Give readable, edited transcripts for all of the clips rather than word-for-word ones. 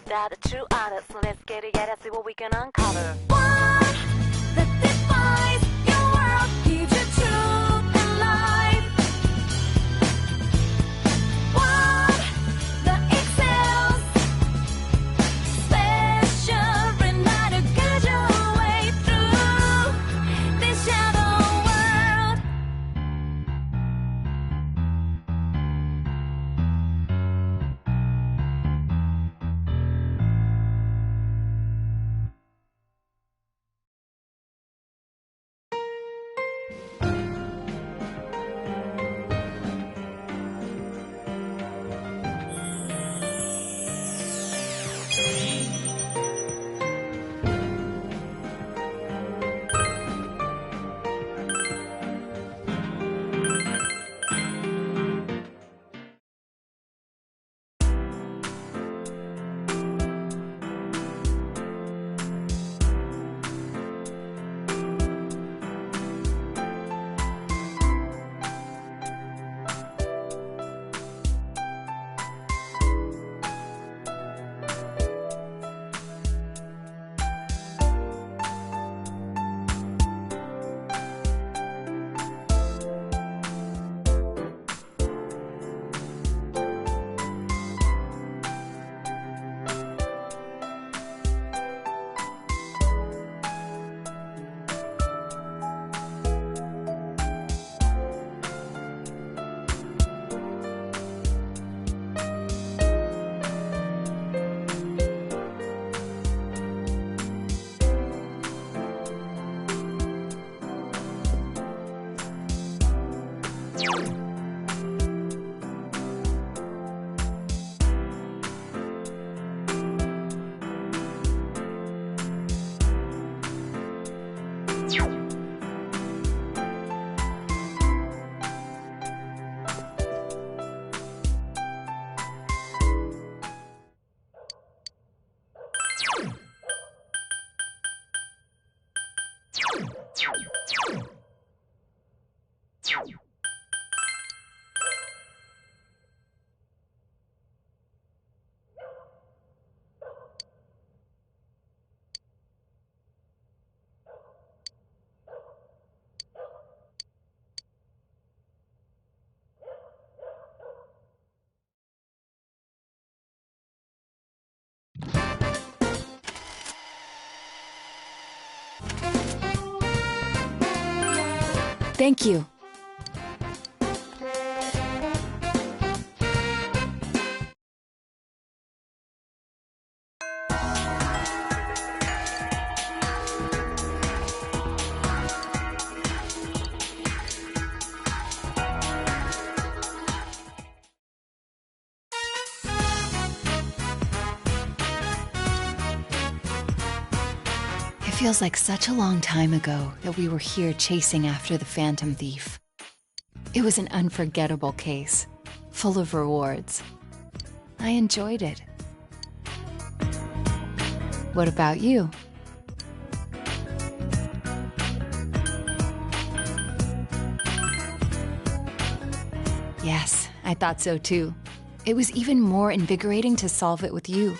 They're the true artists, so let's get together, see what we can uncover. What that defines your world, keeps you true and life. What that excels, special reminder, guide your way through this shadow world. Thank you. It feels like such a long time ago that we were here chasing after the Phantom Thief. It was an unforgettable case, full of rewards. I enjoyed it. What about you? Yes, I thought so too. It was even more invigorating to solve it with you.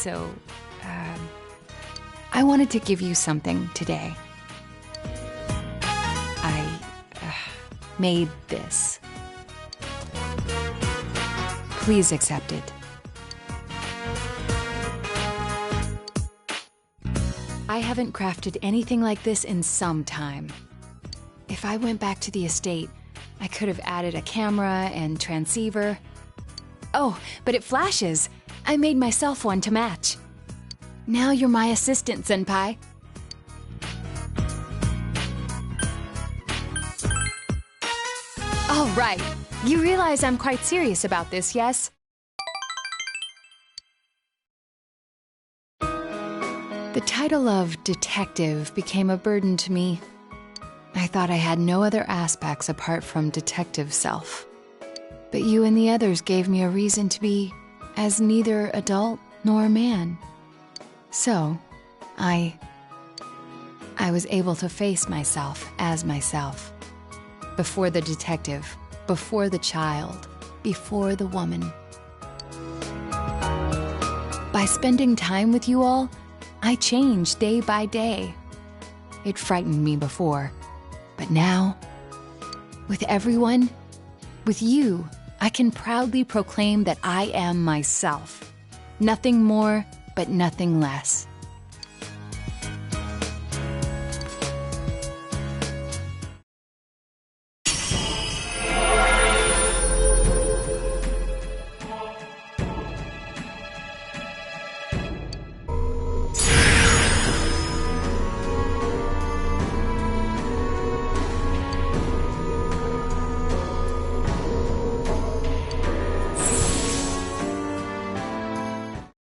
So, I wanted to give you something today. I made this. Please accept it. I haven't crafted anything like this in some time. If I went back to the estate, I could have added a camera and transceiver. Oh, but it flashes! I made myself one to match. Now you're my assistant, Senpai. All right. You realize I'm quite serious about this, yes? The title of detective became a burden to me. I thought I had no other aspects apart from detective self. But you and the others gave me a reason to be as neither adult nor man. So, I was able to face myself as myself. Before the detective, before the child, before the woman. By spending time with you all, I changed day by day. It frightened me before, but now, with everyone, with you, I can proudly proclaim that I am myself. Nothing more, but nothing less.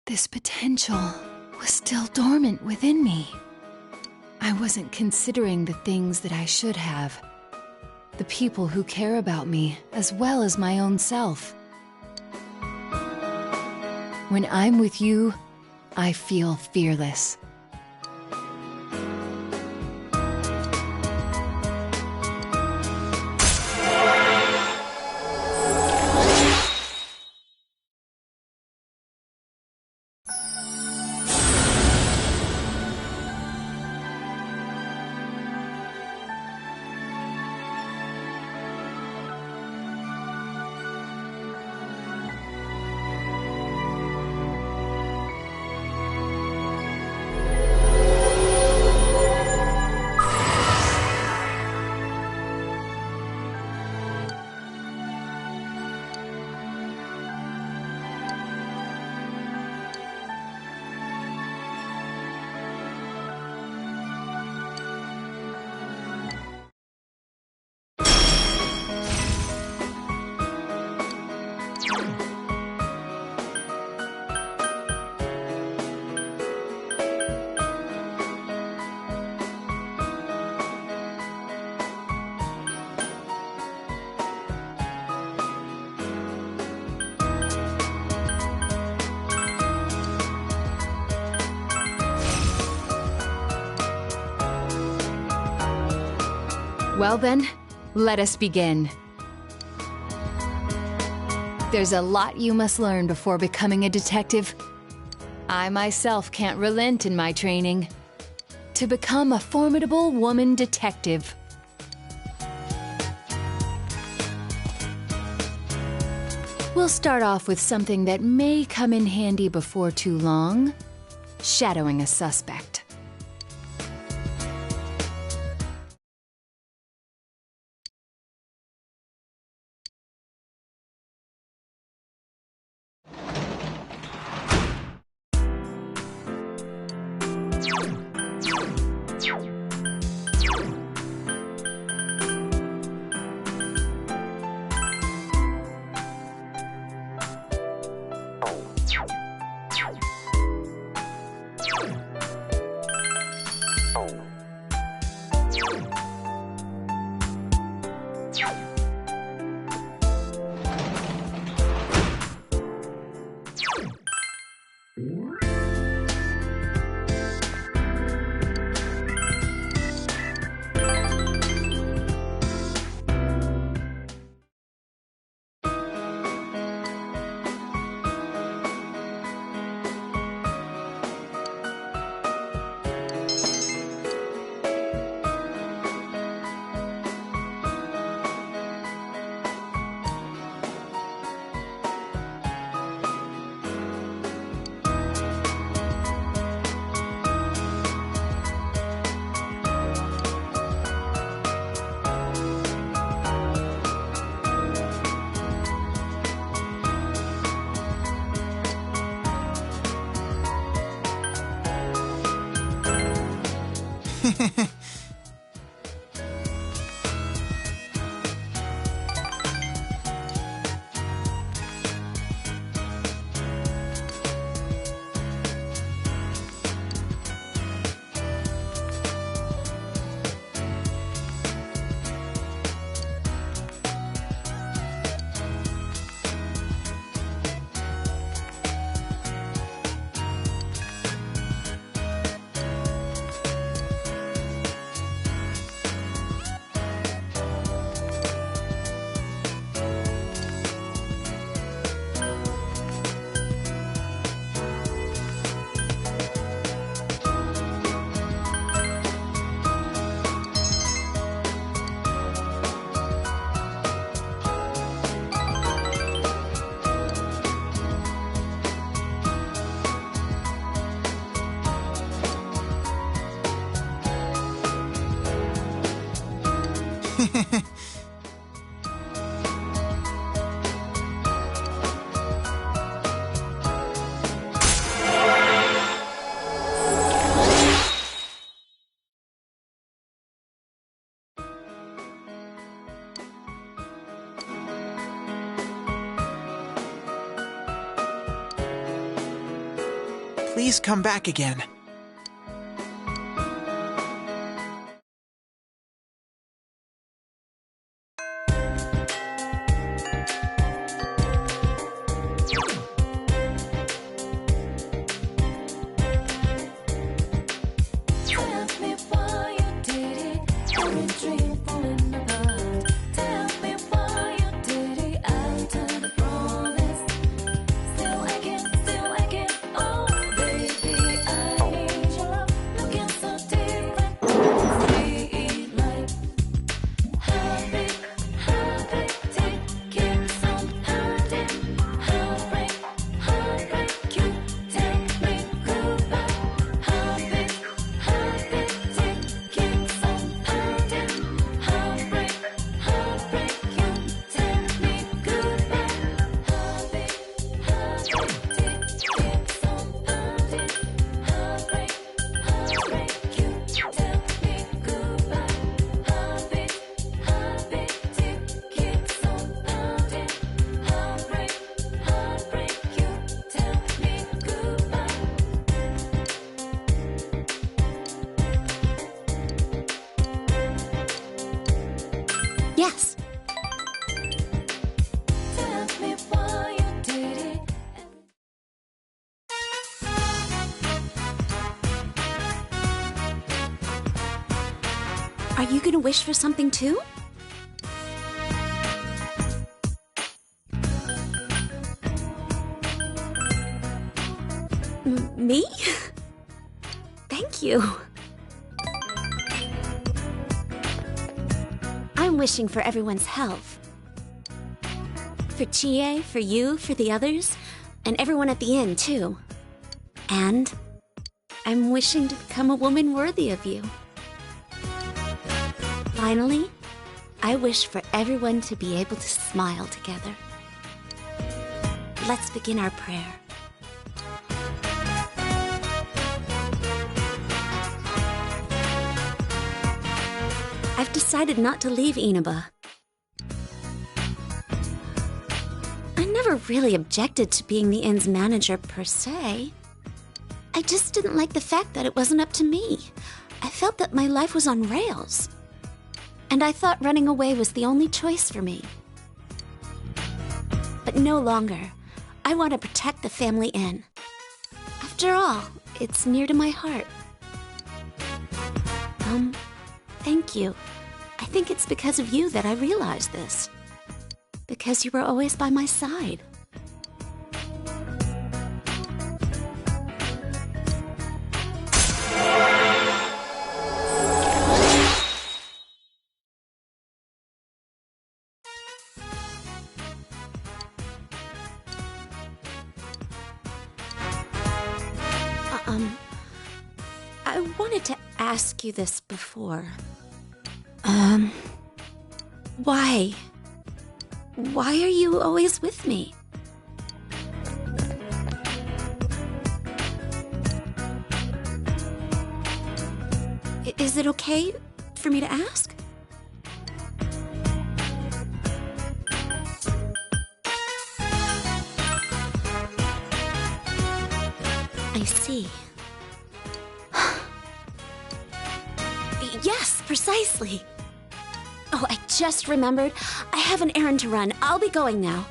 This potential was still dormant within me. I wasn't considering the things that I should have, the people who care about me as well as my own self. When I'm with you, I feel fearless. Well then, let us begin. There's a lot you must learn before becoming a detective. I myself can't relent in my training. To become a formidable woman detective. We'll start off with something that may come in handy before too long: shadowing a suspect. Please come back again. Tell me why you did it. Every dream falling apart. Tell me why you did it after the promise. Still again. Oh, baby, I need your love. Looking so different. Feel like heartbreak, keeps on hurting. Heartbreak, you tell me goodbye. Heartbreak, keeps on hurting. Heartbreak, you tell me goodbye. Heartbreak, keeps on hurting. Heartbreak, you tell me goodbye. Heartbreak, keeps on hurting. Heartbreak, you tell me goodbye. Yes. Tell me why you did it. Are you gonna wish for something too? Me? Thank you. I'm wishing for everyone's health. For Chie, for you, for the others, and everyone at the inn, too. And I'm wishing to become a woman worthy of you. Finally, I wish for everyone to be able to smile together. Let's begin our prayer. I've decided not to leave Inaba. I never really objected to being the inn's manager per se. I just didn't like the fact that it wasn't up to me. I felt that my life was on rails. And I thought running away was the only choice for me. But no longer. I want to protect the family inn. After all, it's near to my heart. Thank you. I think it's because of you that I realized this. Because you were always by my side. I wanted to ask you this before. Why? Why are you always with me? Is it okay for me to ask? I see. Yes, precisely. Oh, I just remembered. I have an errand to run. I'll be going now.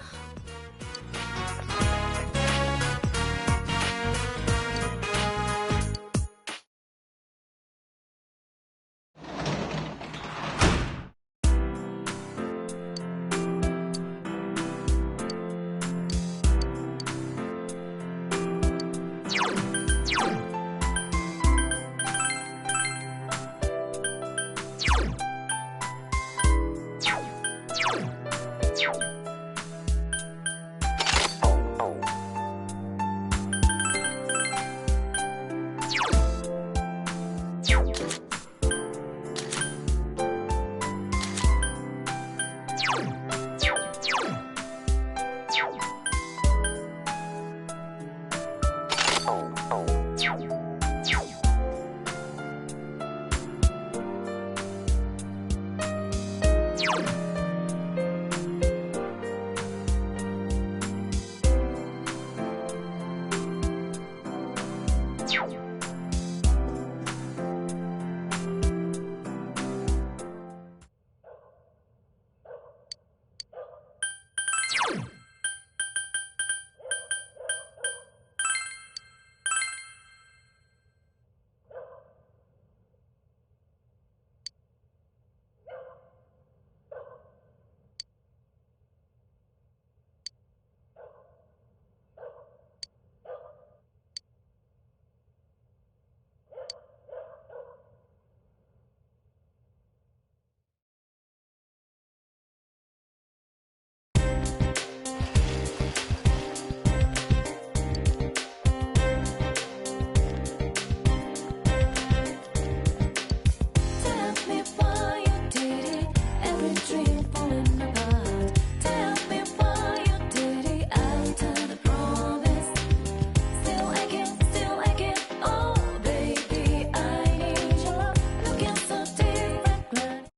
Tell me why you did it. Every dream falling apart. Tell me why you did it after the promise. Still again. Oh, baby, I need your love. Looking so different, glad.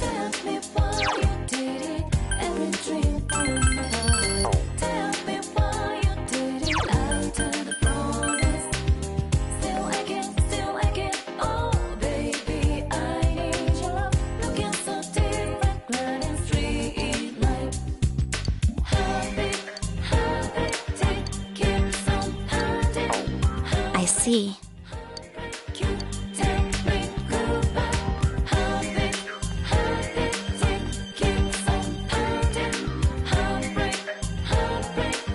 Tell me why you did it. Every dream falling apart. Tell me why you did it after the promise. Still again. Oh, baby, I need your love. Looking so different, glad in street light. Heartbeat, tick, keeps on pounding. I see. You take me goodbye. Heartbeat, tick, keeps on pounding. Heartbreak,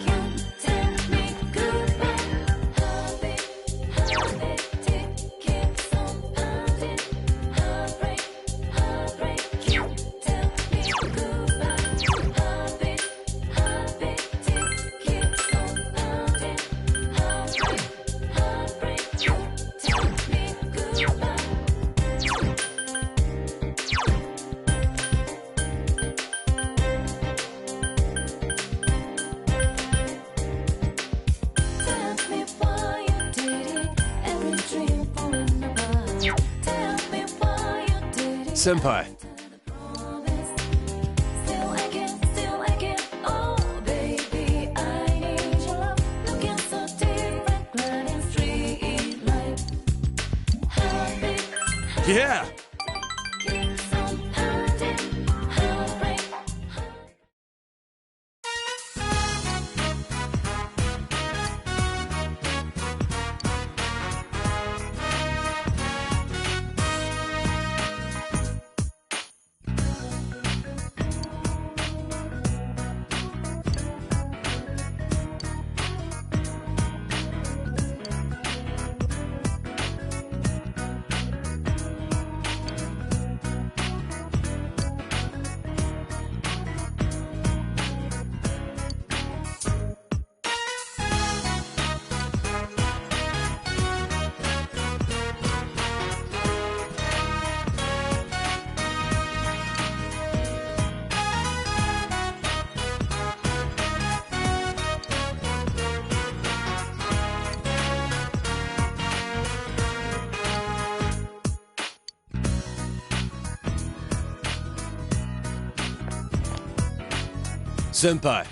you take me goodbye. Heartbeat, tick, keeps on pounding. Heartbreak, you take me goodbye. Heartbeat, tick, keeps on pounding. Heartbreak, you take me goodbye. Tell me why you did it. Every dream falling apart. Tell me why you did it. Senpai, Still again. Oh, baby, I need your love. Looking so different, glad in street light. Heartbeat yeah! keeps on pounding. Heartbreak. Senpai.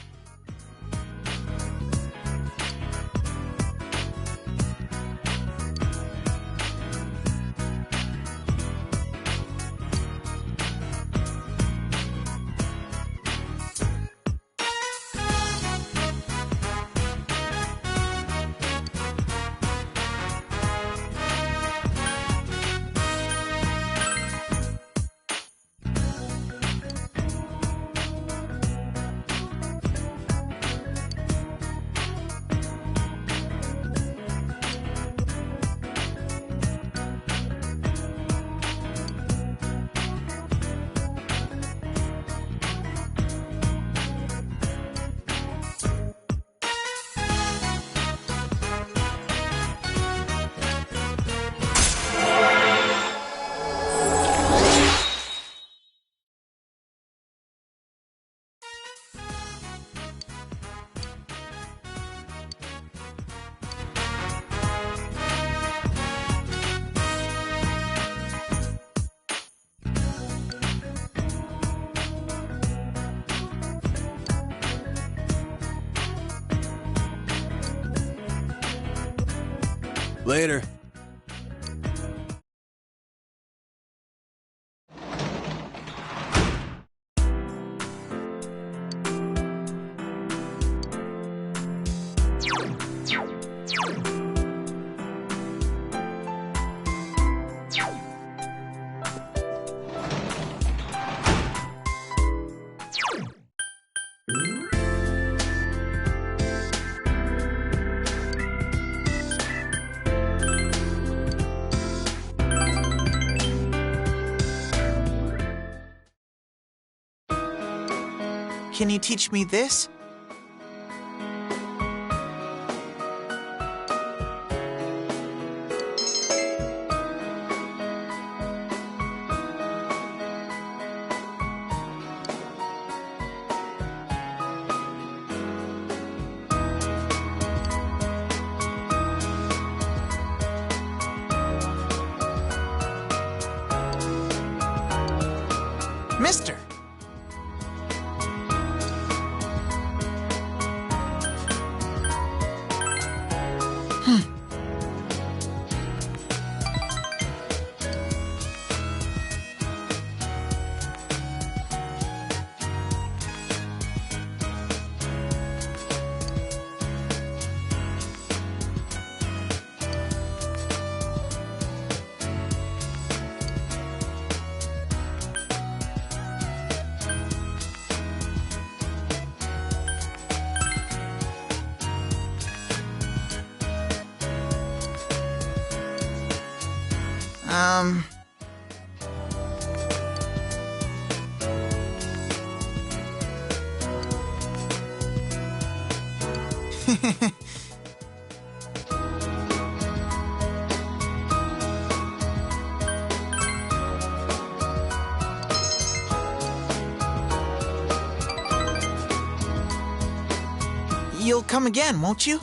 Later. Can you teach me this? Mister! You'll come again, won't you?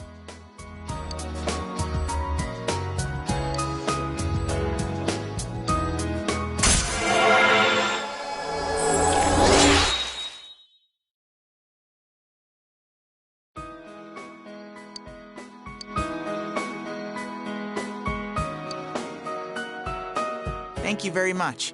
Thank you very much.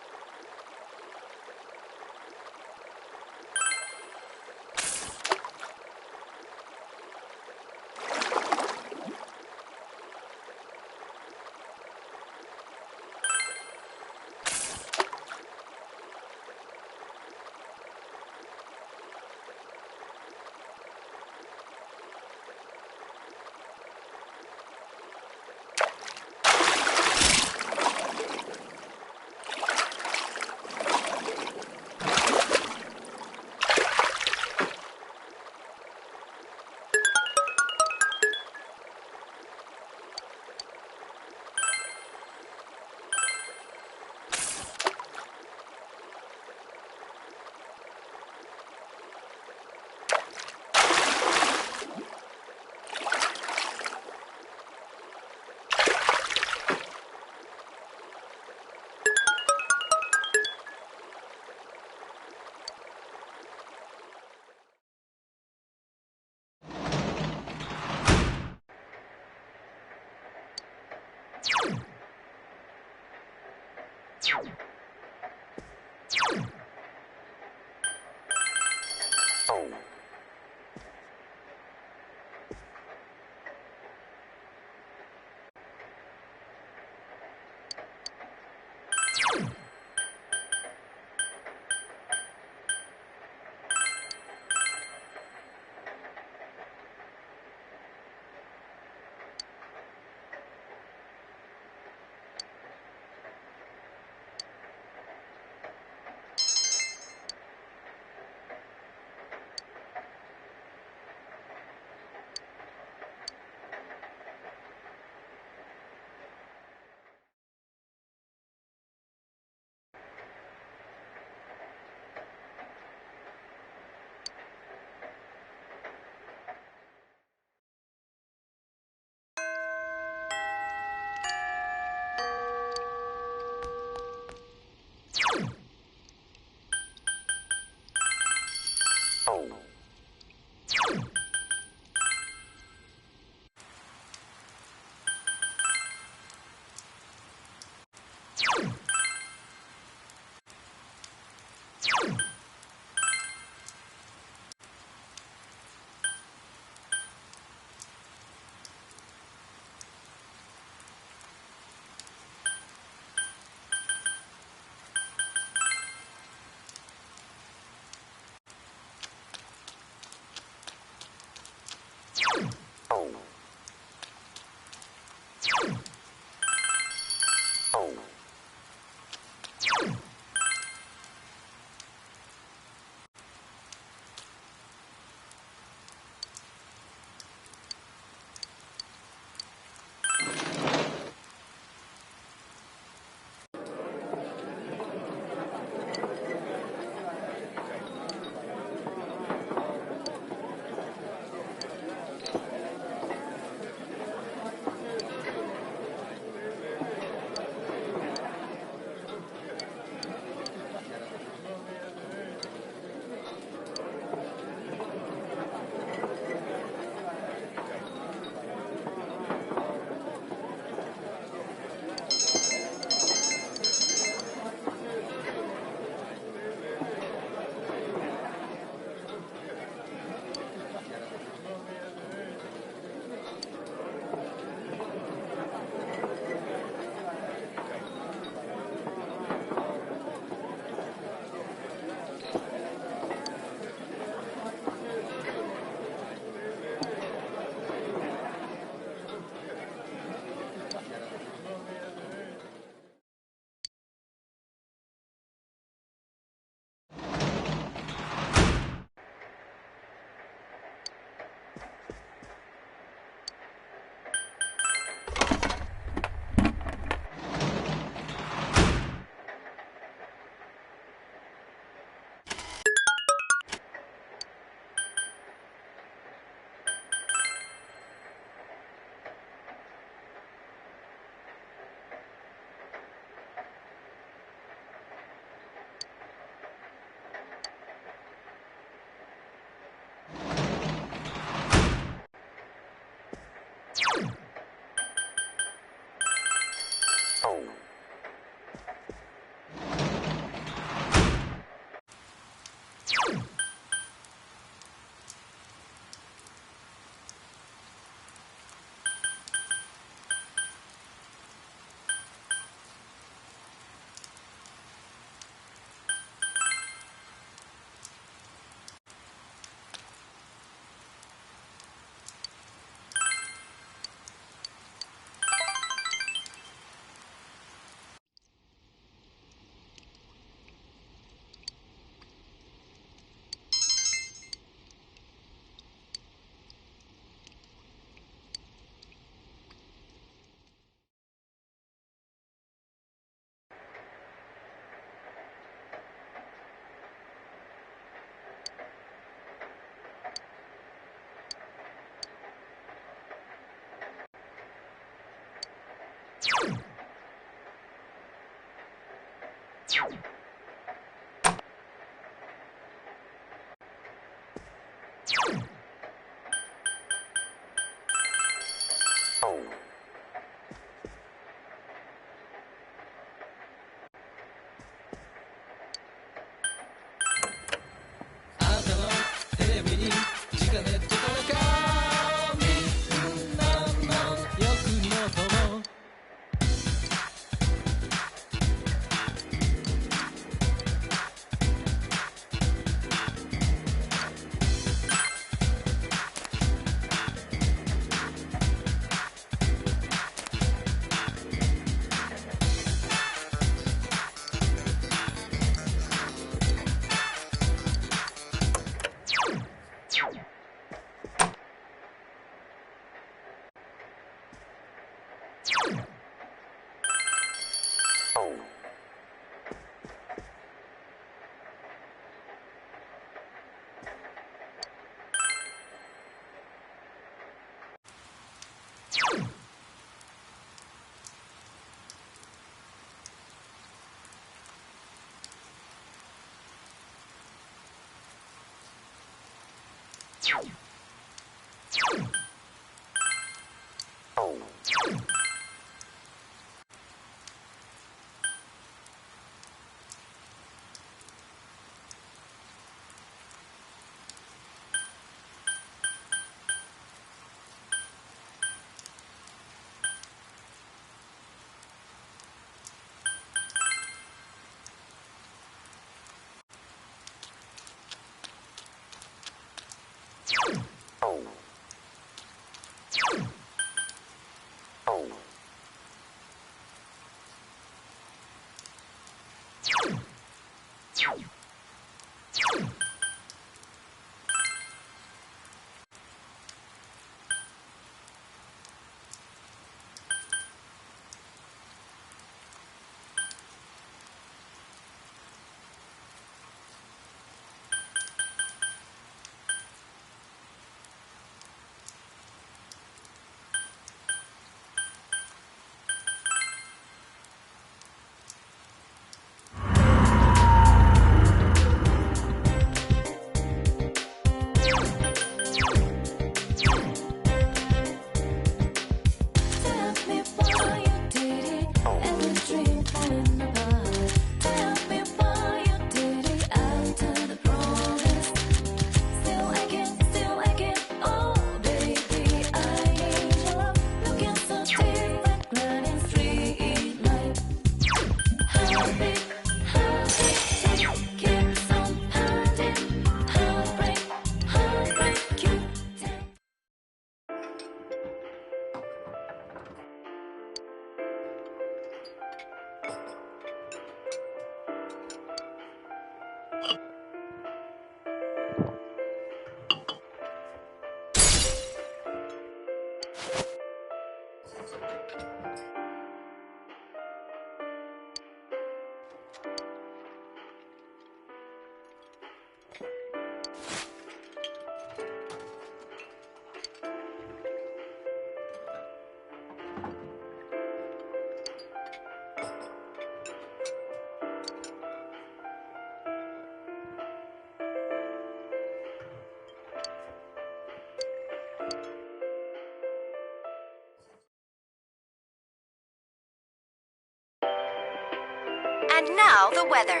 now, the weather.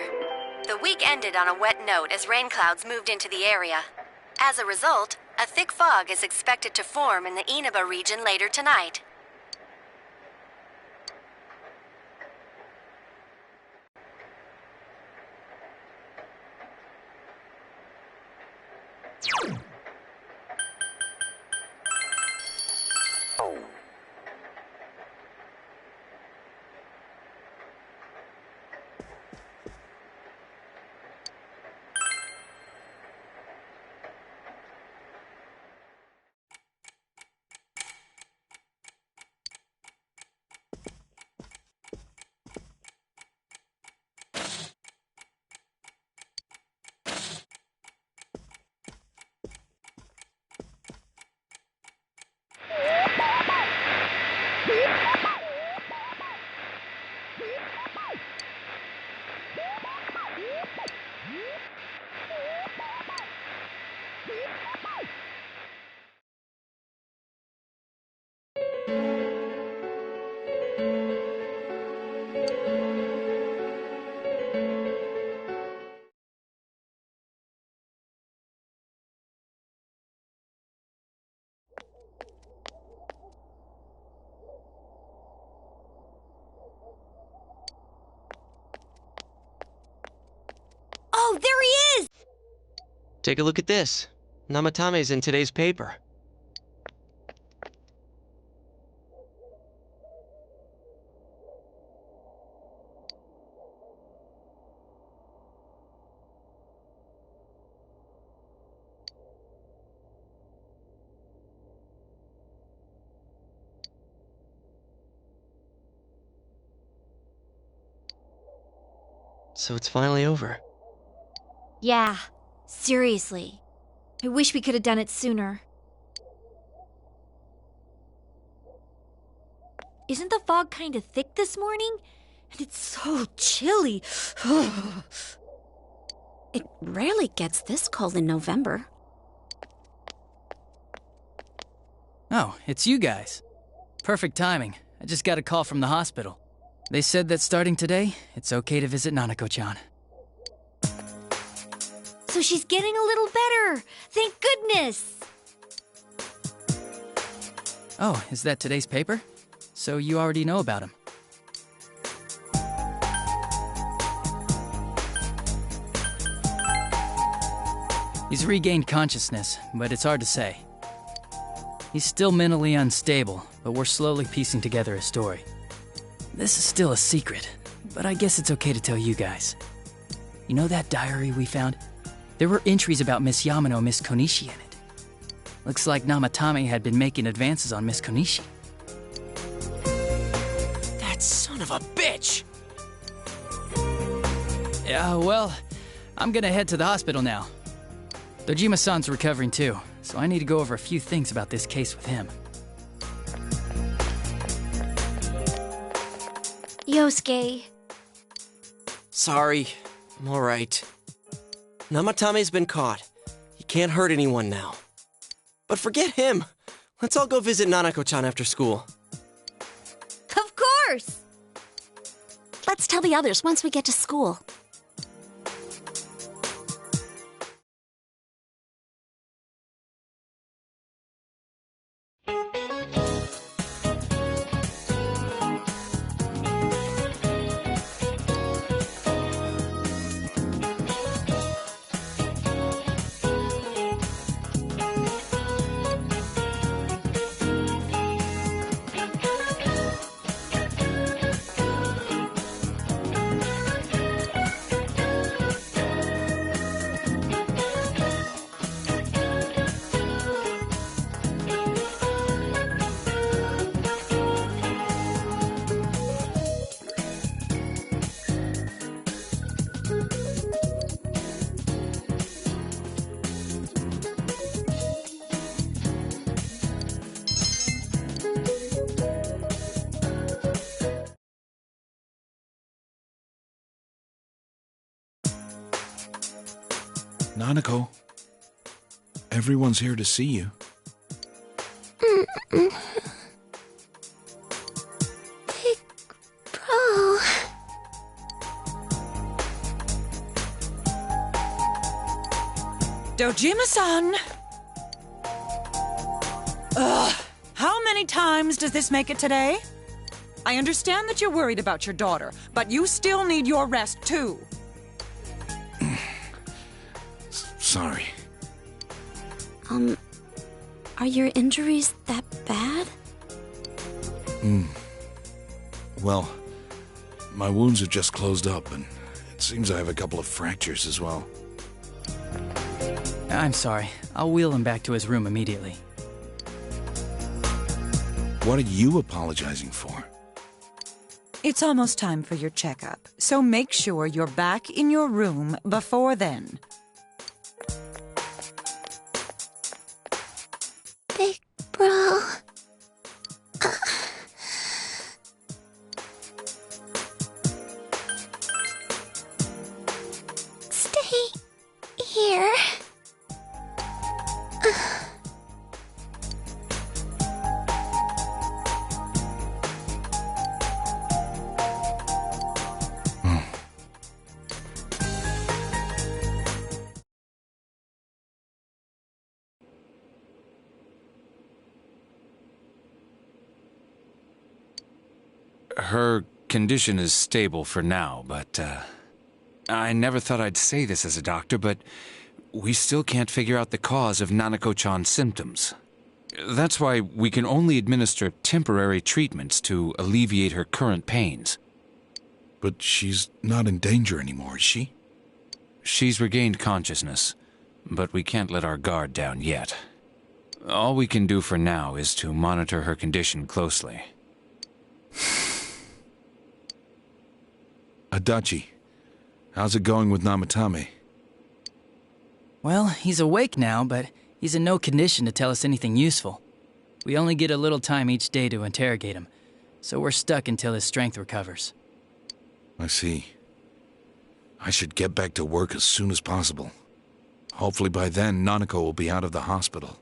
The week ended on a wet note as rain clouds moved into the area. As a result, a thick fog is expected to form in the Inaba region later tonight. Oh, there he is! Take a look at this. Namatame's in today's paper. So it's finally over. Yeah, seriously. I wish we could have done it sooner. Isn't the fog kind of thick this morning? And it's so chilly. It rarely gets this cold in November. Oh, it's you guys. Perfect timing. I just got a call from the hospital. They said that starting today, it's okay to visit Nanako-chan. So she's getting a little better. Thank goodness. Oh, is that today's paper? So you already know about him. He's regained consciousness, but it's hard to say. He's still mentally unstable, but we're slowly piecing together his story. This is still a secret, but I guess it's okay to tell you guys. You know that diary we found? There were entries about Miss Yamano and Miss Konishi in it. Looks like Namatame had been making advances on Miss Konishi. That son of a bitch! Yeah, well, I'm gonna head to the hospital now. Dojima-san's recovering too, so I need to go over a few things about this case with him. Yosuke. Sorry, I'm alright. Namatame's been caught. He can't hurt anyone now. But forget him. Let's all go visit Nanako-chan after school. Of course! Let's tell the others once we get to school. Nanako, everyone's here to see you. Big Bro. Dojima-san! Ugh, how many times does this make it today? I understand that you're worried about your daughter, but you still need your rest too. Sorry. Are your injuries that bad? Well, my wounds have just closed up, and it seems I have a couple of fractures as well. I'm sorry. I'll wheel him back to his room immediately. What are you apologizing for? It's almost time for your checkup, so make sure you're back in your room before then. Big bro. Stay here. Her condition is stable for now, but, I never thought I'd say this as a doctor, but we still can't figure out the cause of Nanako-chan's symptoms. That's why we can only administer temporary treatments to alleviate her current pains. But she's not in danger anymore, is she? She's regained consciousness, but we can't let our guard down yet. All we can do for now is to monitor her condition closely. Adachi, how's it going with Namatame? Well, he's awake now, but he's in no condition to tell us anything useful. We only get a little time each day to interrogate him, so we're stuck until his strength recovers. I see. I should get back to work as soon as possible. Hopefully by then, Nanako will be out of the hospital.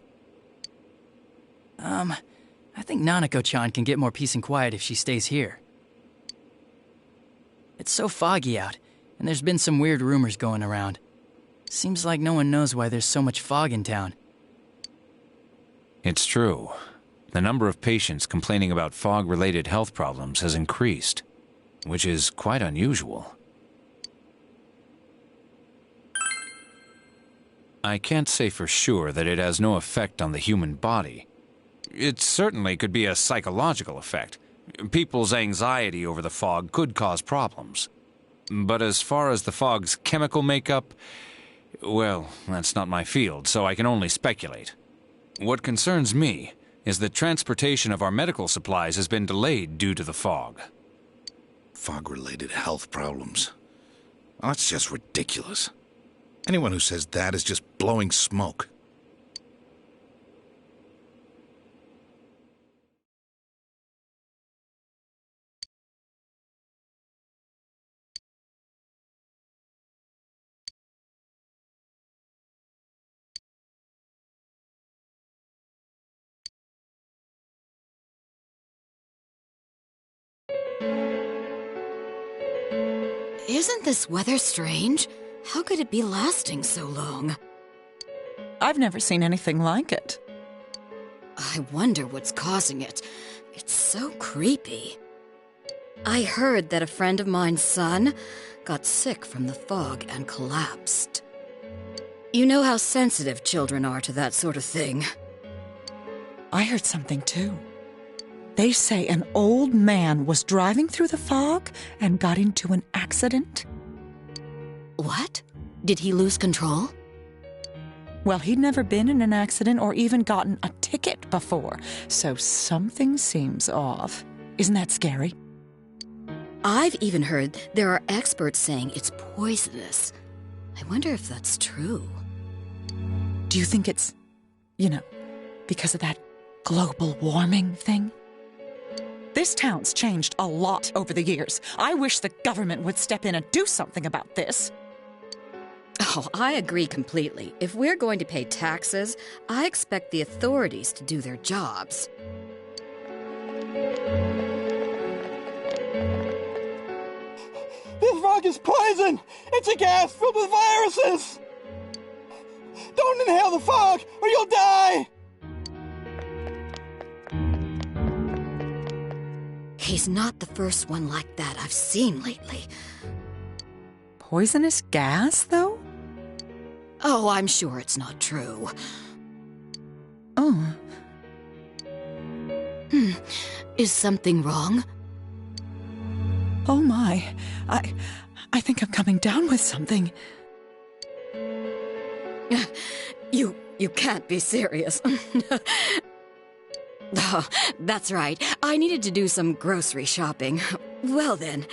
I think Nanako-chan can get more peace and quiet if she stays here. It's so foggy out, and there's been some weird rumors going around. Seems like no one knows why there's so much fog in town. It's true. The number of patients complaining about fog-related health problems has increased, which is quite unusual. I can't say for sure that it has no effect on the human body. It certainly could be a psychological effect. People's anxiety over the fog could cause problems. But as far as the fog's chemical makeup, well, that's not my field, so I can only speculate. What concerns me is that transportation of our medical supplies has been delayed due to the fog. Fog-related health problems. Oh, that's just ridiculous. Anyone who says that is just blowing smoke. Isn't this weather strange? How could it be lasting so long? I've never seen anything like it. I wonder what's causing it. It's so creepy. I heard that a friend of mine's son got sick from the fog and collapsed. You know how sensitive children are to that sort of thing. I heard something too. They say an old man was driving through the fog and got into an accident. What? Did he lose control? Well, he'd never been in an accident or even gotten a ticket before, so something seems off. Isn't that scary? I've even heard there are experts saying it's poisonous. I wonder if that's true. Do you think it's, because of that global warming thing? This town's changed a lot over the years. I wish the government would step in and do something about this. Oh, I agree completely. If we're going to pay taxes, I expect the authorities to do their jobs. This fog is poison! It's a gas filled with viruses! Don't inhale the fog, or you'll die! He's not the first one like that I've seen lately. Poisonous gas, though? Oh, I'm sure it's not true. Oh. Is something wrong? Oh my. I think I'm coming down with something. You can't be serious. Oh, that's right. I needed to do some grocery shopping. Well then.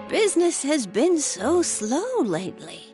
Business has been so slow lately.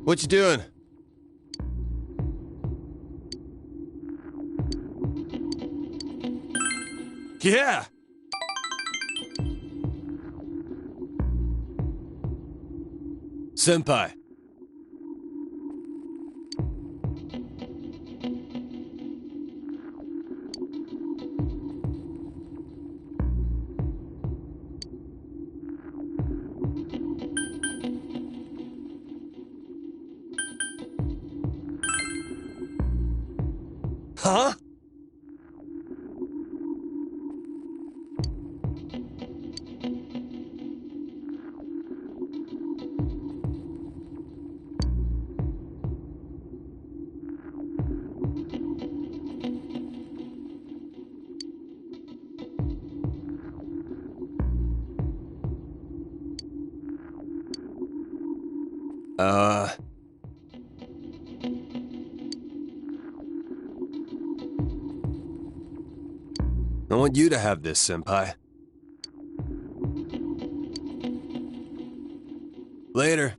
What you doing? Yeah! Senpai. Huh? I want you to have this, Senpai. Later.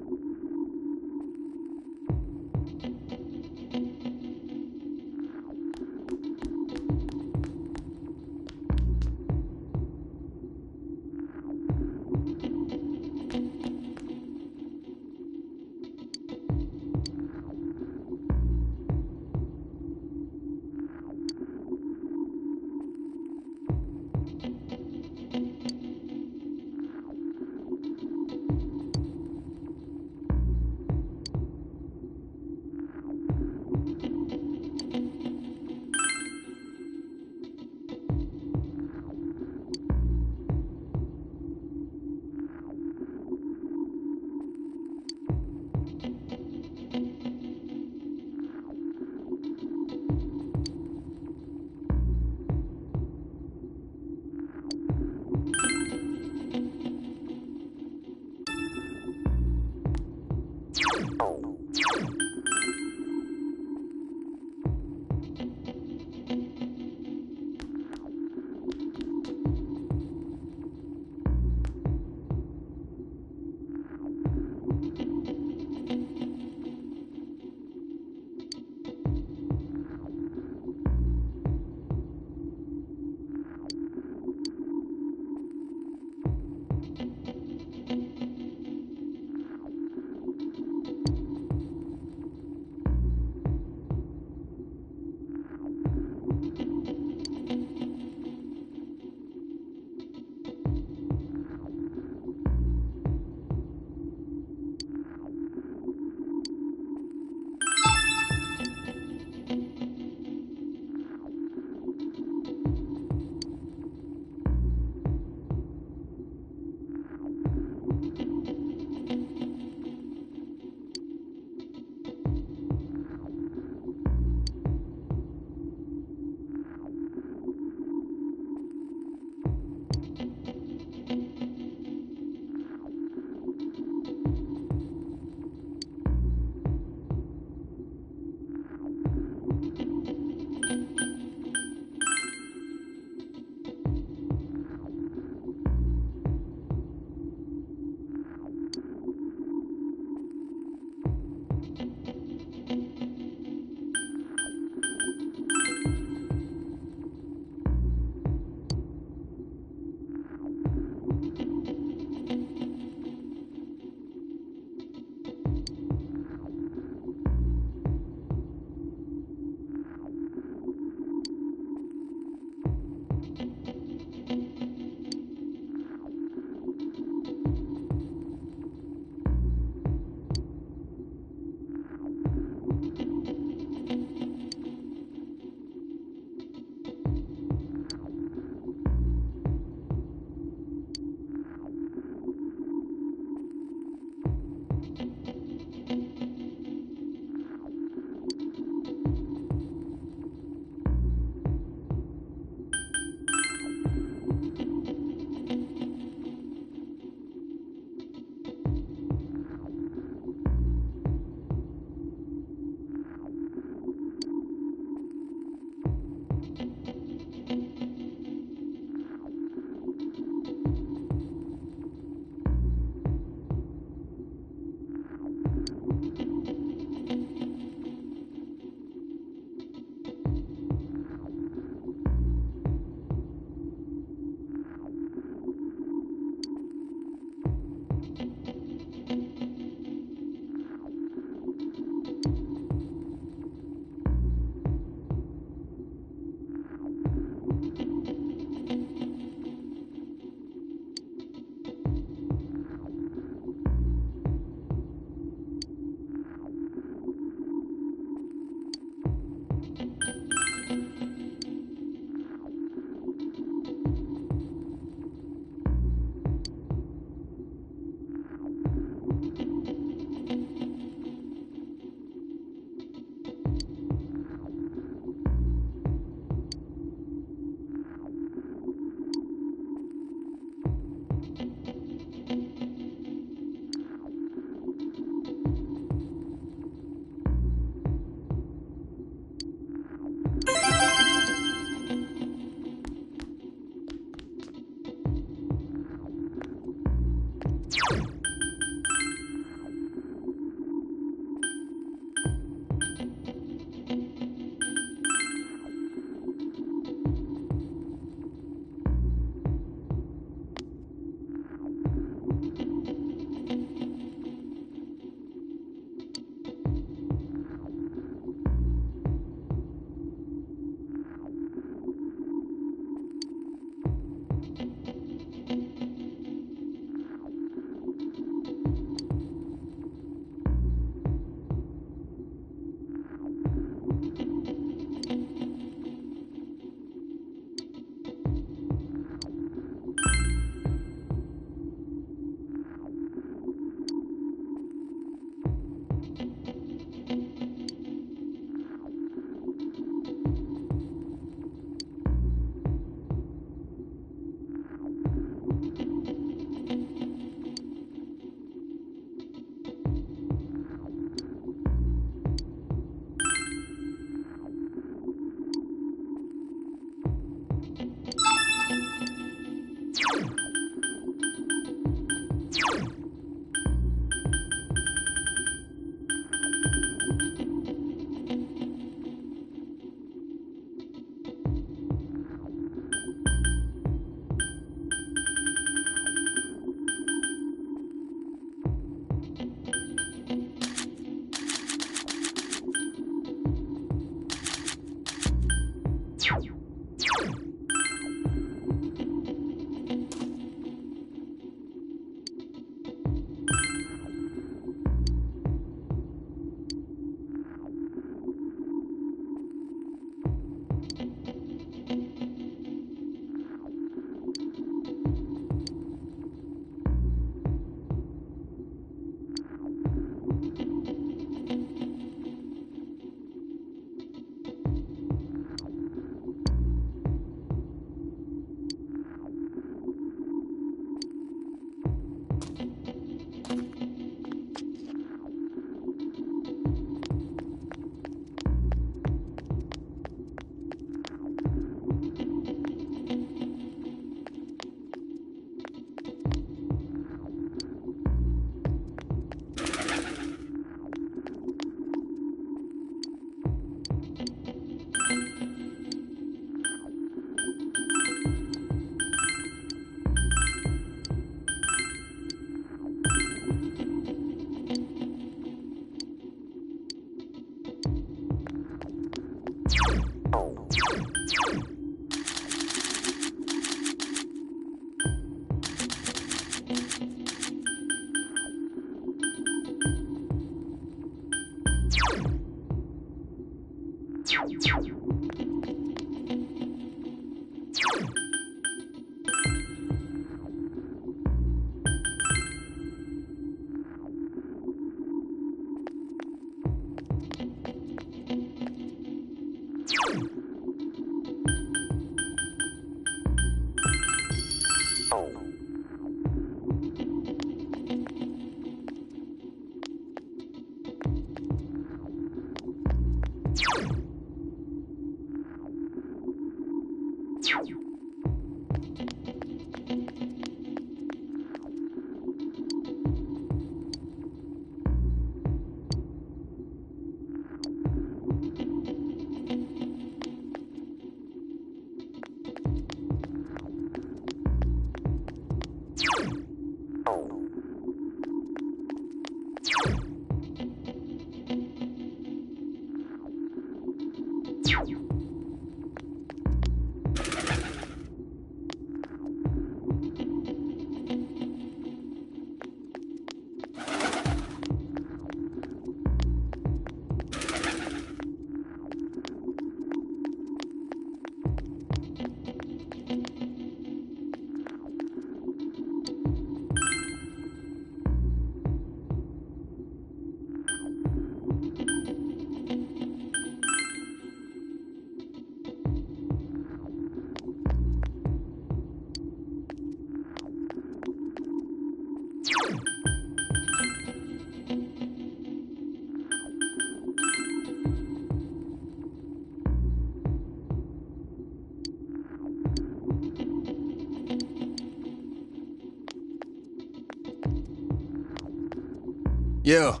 Yo.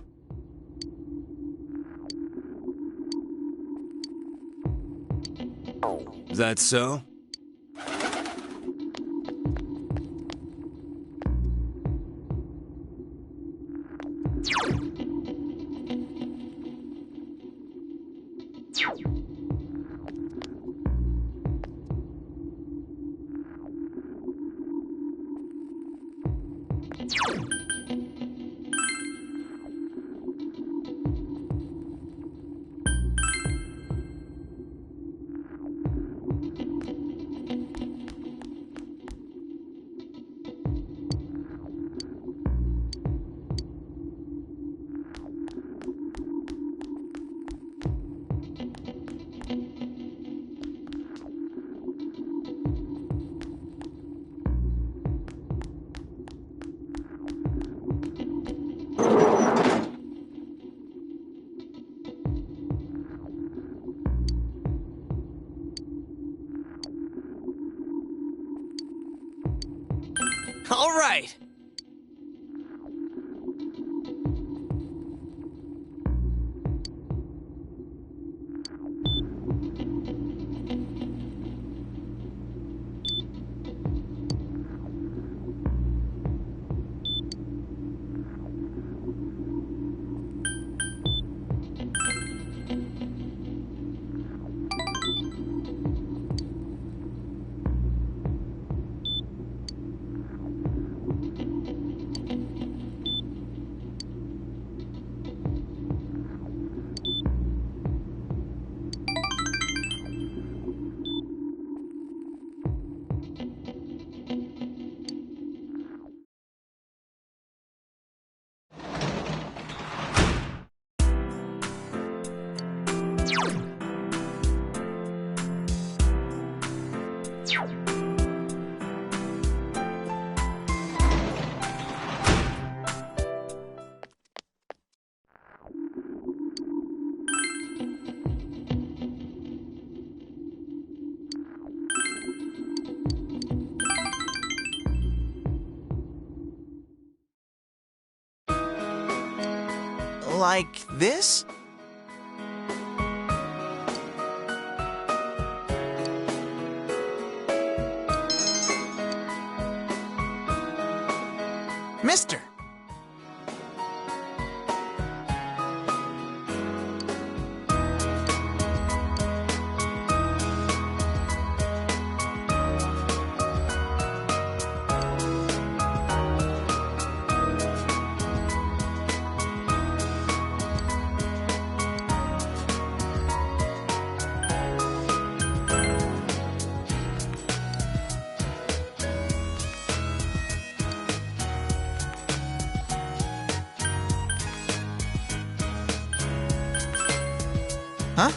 Is that so? All right. Like this? Mister! Huh?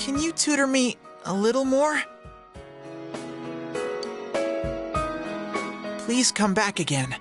Can you tutor me a little more? Please come back again.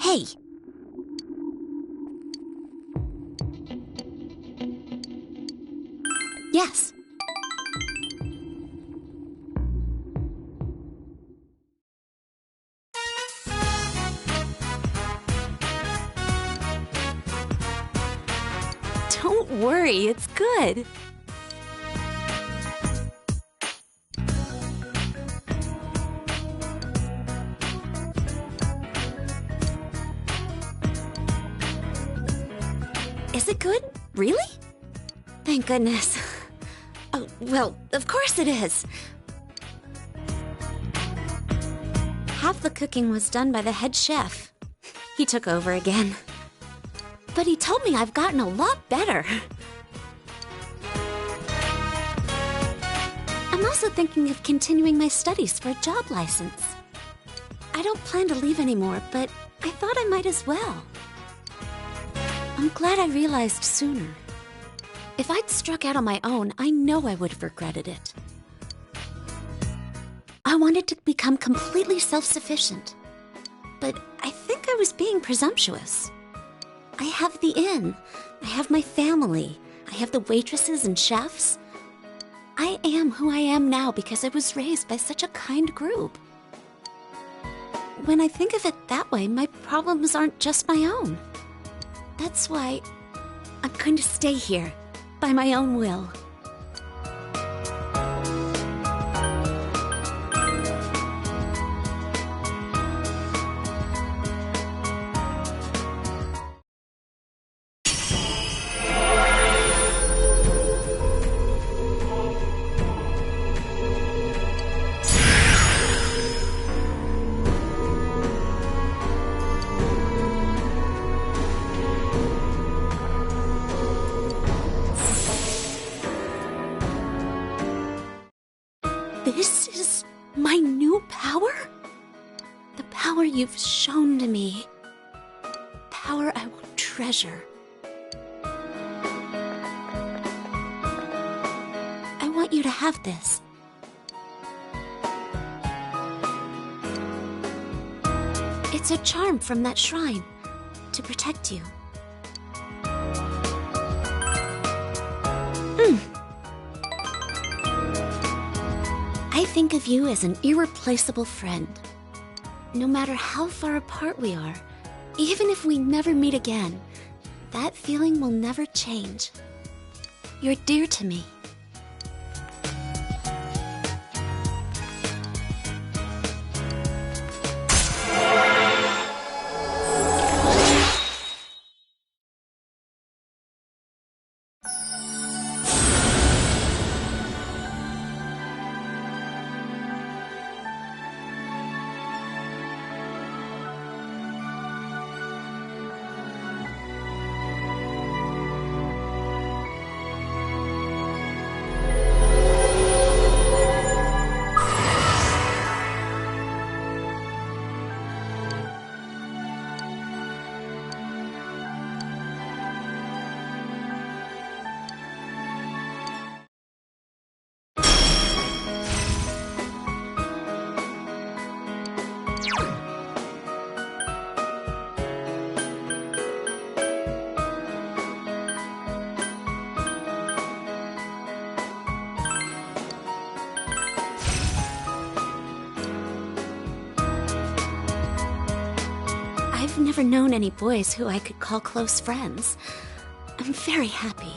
Hey! Yes. Don't worry, it's good. Is it good? Really? Thank goodness. Oh, well, of course it is. Half the cooking was done by the head chef. He took over again. But he told me I've gotten a lot better. I'm also thinking of continuing my studies for a job license. I don't plan to leave anymore, but I thought I might as well. I'm glad I realized sooner. If I'd struck out on my own, I know I would have regretted it. I wanted to become completely self-sufficient. But I think I was being presumptuous. I have the inn. I have my family. I have the waitresses and chefs. I am who I am now because I was raised by such a kind group. When I think of it that way, my problems aren't just my own. That's why I'm going to stay here, by my own will. This is my new power? The power you've shown to me. Power I will treasure. I want you to have this. It's a charm from that shrine to protect you. I think of you as an irreplaceable friend. No matter how far apart we are, even if we never meet again, that feeling will never change. You're dear to me. I've never known any boys who I could call close friends. I'm very happy.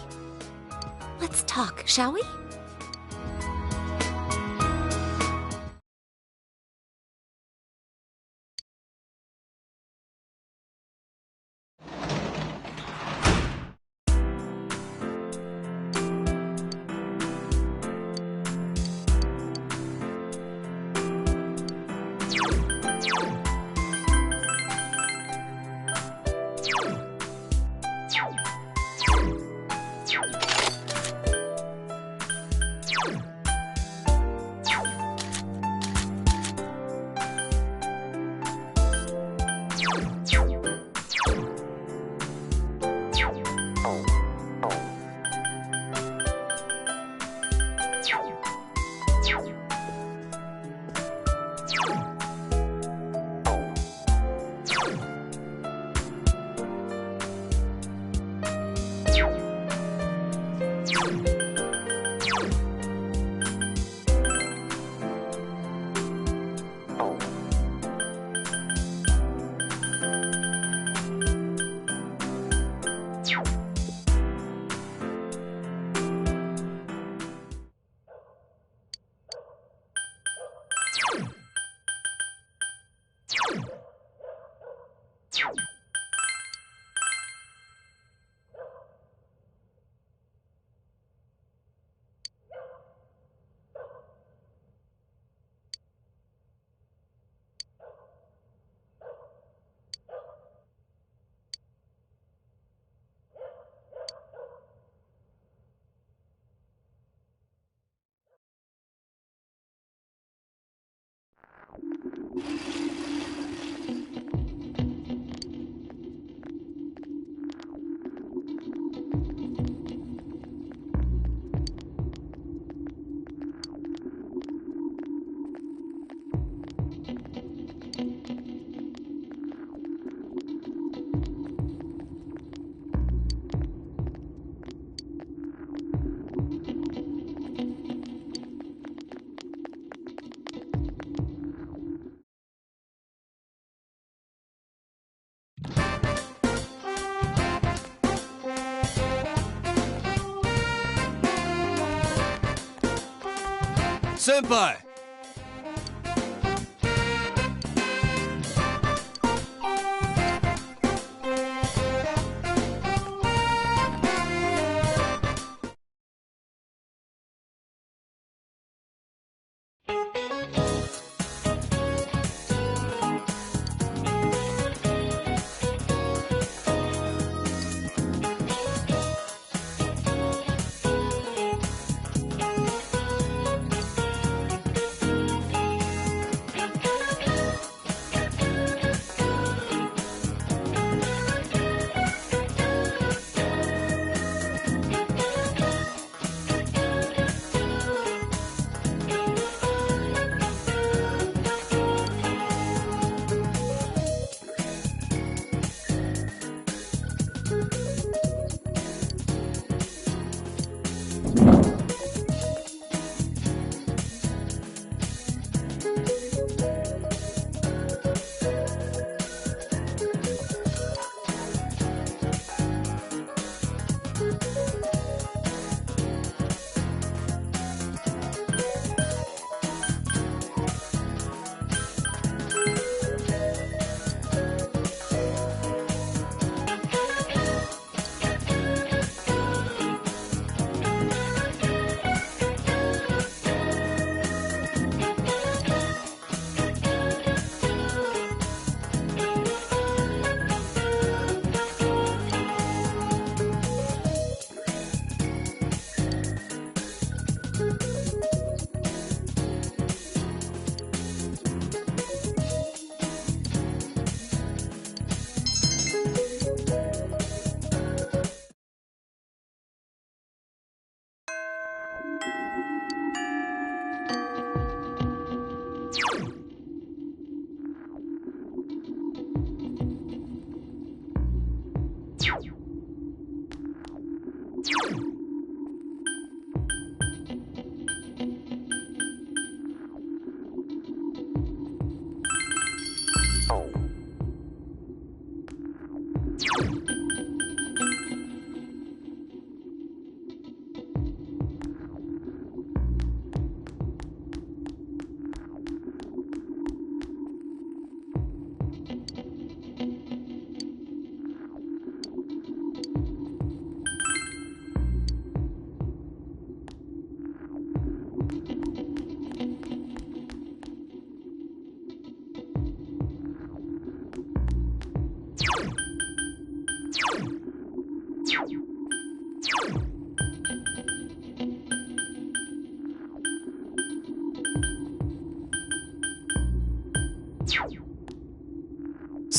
Let's talk, shall we? Senpai!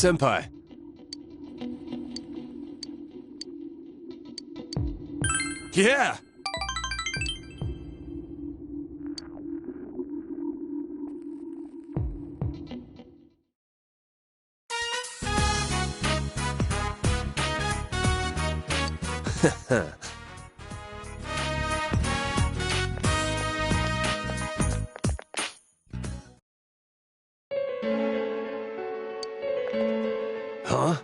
Senpai. Yeah! Huh?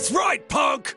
That's right, punk!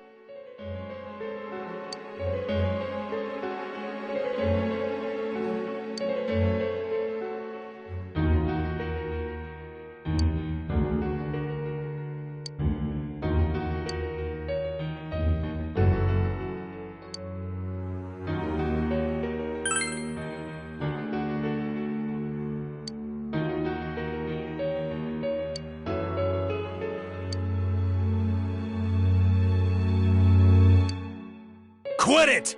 Quit it!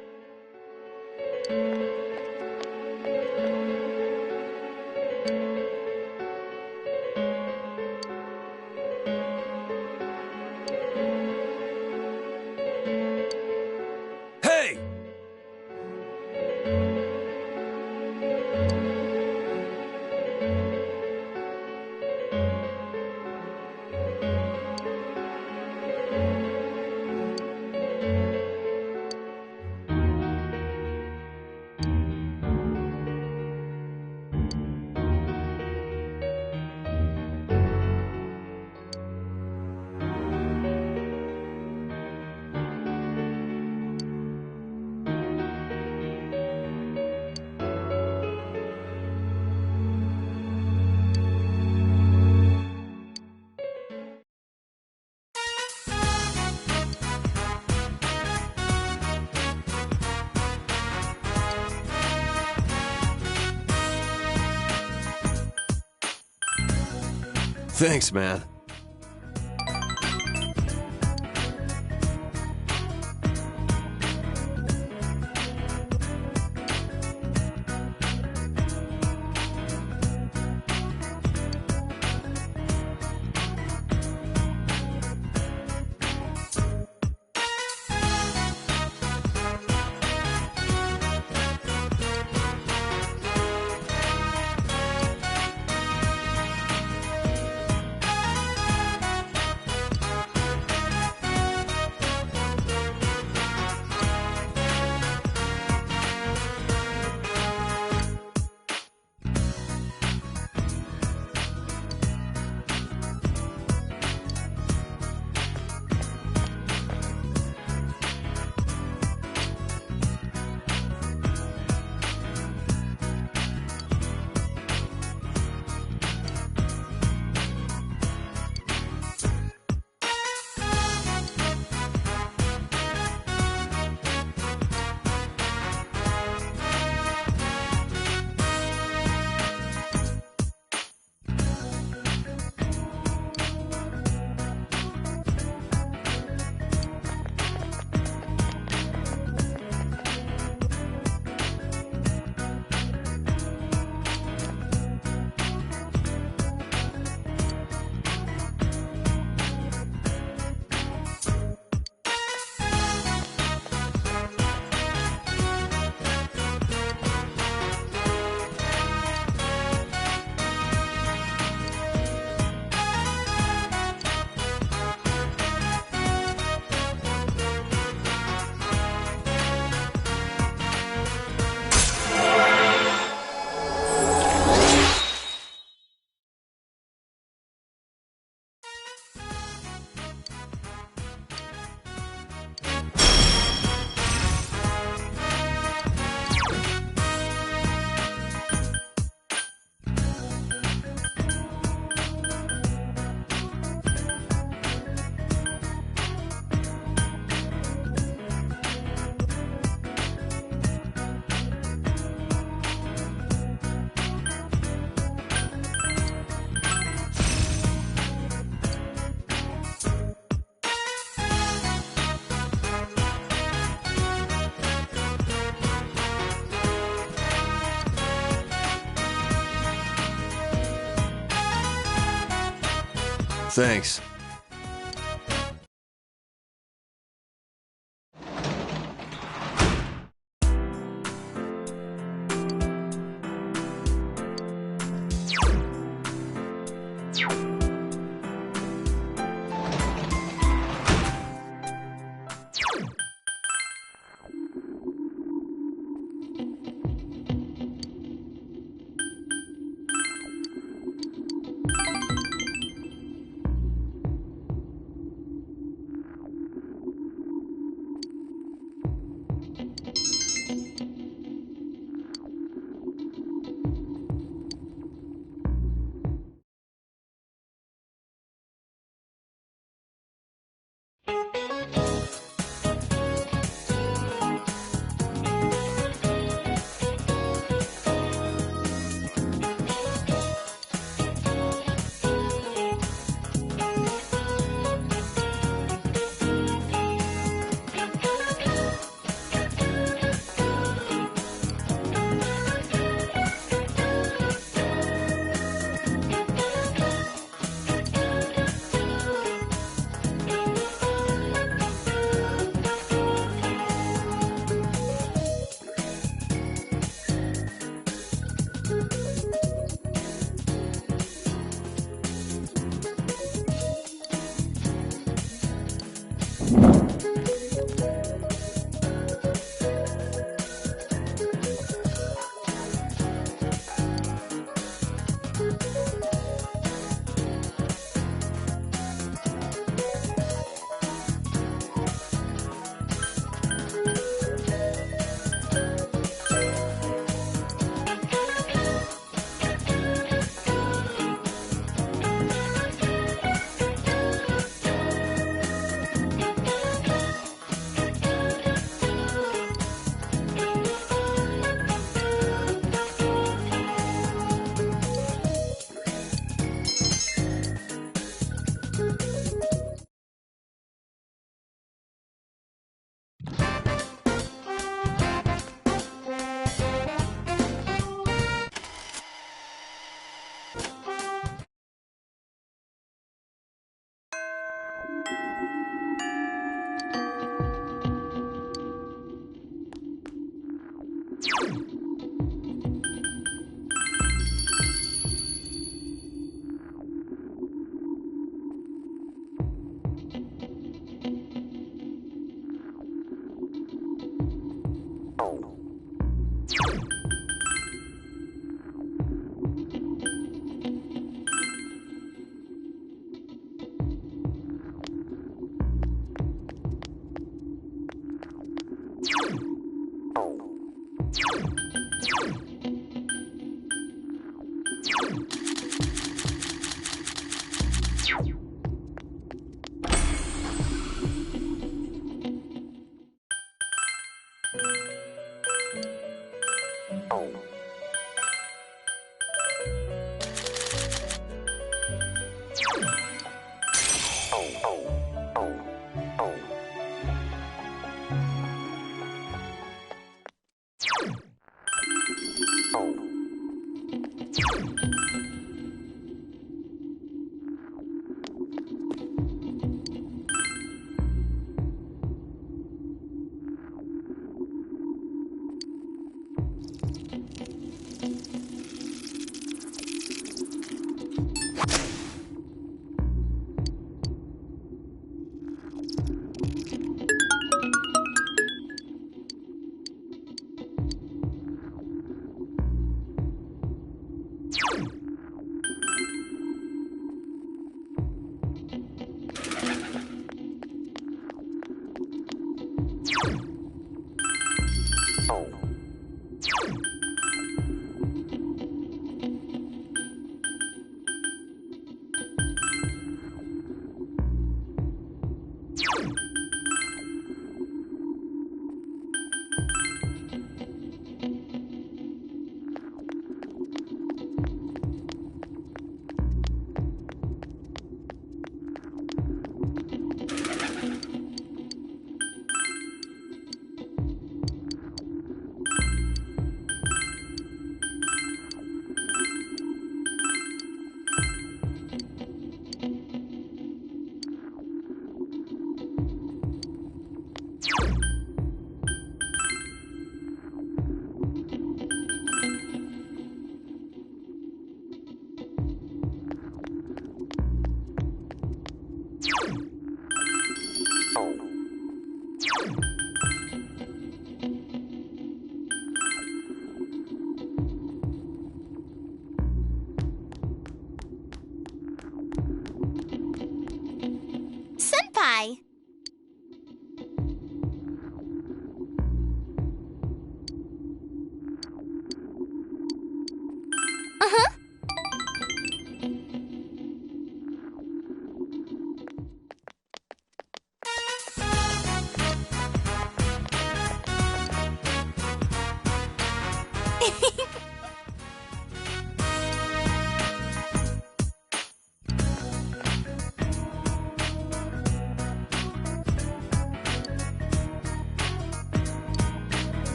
Hey! Thanks, man. Thanks.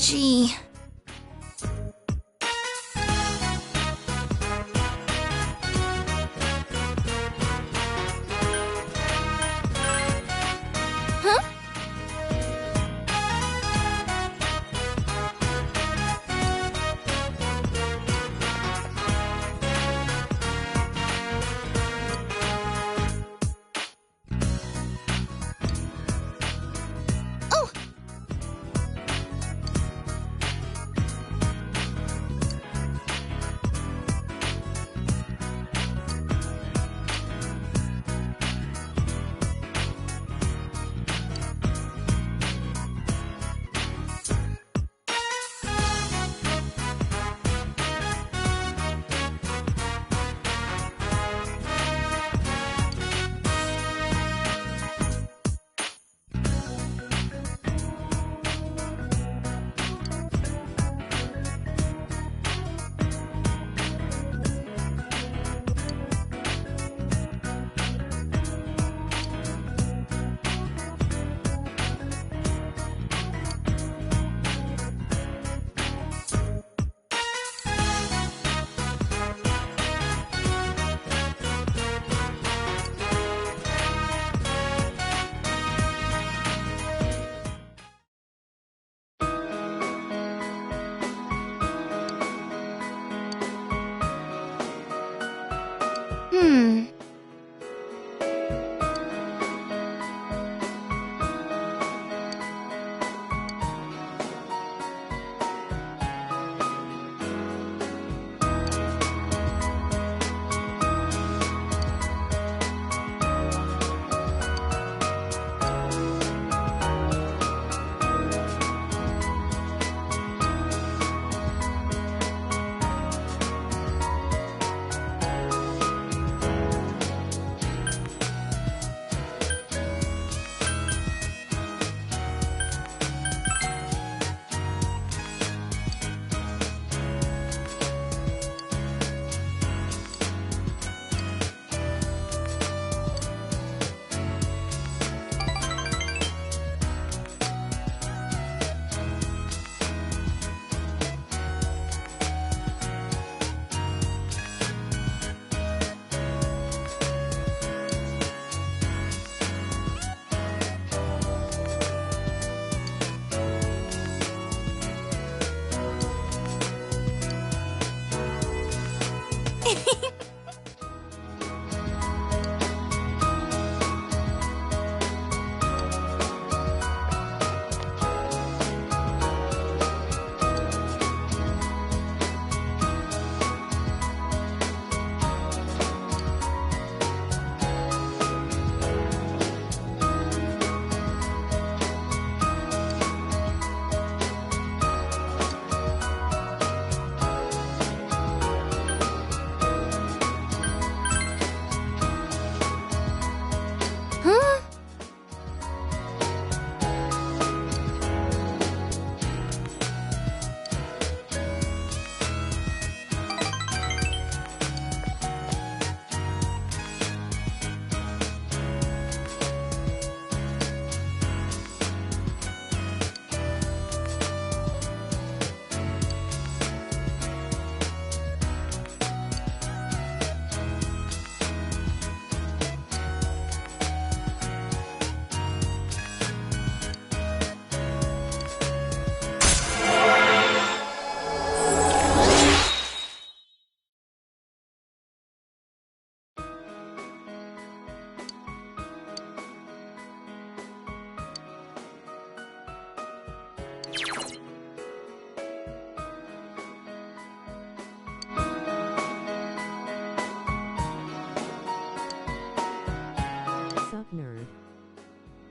Gee. Huh? Oh! Hmm.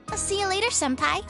I'll see you later, Senpai.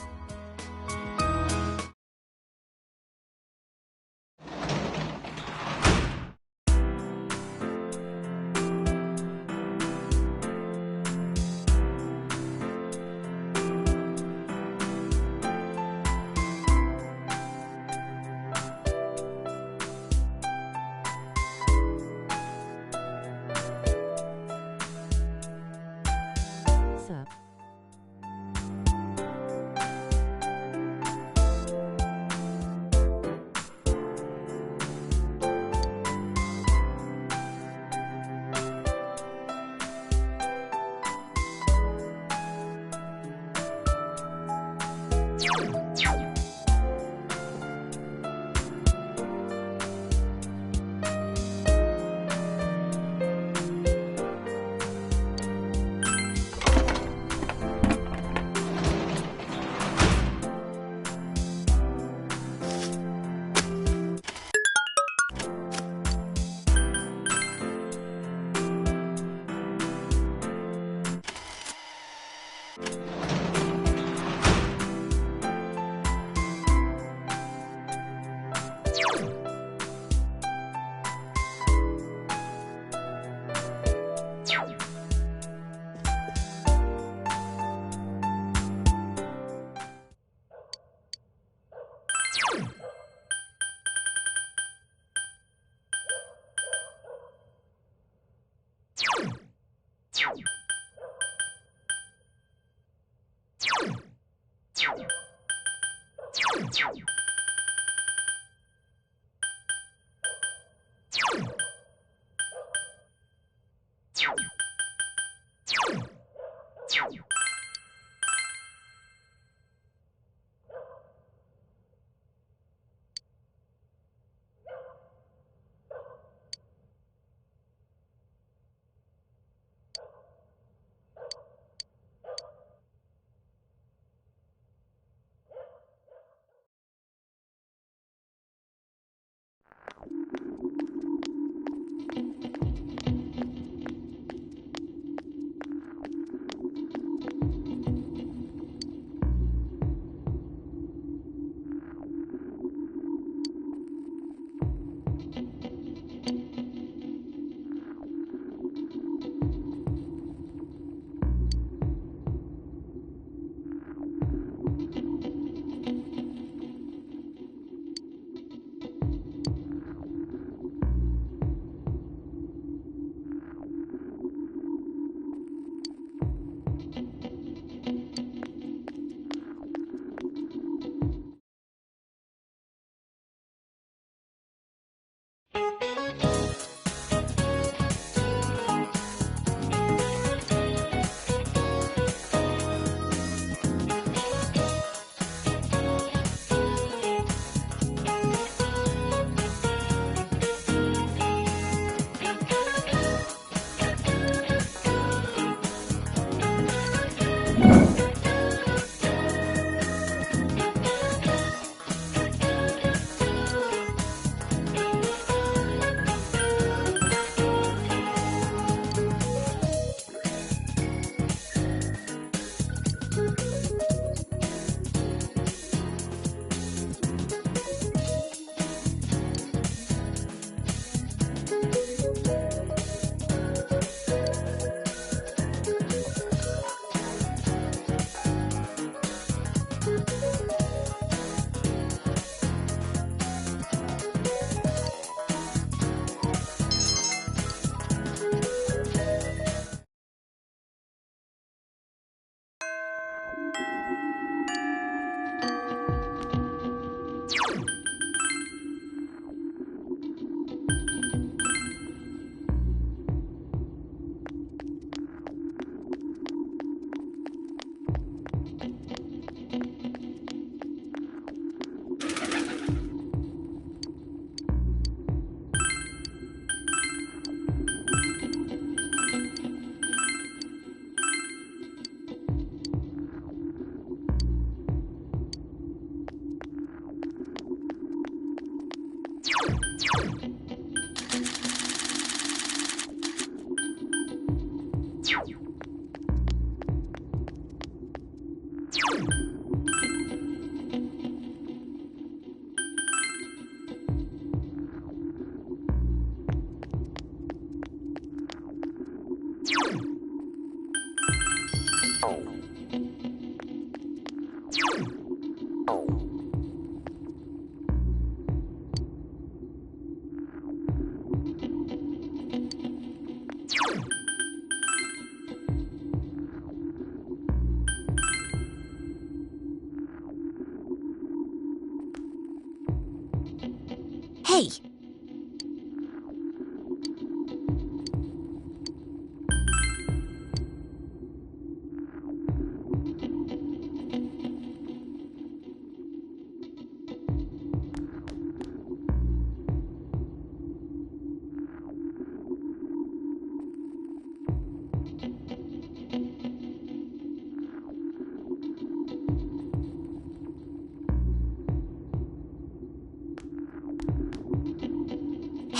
Hey!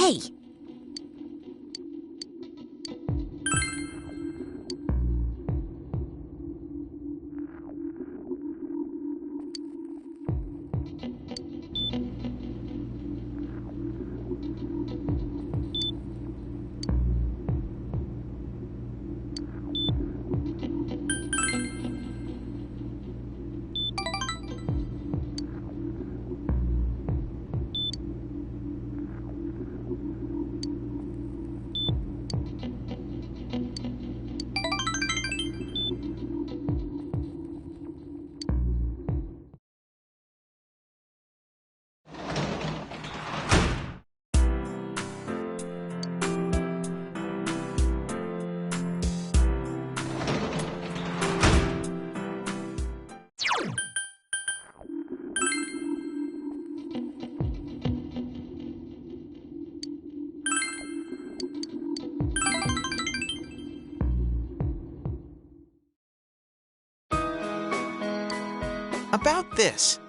Hey! About this.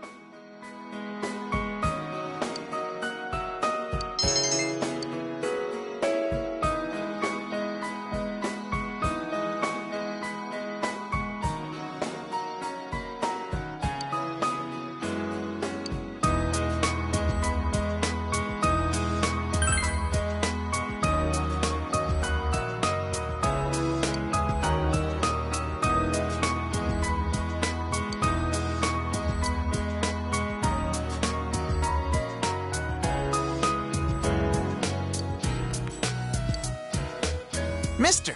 Mister!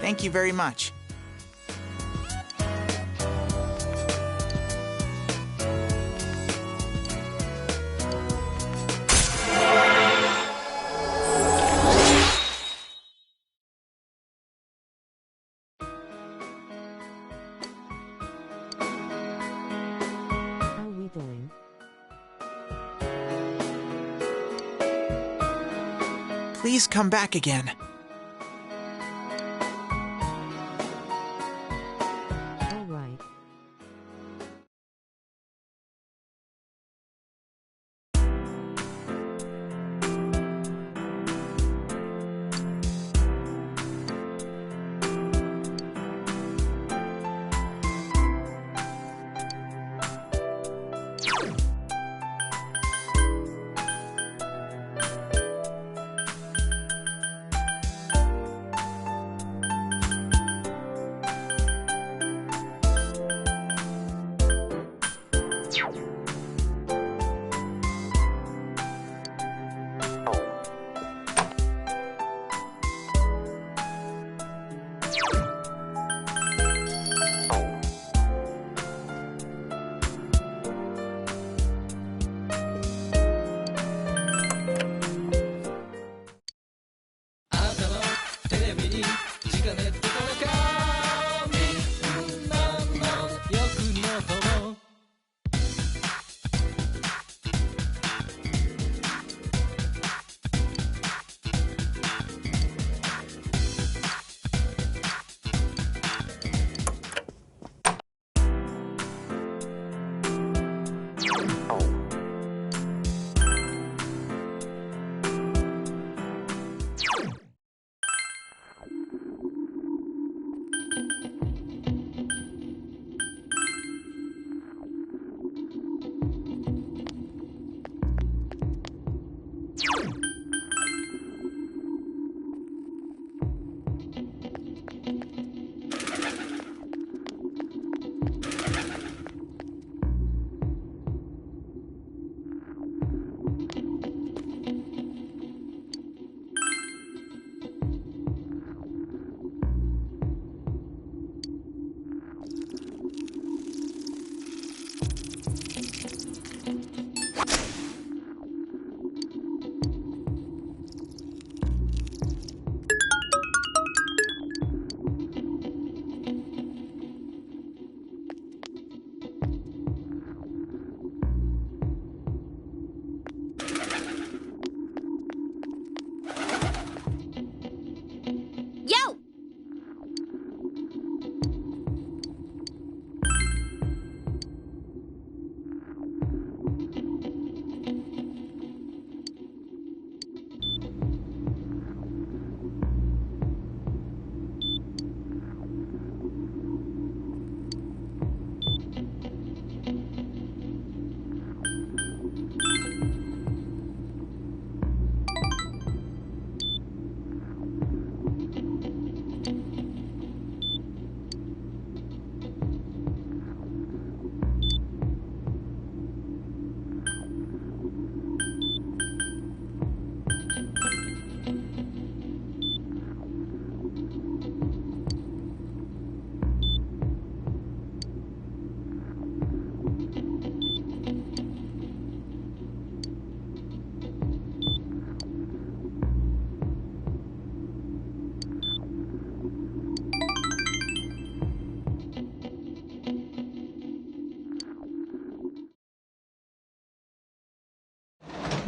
Thank you very much. How are we doing? Please come back again. All right.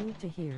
need to hear.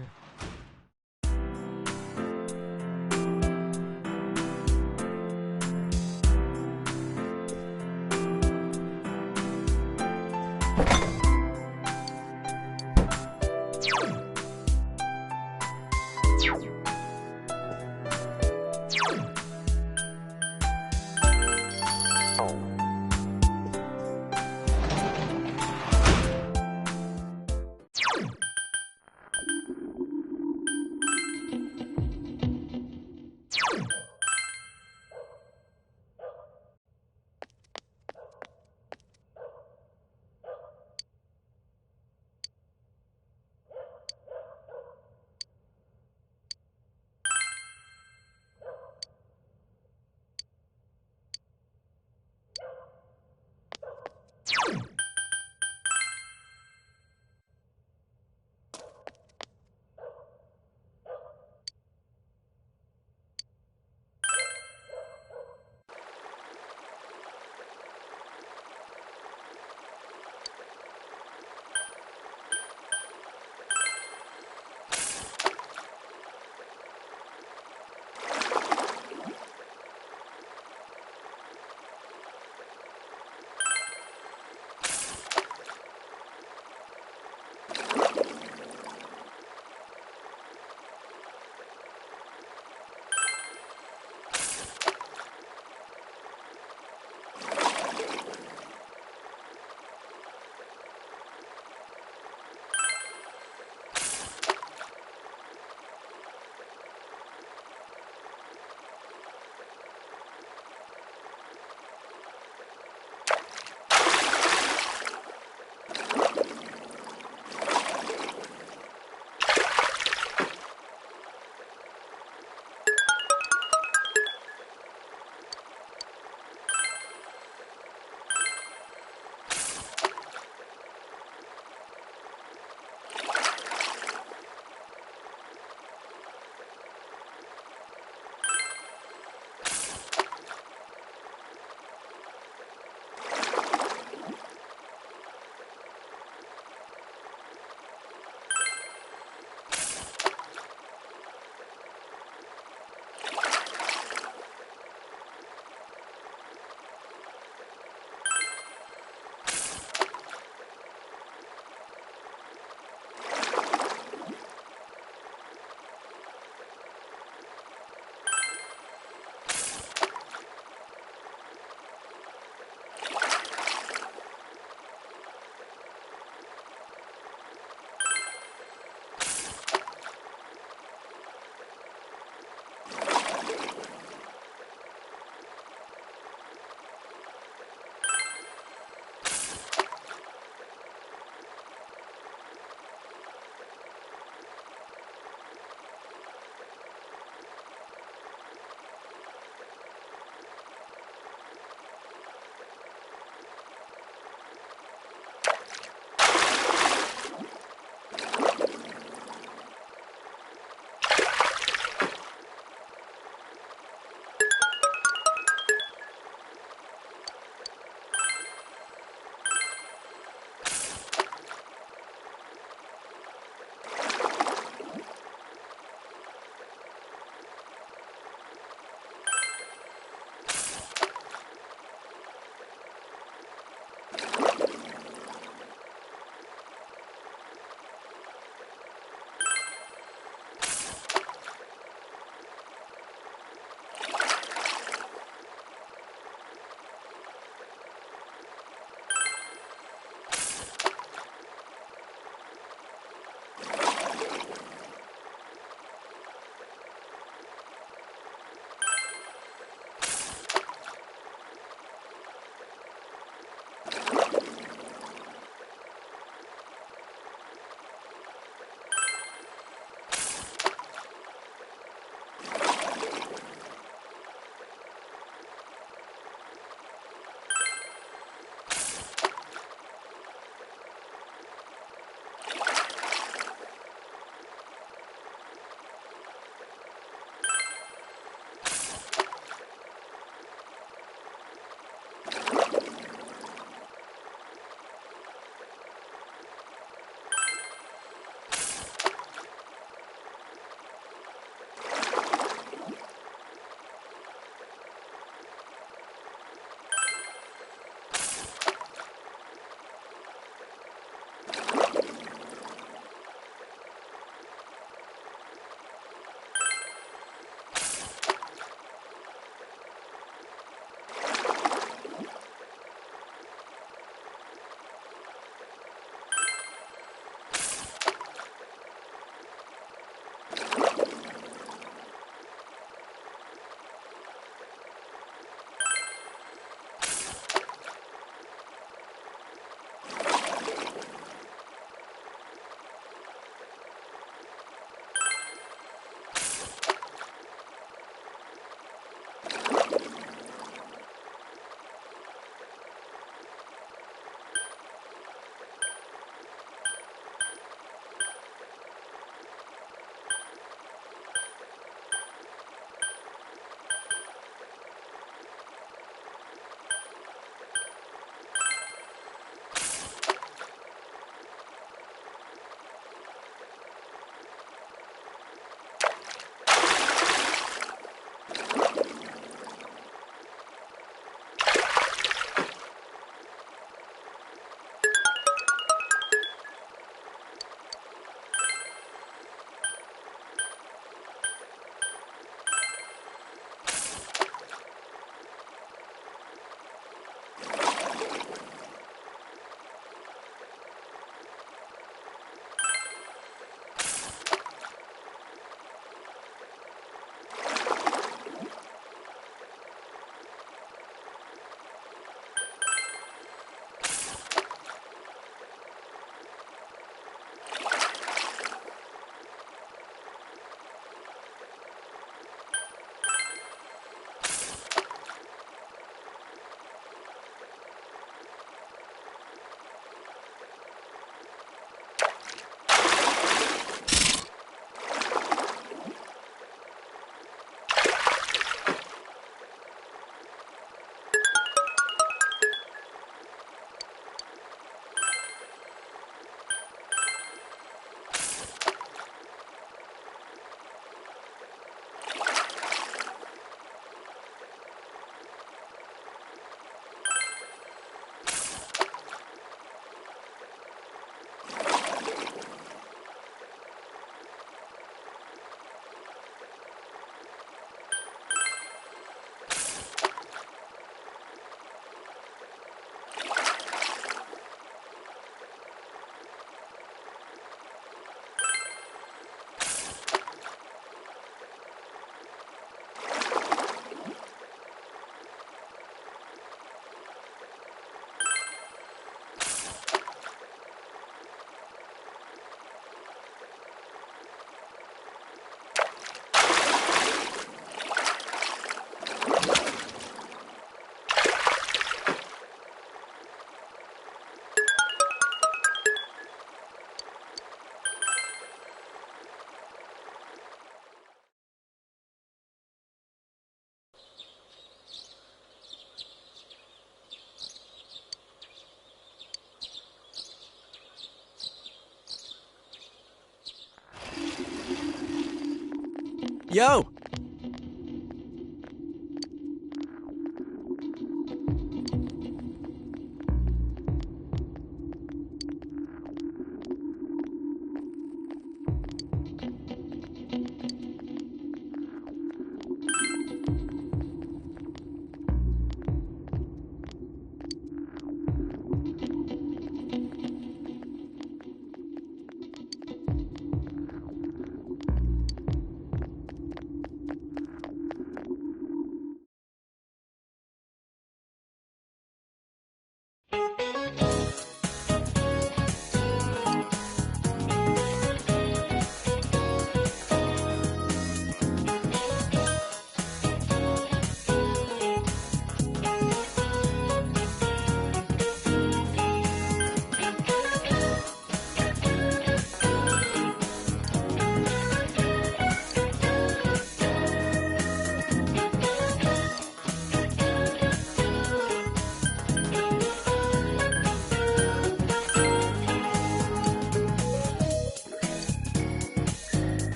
Yo!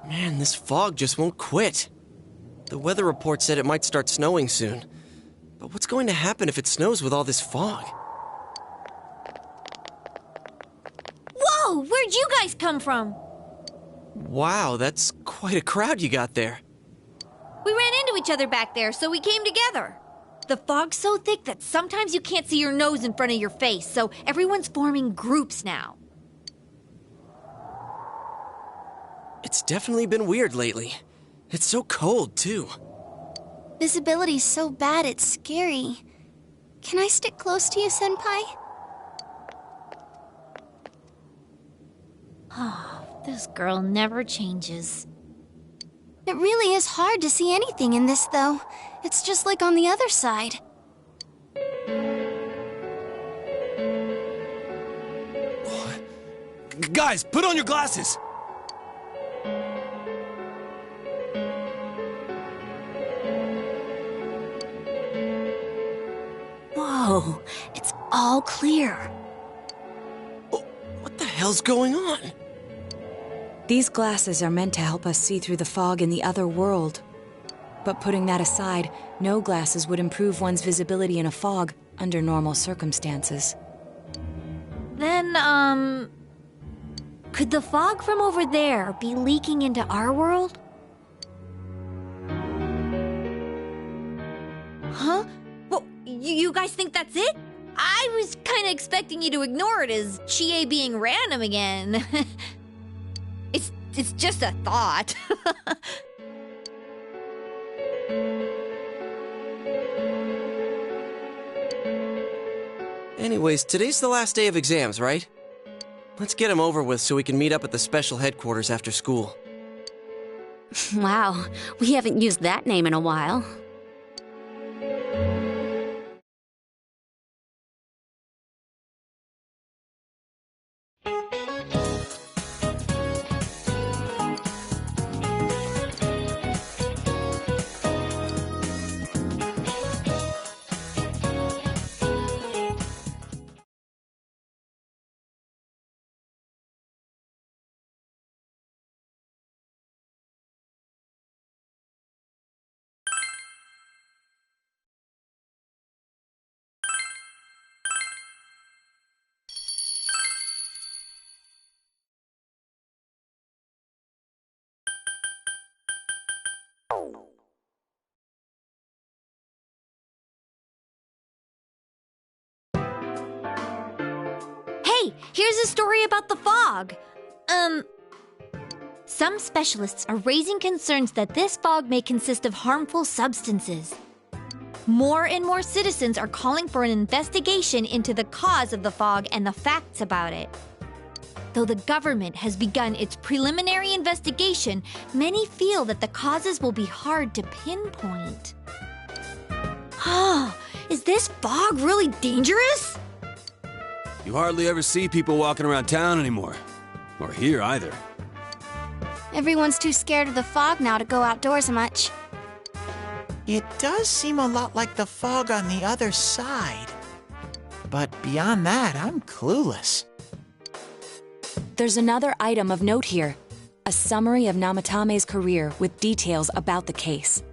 Man, this fog just won't quit. The weather report said it might start snowing soon. But what's going to happen if it snows with all this fog? Whoa! Where'd you guys come from? Wow, that's quite a crowd you got there. We ran into to each other back there, so we came together. The fog's so thick that sometimes you can't see your nose in front of your face, so everyone's forming groups now. It's definitely been weird lately. It's so cold, too. Visibility's so bad it's scary. Can I stick close to you, Senpai? Oh, this girl never changes. It really is hard to see anything in this, though. It's just like on the other side. Guys, put on your glasses! Whoa, it's all clear. What the hell's going on? These glasses are meant to help us see through the fog in the other world. But putting that aside, no glasses would improve one's visibility in a fog under normal circumstances. Then, could the fog from over there be leaking into our world? Huh? Well, you guys think that's it? I was kind of expecting you to ignore it as Chie being random again. It's just a thought. Anyways, today's the last day of exams, right? Let's get them over with so we can meet up at the special headquarters after school. Wow, we haven't used that name in a while. Hey, here's a story about the fog. Some specialists are raising concerns that this fog may consist of harmful substances. More and more citizens are calling for an investigation into the cause of the fog and the facts about it. Though the government has begun its preliminary investigation, many feel that the causes will be hard to pinpoint. Is this fog really dangerous? You hardly ever see people walking around town anymore. Or here either. Everyone's too scared of the fog now to go outdoors much. It does seem a lot like the fog on the other side. But beyond that, I'm clueless. There's another item of note here. A summary of Namatame's career with details about the case.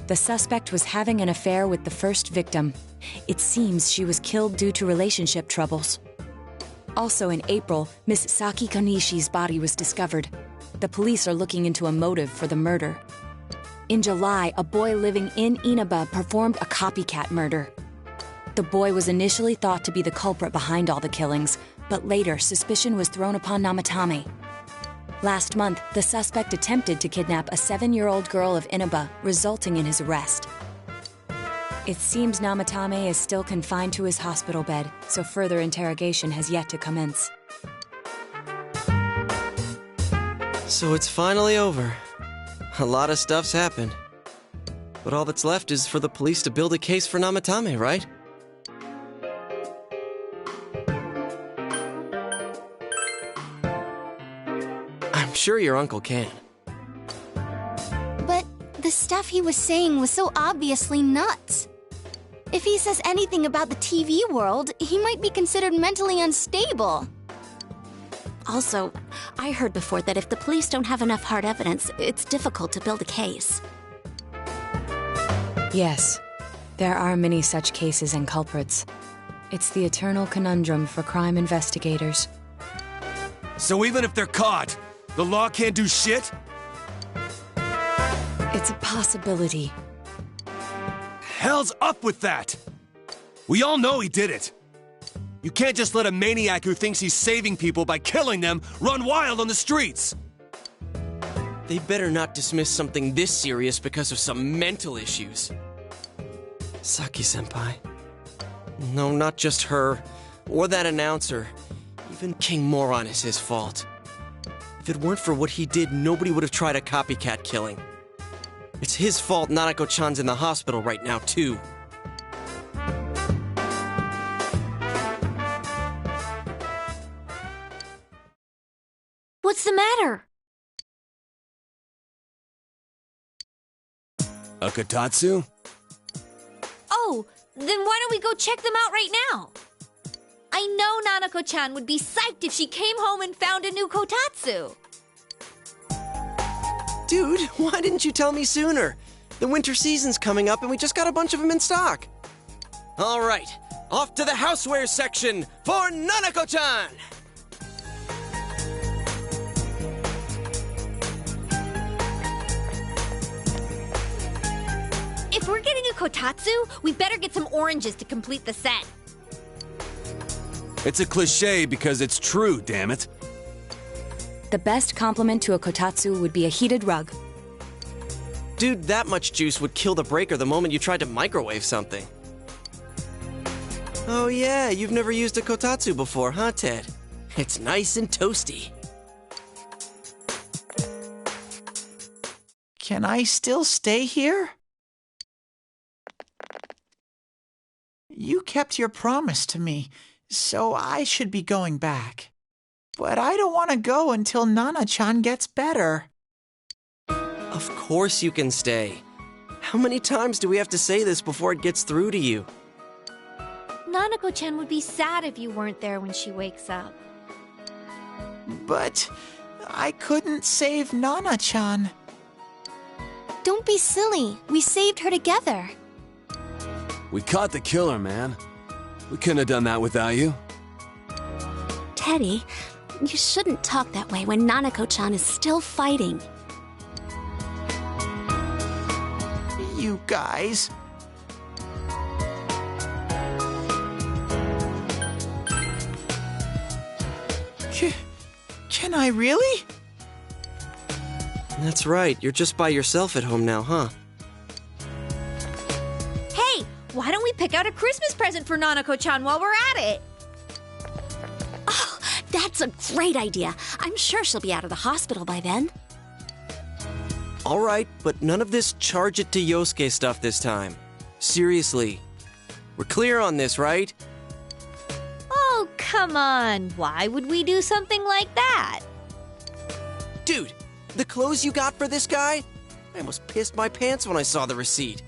The suspect was having an affair with the first victim. It seems she was killed due to relationship troubles. Also in April, Miss Saki Konishi's body was discovered. The police are looking into a motive for the murder. In July, a boy living in Inaba performed a copycat murder. The boy was initially thought to be the culprit behind all the killings, but later suspicion was thrown upon Namatame. Last month, the suspect attempted to kidnap a 7-year-old girl of Inaba, resulting in his arrest. It seems Namatame is still confined to his hospital bed, so further interrogation has yet to commence. So it's finally over. A lot of stuff's happened. But all that's left is for the police to build a case for Namatame, right? I'm sure your uncle can. But the stuff he was saying was so obviously nuts. If he says anything about the TV world, he might be considered mentally unstable. Also, I heard before that if the police don't have enough hard evidence, it's difficult to build a case. Yes, there are many such cases and culprits. It's the eternal conundrum for crime investigators. So even if they're caught, the law can't do shit? It's a possibility. Hell's up with that? We all know he did it. You can't just let a maniac who thinks he's saving people by killing them run wild on the streets. They better not dismiss something this serious because of some mental issues. Saki-senpai. No, not just her, or that announcer. Even King Moron is his fault. If it weren't for what he did, nobody would have tried a copycat killing. It's his fault Nanako-chan's in the hospital right now, too. What's the matter? A Kotatsu? Oh, then why don't we go check them out right now? I know Nanako-chan would be psyched if she came home and found a new Kotatsu. Dude, why didn't you tell me sooner? The winter season's coming up and we just got a bunch of them in stock. All right, off to the houseware section for Nanako-chan! If we're getting a Kotatsu, we better get some oranges to complete the set. It's a cliche because it's true, damn it. The best compliment to a kotatsu would be a heated rug. Dude, that much juice would kill the breaker the moment you tried to microwave something. Oh yeah, you've never used a kotatsu before, huh, Ted? It's nice and toasty. Can I still stay here? You kept your promise to me, so I should be going back. But I don't want to go until Nana-chan gets better. Of course you can stay. How many times do we have to say this before it gets through to you? Nanako-chan would be sad if you weren't there when she wakes up. But I couldn't save Nana-chan. Don't be silly. We saved her together. We caught the killer, man. We couldn't have done that without you. Teddy, you shouldn't talk that way when Nanako-chan is still fighting. You guys. Can I really? That's right, you're just by yourself at home now, huh? Hey, why don't we pick out a Christmas present for Nanako-chan while we're at it? Oh, that's a great idea. I'm sure she'll be out of the hospital by then. All right, but none of this charge it to Yosuke stuff this time. Seriously. We're clear on this, right? Oh, come on. Why would we do something like that? Dude, the clothes you got for this guy? I almost pissed my pants when I saw the receipt.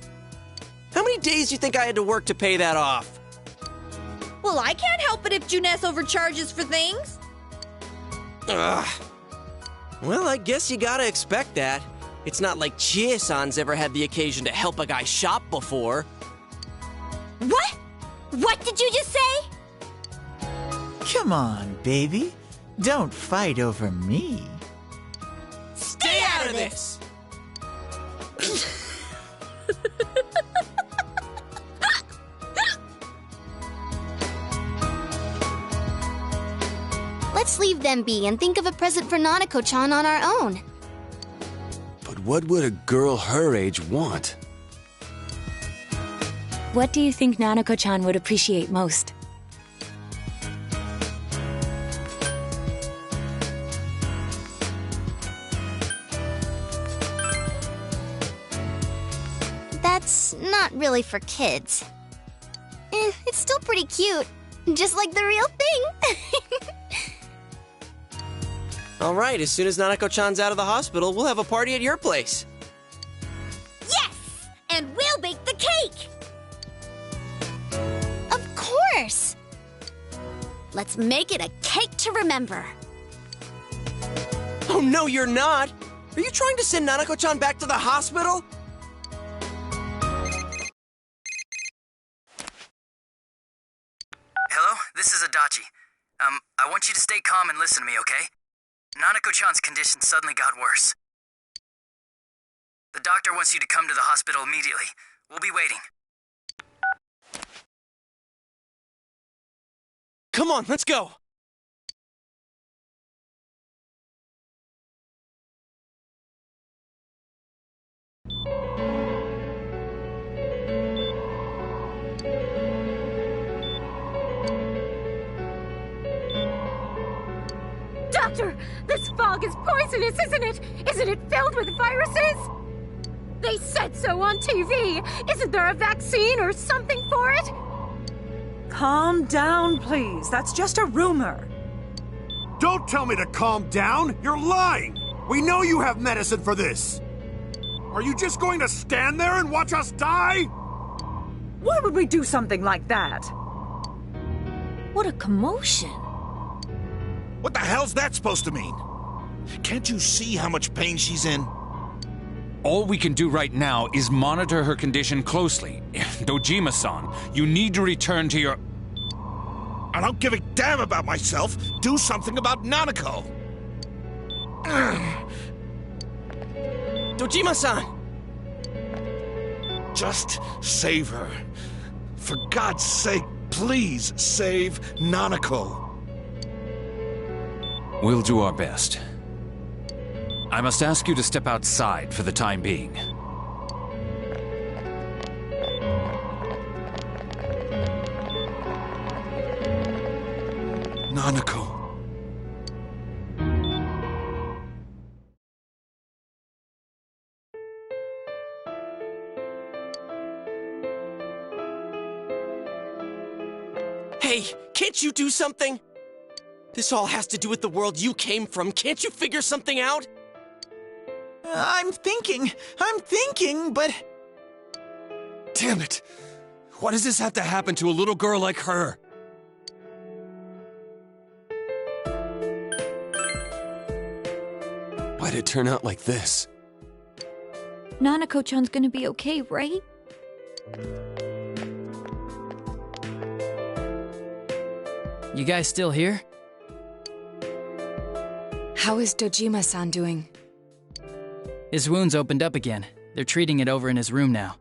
How many days do you think I had to work to pay that off? Well, I can't help it if Juness overcharges for things. Ugh. Well, I guess you gotta expect that. It's not like Chie-san's ever had the occasion to help a guy shop before. What? What did you just say? Come on, baby. Don't fight over me. Stay out of this! Let's leave them be and think of a present for Nanako-chan on our own. But what would a girl her age want? What do you think Nanako-chan would appreciate most? That's not really for kids. It's still pretty cute. Just like the real thing. All right, as soon as Nanako-chan's out of the hospital, we'll have a party at your place. Yes! And we'll bake the cake! Of course! Let's make it a cake to remember. Oh, no, you're not! Are you trying to send Nanako-chan back to the hospital? Hello, this is Adachi. I want you to stay calm and listen to me, okay? Nanako-chan's condition suddenly got worse. The doctor wants you to come to the hospital immediately. We'll be waiting. Come on, let's go! Doctor, this fog is poisonous, isn't it? Isn't it filled with viruses? They said so on TV. Isn't there a vaccine or something for it? Calm down, please. That's just a rumor. Don't tell me to calm down! You're lying! We know you have medicine for this! Are you just going to stand there and watch us die? Why would we do something like that? What a commotion. What the hell's that supposed to mean? Can't you see how much pain she's in? All we can do right now is monitor her condition closely. Dojima-san, you need to return to your... I don't give a damn about myself. Do something about Nanako. Dojima-san! Just save her. For God's sake, please save Nanako. We'll do our best. I must ask you to step outside for the time being. Nanako. Hey, can't you do something? This all has to do with the world you came from. Can't you figure something out? I'm thinking, but... Damn it! Why does this have to happen to a little girl like her? Why'd it turn out like this? Nanako-chan's gonna be okay, right? You guys still here? How is Dojima-san doing? His wound's opened up again. They're treating it over in his room now.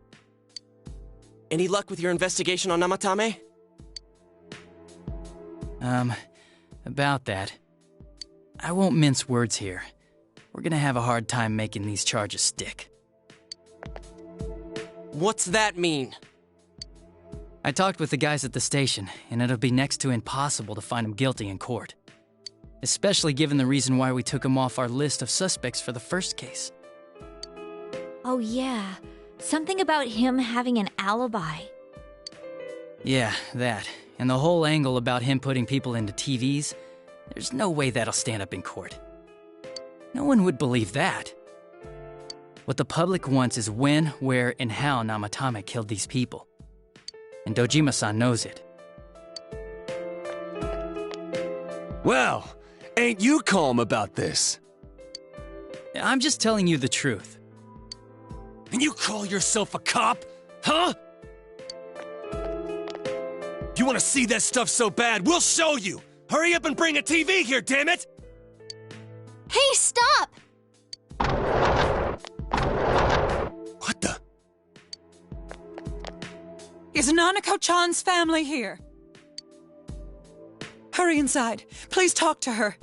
Any luck with your investigation on Namatame? About that. I won't mince words here. We're gonna have a hard time making these charges stick. What's that mean? I talked with the guys at the station, and it'll be next to impossible to find him guilty in court. Especially given the reason why we took him off our list of suspects for the first case. Oh yeah, something about him having an alibi. Yeah, that. And the whole angle about him putting people into TVs, there's no way that'll stand up in court. No one would believe that. What the public wants is when, where, and how Namatame killed these people. And Dojima-san knows it. Well, ain't you calm about this? I'm just telling you the truth. And you call yourself a cop? Huh? You want to see that stuff so bad, we'll show you! Hurry up and bring a TV here, damn it! Hey, stop! What the? Is Nanako-chan's family here? Hurry inside. Please talk to her.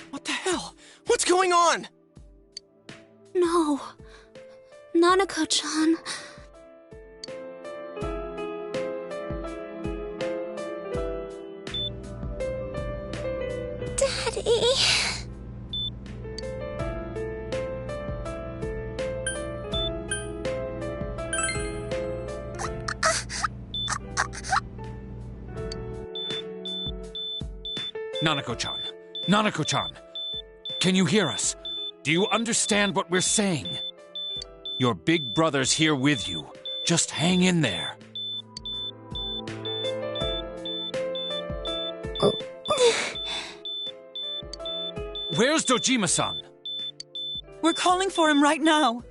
What the hell? What's going on? No. Nanako-chan. Daddy. Nanako-chan! Nanako-chan! Can you hear us? Do you understand what we're saying? Your big brother's here with you. Just hang in there. Where's Dojima-san? We're calling for him right now.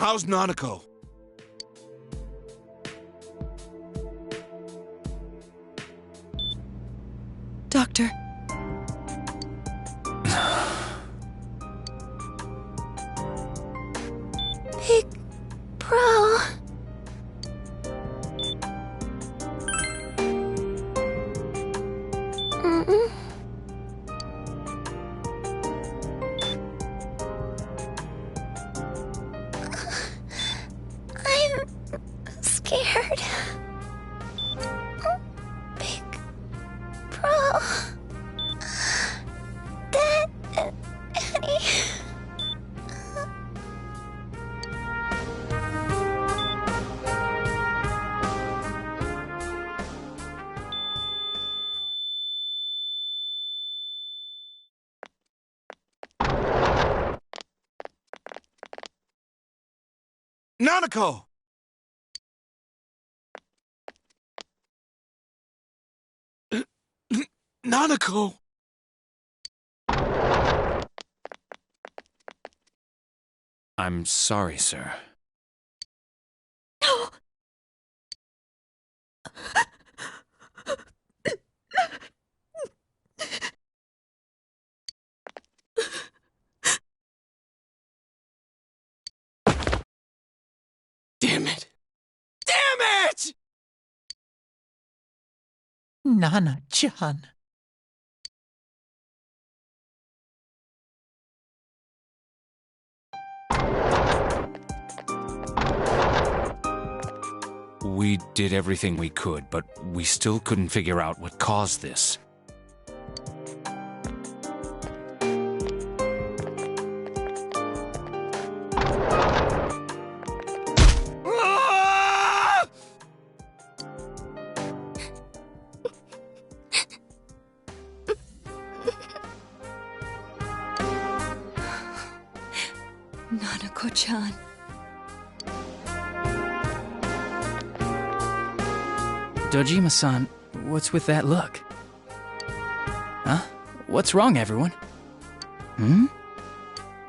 How's Nanako? Doctor. Big Bro. I'm scared. Big Bro. Daddy. Nanako! Nanako! I'm sorry, sir. No! Damn it! Damn it! Nana-chan. We did everything we could, but we still couldn't figure out what caused this. Nanako-chan. Dojima-san, what's with that look? Huh? What's wrong, everyone? Hmm?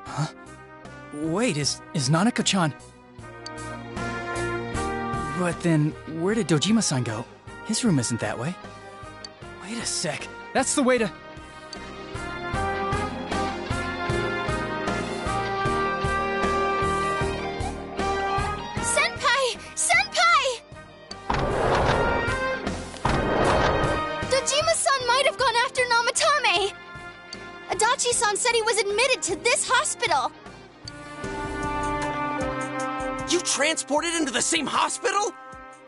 Huh? Wait, is Nanako-chan... But then, where did Dojima-san go? His room isn't that way. Wait a sec. That's the way to... Senpai! Senpai! Dojima-san might have gone after Namatame! Adachi-san said he was admitted to this hospital! You transported him to the same hospital?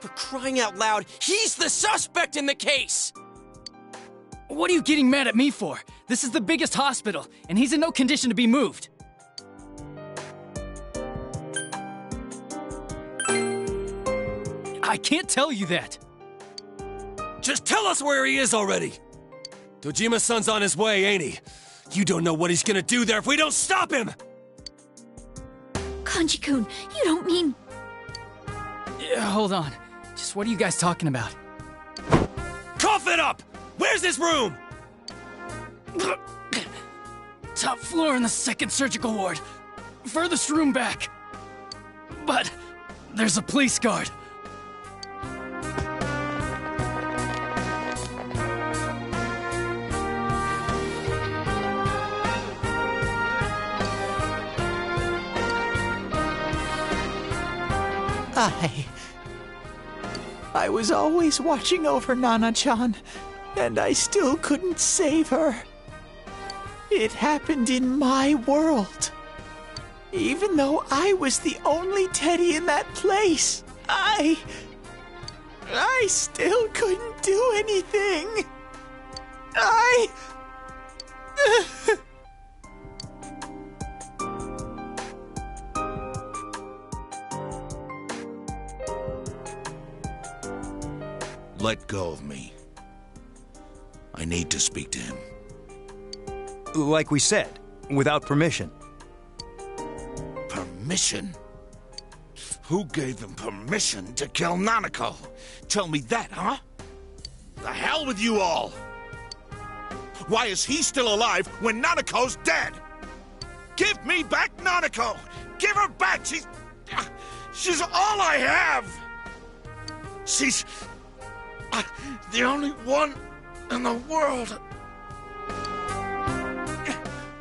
For crying out loud, he's the suspect in the case! What are you getting mad at me for? This is the biggest hospital, and he's in no condition to be moved. I can't tell you that. Just tell us where he is already! Dojima-san's on his way, ain't he? You don't know what he's gonna do there if we don't stop him! Kanji-kun, you don't mean... Yeah, hold on. Just what are you guys talking about? Cough it up! Where's his room? Top floor in the second surgical ward. Furthest room back. But there's a police guard. I was always watching over Nana-chan, and I still couldn't save her. It happened in my world. Even though I was the only teddy in that place, I still couldn't do anything. Let go of me. I need to speak to him. Like we said, without permission. Permission? Who gave them permission to kill Nanako? Tell me that, huh? The hell with you all! Why is he still alive when Nanako's dead? Give me back Nanako! Give her back! She's... She's all I have! She's the only one in the world.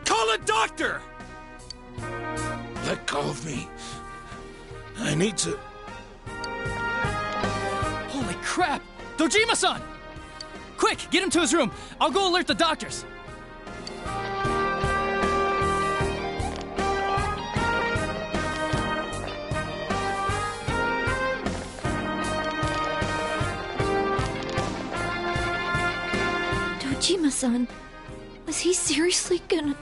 Call a doctor! Let go of me. I need to... Holy crap! Dojima-san! Quick, get him to his room. I'll go alert the doctors. Dojima-san, was he seriously gonna...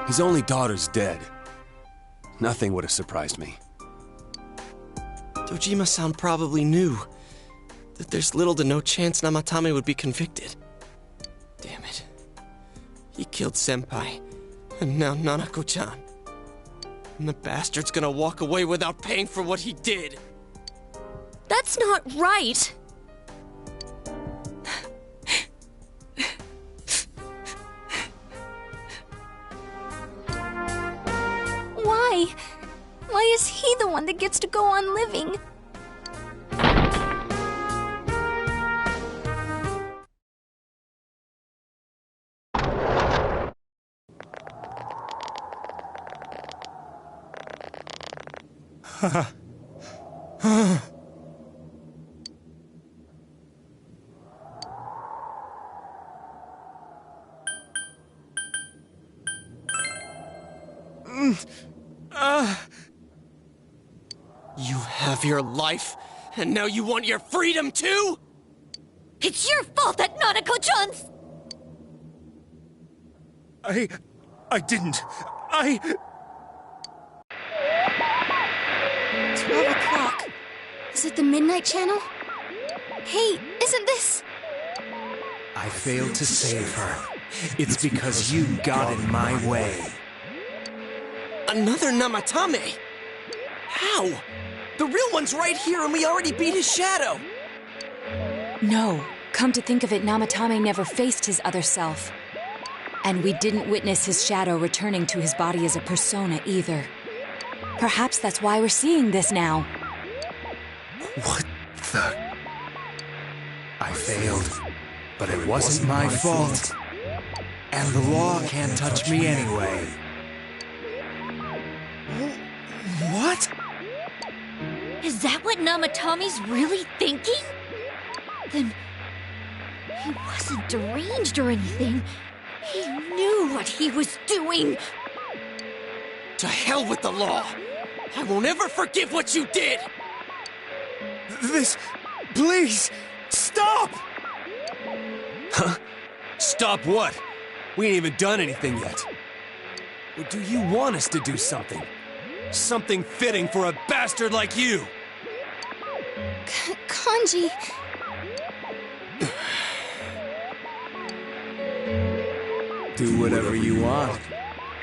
His only daughter's dead. Nothing would have surprised me. Dojima-san probably knew that there's little to no chance Namatame would be convicted. Damn it. He killed Senpai, and now Nanako-chan. And the bastard's gonna walk away without paying for what he did. That's not right! Why? Why is he the one that gets to go on living? You have your life, and now you want your freedom too? It's your fault that Nanako-chan's... I didn't. 12 o'clock. Is it the Midnight Channel? Hey, isn't this... I failed to save her. It's because you got in my way. Another Namatame? How? The real one's right here and we already beat his shadow! No, come to think of it, Namatame never faced his other self. And we didn't witness his shadow returning to his body as a persona either. Perhaps that's why we're seeing this now. What the... I failed, but it wasn't my fault. And the law can't touch me anyway. What? Is that what Namatame's really thinking? Then... he wasn't deranged or anything. He knew what he was doing. To hell with the law! I won't ever forgive what you did! This... please! Stop! Huh? Stop what? We ain't even done anything yet. Or do you want us to do something? Something fitting for a bastard like you! Kanji... Do whatever you want.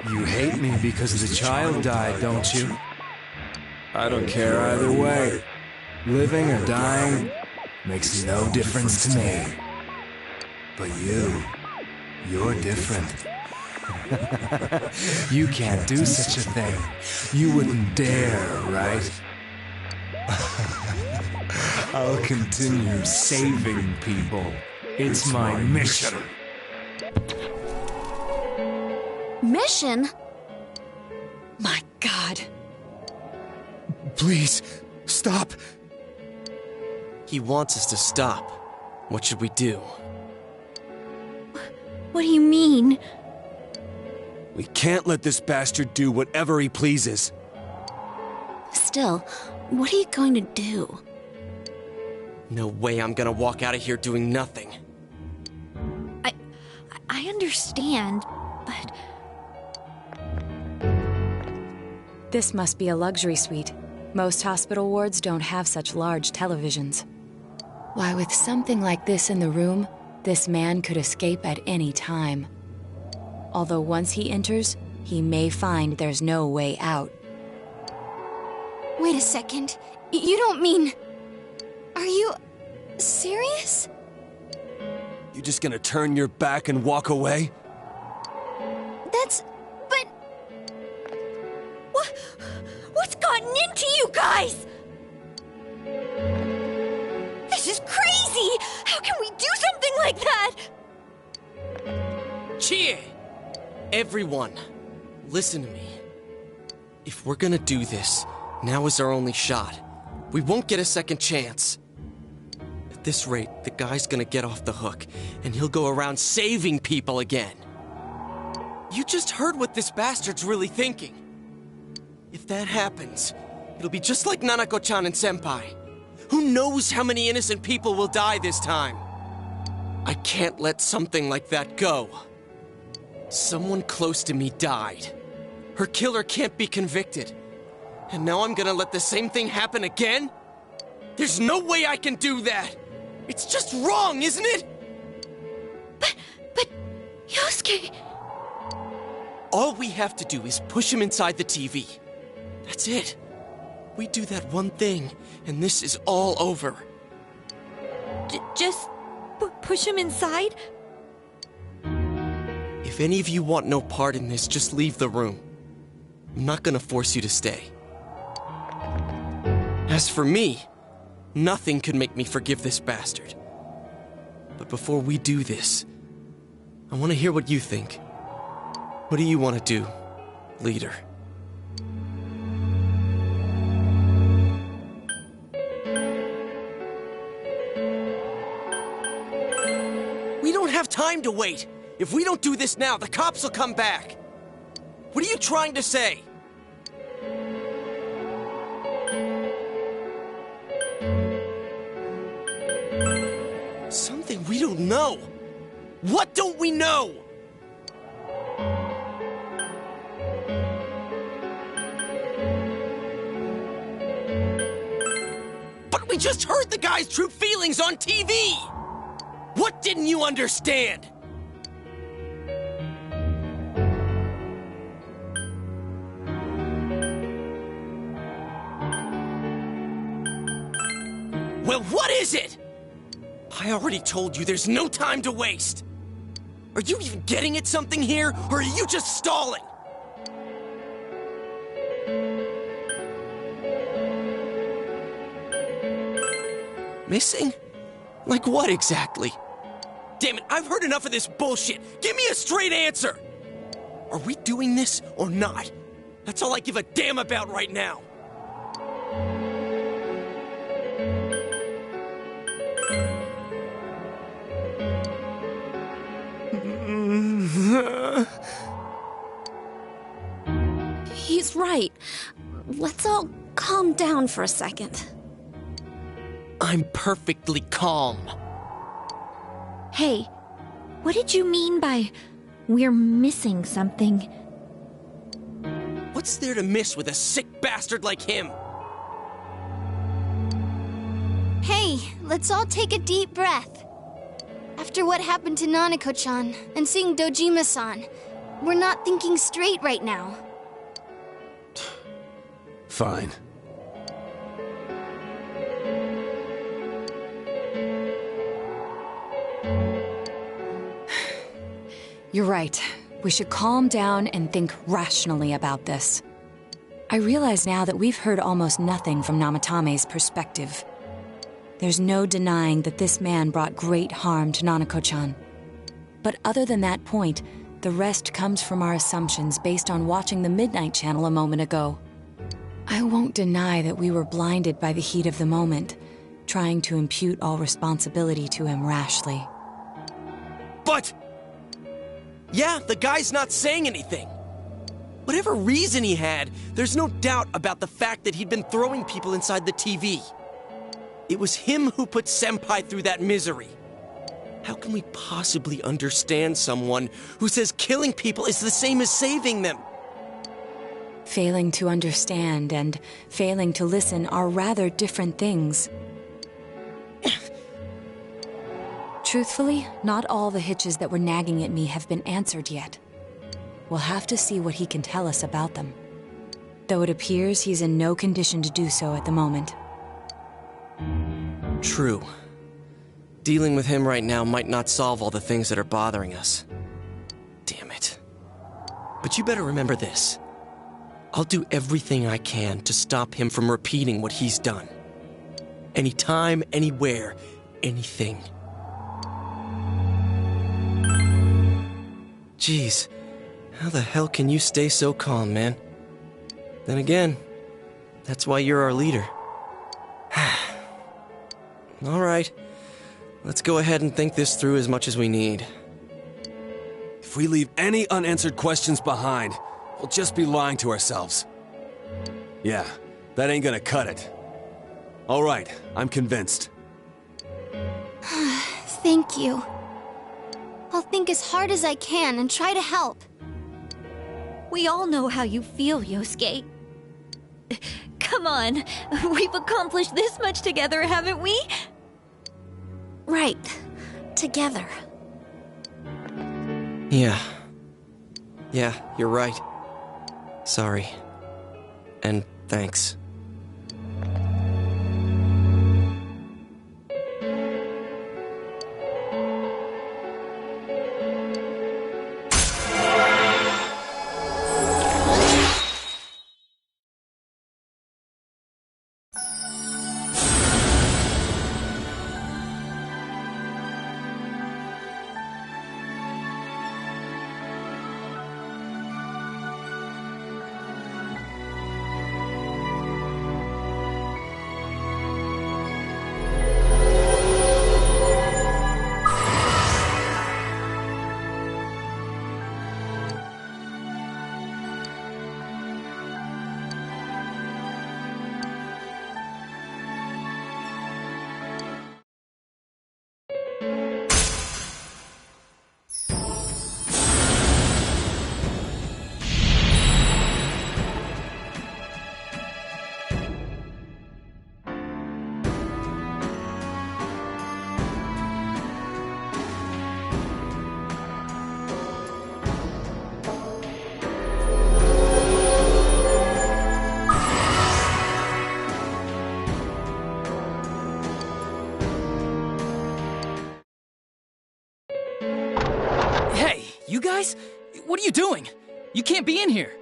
You hate me because the child died, don't you? I don't care either way. Living or dying makes no difference to me. But you're different. You can't do such a thing. You wouldn't dare, right? I'll continue saving people. It's my mission. Mission? My God. Please, stop. He wants us to stop. What should we do? What do you mean? We can't let this bastard do whatever he pleases. Still, what are you going to do? No way I'm gonna walk out of here doing nothing. I understand, but... This must be a luxury suite. Most hospital wards don't have such large televisions. Why, with something like this in the room, this man could escape at any time. Although once he enters, he may find there's no way out. Wait a second. You don't mean... Are you... serious? You just gonna turn your back and walk away? That's... but... What's gotten into you guys? This is crazy! How can we do something like that? Chie! Everyone, listen to me. If we're gonna do this, now is our only shot. We won't get a second chance. At this rate, the guy's gonna get off the hook, and he'll go around saving people again. You just heard what this bastard's really thinking. If that happens, it'll be just like Nanako-chan and Senpai. Who knows how many innocent people will die this time? I can't let something like that go. Someone close to me died. Her killer can't be convicted. And now I'm gonna let the same thing happen again? There's no way I can do that! It's just wrong, isn't it? But, Yosuke... All we have to do is push him inside the TV. That's it. We do that one thing, and this is all over. Just push him inside? If any of you want no part in this, just leave the room. I'm not gonna force you to stay. As for me, nothing could make me forgive this bastard. But before we do this, I want to hear what you think. What do you want to do, leader? We don't have time to wait. If we don't do this now, the cops will come back. What are you trying to say? Something we don't know. What don't we know? But we just heard the guy's true feelings on TV! What didn't you understand? Well, what is it? I already told you there's no time to waste. Are you even getting at something here, or are you just stalling? Missing? Like what exactly? Damn it, I've heard enough of this bullshit. Give me a straight answer. Are we doing this or not? That's all I give a damn about right now. He's right. Let's all calm down for a second. I'm perfectly calm. Hey, what did you mean by we're missing something? What's there to miss with a sick bastard like him? Hey, let's all take a deep breath. After what happened to Nanako-chan and seeing Dojima-san, we're not thinking straight right now. Fine. You're right. We should calm down and think rationally about this. I realize now that we've heard almost nothing from Namatame's perspective. There's no denying that this man brought great harm to Nanako-chan. But other than that point, the rest comes from our assumptions based on watching the Midnight Channel a moment ago. I won't deny that we were blinded by the heat of the moment, trying to impute all responsibility to him rashly. But... yeah, the guy's not saying anything. Whatever reason he had, there's no doubt about the fact that he'd been throwing people inside the TV. It was him who put Senpai through that misery. How can we possibly understand someone who says killing people is the same as saving them? Failing to understand and failing to listen are rather different things. Truthfully, not all the hitches that were nagging at me have been answered yet. We'll have to see what he can tell us about them. Though it appears he's in no condition to do so at the moment. True. Dealing with him right now might not solve all the things that are bothering us. Damn it. But you better remember this. I'll do everything I can to stop him from repeating what he's done. Anytime, anywhere, anything. Jeez, how the hell can you stay so calm, man? Then again, that's why you're our leader. All right, let's go ahead and think this through as much as we need. If we leave any unanswered questions behind, we'll just be lying to ourselves. Yeah, that ain't gonna cut it. All right, I'm convinced. Thank you. I'll think as hard as I can and try to help. We all know how you feel, Yosuke. Come on, we've accomplished this much together, haven't we? Right. Together. Yeah, you're right. Sorry. And thanks. You guys? What are you doing? You can't be in here.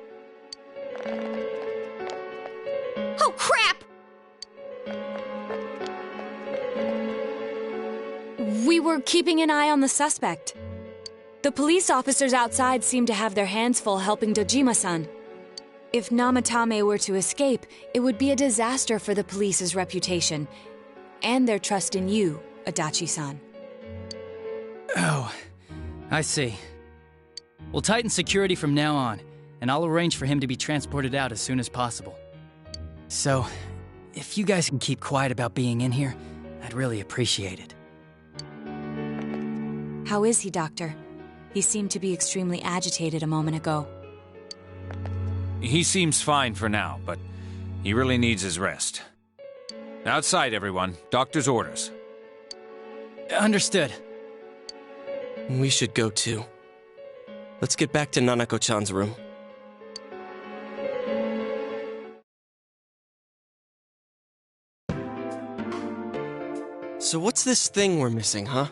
Oh, crap! We were keeping an eye on the suspect. The police officers outside seem to have their hands full helping Dojima-san. If Namatame were to escape, it would be a disaster for the police's reputation and their trust in you, Adachi-san. Oh, I see. We'll tighten security from now on, and I'll arrange for him to be transported out as soon as possible. So, if you guys can keep quiet about being in here, I'd really appreciate it. How is he, Doctor? He seemed to be extremely agitated a moment ago. He seems fine for now, but he really needs his rest. Outside, everyone. Doctor's orders. Understood. We should go too. Let's get back to Nanako-chan's room. So what's this thing we're missing, huh?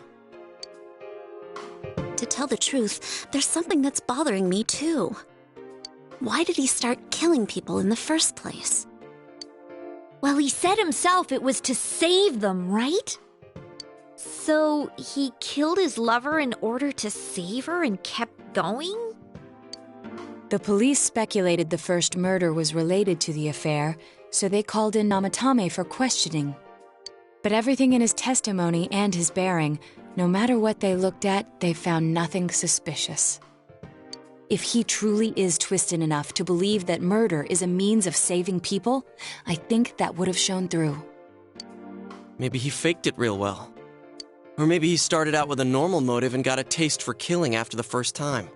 To tell the truth, there's something that's bothering me too. Why did he start killing people in the first place? Well, he said himself it was to save them, right? So he killed his lover in order to save her and kept going? The police speculated the first murder was related to the affair, so they called in Namatame for questioning. But everything in his testimony and his bearing, no matter what they looked at, they found nothing suspicious. If he truly is twisted enough to believe that murder is a means of saving people, I think that would have shown through. Maybe he faked it real well. Or maybe he started out with a normal motive and got a taste for killing after the first time.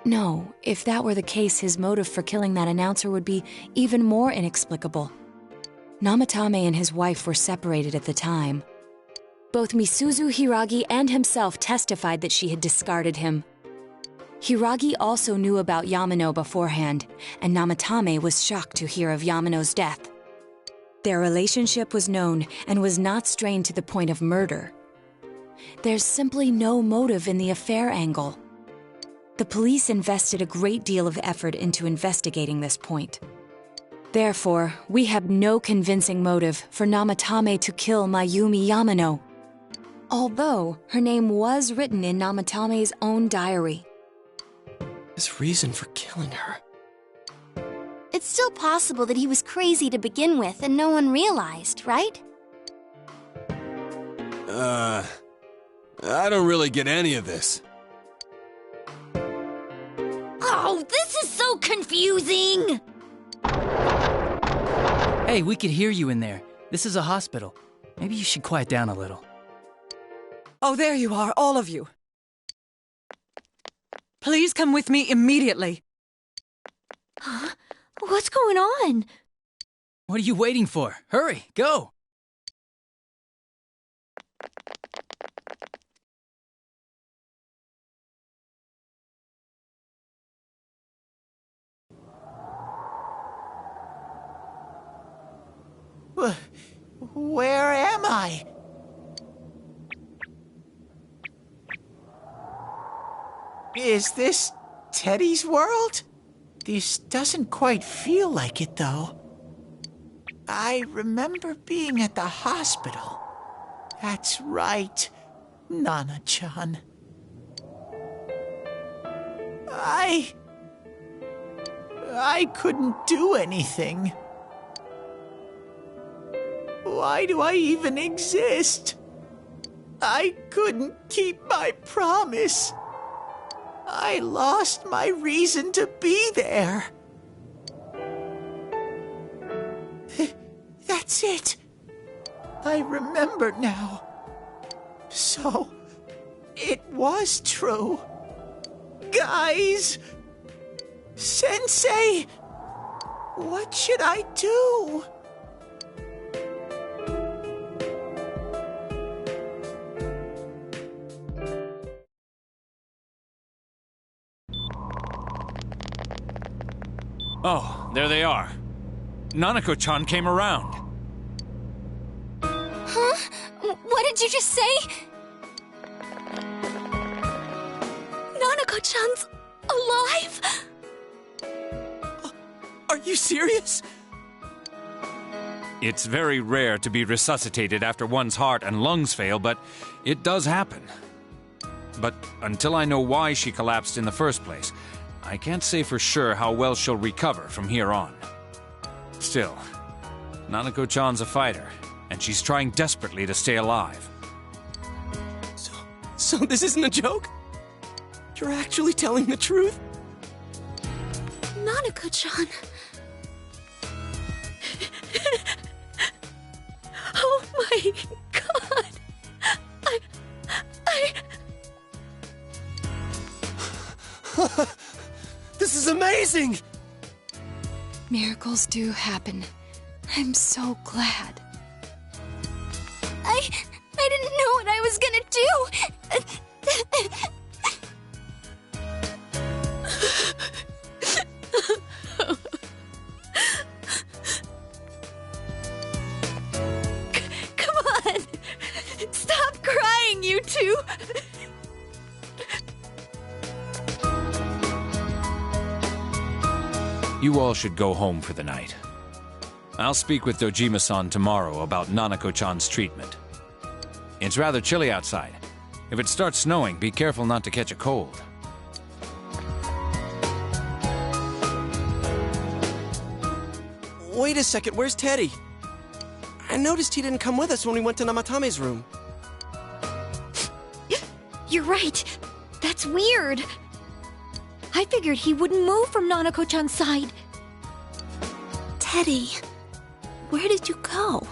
No, if that were the case, his motive for killing that announcer would be even more inexplicable. Namatame and his wife were separated at the time. Both Misuzu Hiragi and himself testified that she had discarded him. Hiragi also knew about Yamano beforehand, and Namatame was shocked to hear of Yamano's death. Their relationship was known and was not strained to the point of murder. There's simply no motive in the affair angle. The police invested a great deal of effort into investigating this point. Therefore, we have no convincing motive for Namatame to kill Mayumi Yamano, although her name was written in Namatame's own diary. His reason for killing her. It's still possible that he was crazy to begin with and no one realized, right? I don't really get any of this. Oh, this is so confusing! Hey, we could hear you in there. This is a hospital. Maybe you should quiet down a little. Oh, there you are, all of you. Please come with me immediately. Huh? What's going on? What are you waiting for? Hurry, go! Where am I? Is this Teddy's world? This doesn't quite feel like it, though. I remember being at the hospital. That's right, Nana-chan. I couldn't do anything. Why do I even exist? I couldn't keep my promise. I lost my reason to be there. That's it. I remember now. So, it was true. Guys! Sensei! What should I do? Oh, there they are. Nanako-chan came around. Huh? What did you just say? Nanako-chan's alive? Are you serious? It's very rare to be resuscitated after one's heart and lungs fail, but it does happen. But until I know why she collapsed in the first place, I can't say for sure how well she'll recover from here on. Still, Nanako-chan's a fighter, and she's trying desperately to stay alive. So this isn't a joke? You're actually telling the truth? Nanako-chan. Oh my god. This is amazing! Miracles do happen. I'm so glad. I didn't know what I was gonna do. Come on! Stop crying, you two! You all should go home for the night. I'll speak with Dojima-san tomorrow about Nanako-chan's treatment. It's rather chilly outside. If it starts snowing, be careful not to catch a cold. Wait a second, where's Teddy? I noticed he didn't come with us when we went to Namatame's room. You're right. That's weird. I figured he wouldn't move from Nanako-chan's side. Teddy, where did you go?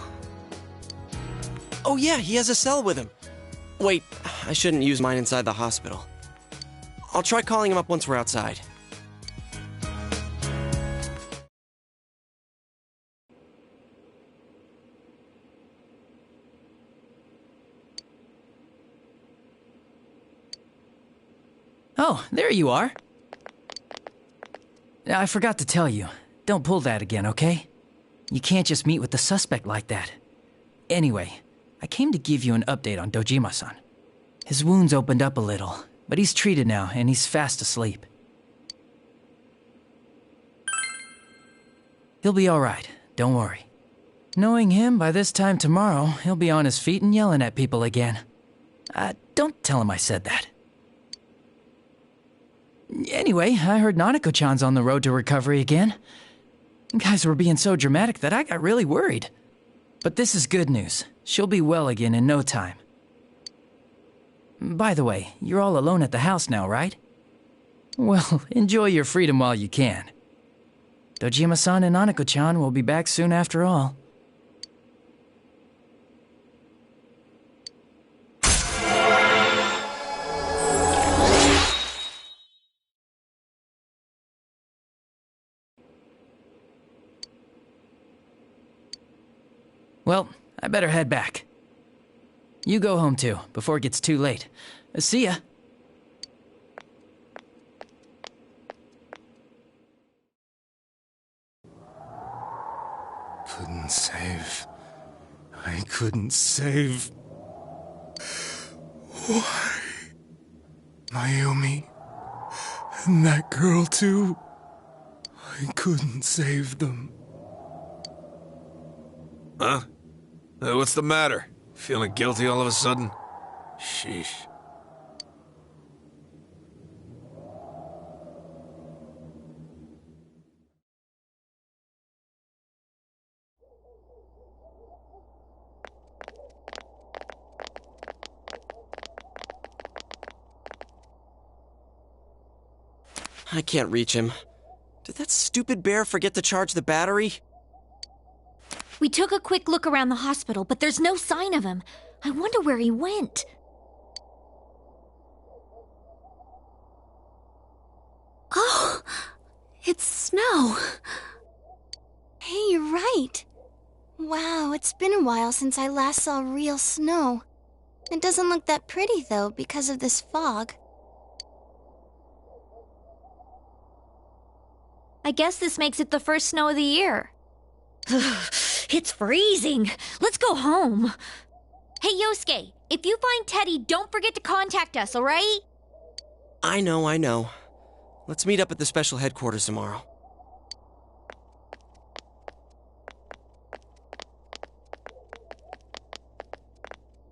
Oh yeah, he has a cell with him. Wait, I shouldn't use mine inside the hospital. I'll try calling him up once we're outside. Oh, there you are. I forgot to tell you. Don't pull that again, okay? You can't just meet with the suspect like that. Anyway, I came to give you an update on Dojima-san. His wounds opened up a little, but he's treated now and he's fast asleep. He'll be alright, don't worry. Knowing him, by this time tomorrow, he'll be on his feet and yelling at people again. Don't tell him I said that. Anyway, I heard Nanako-chan's on the road to recovery again. Guys were being so dramatic that I got really worried. But this is good news. She'll be well again in no time. By the way, you're all alone at the house now, right? Well, enjoy your freedom while you can. Dojima-san and Nanako-chan will be back soon after all. Well, I better head back. You go home too, before it gets too late. See ya. Couldn't save. I couldn't save. Why? Mayumi. And that girl too. I couldn't save them. Huh? What's the matter? Feeling guilty all of a sudden? Sheesh. I can't reach him. Did that stupid bear forget to charge the battery? We took a quick look around the hospital, but there's no sign of him. I wonder where he went. Oh, it's snow. Hey, you're right. Wow, it's been a while since I last saw real snow. It doesn't look that pretty, though, because of this fog. I guess this makes it the first snow of the year. It's freezing. Let's go home. Hey, Yosuke, if you find Teddy, don't forget to contact us, all right? I know. Let's meet up at the special headquarters tomorrow.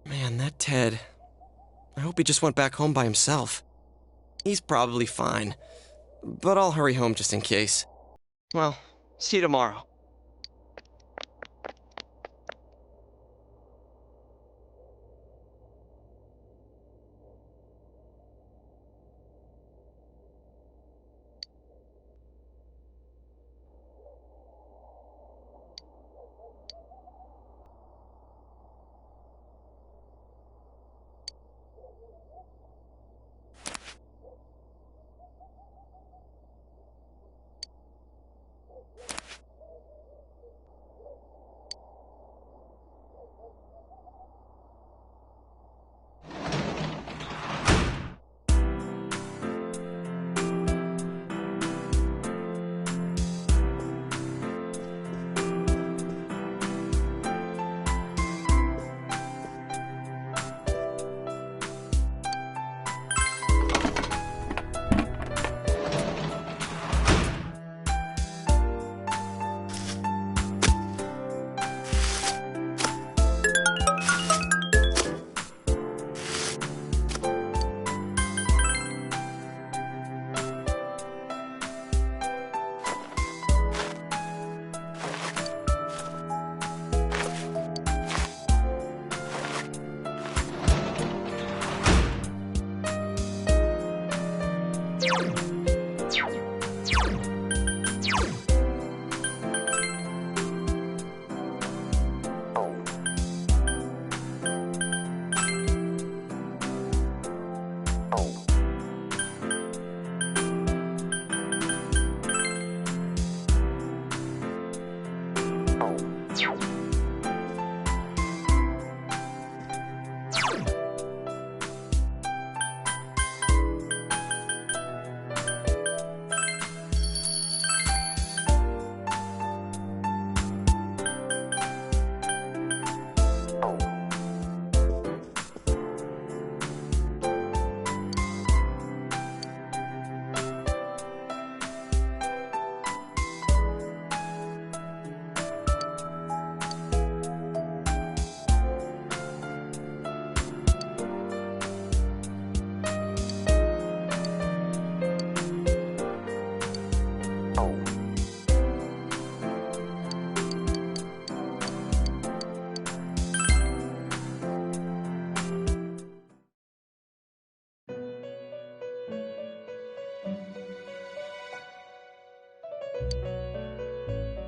Man, that Ted. I hope he just went back home by himself. He's probably fine. But I'll hurry home just in case. Well, see you tomorrow.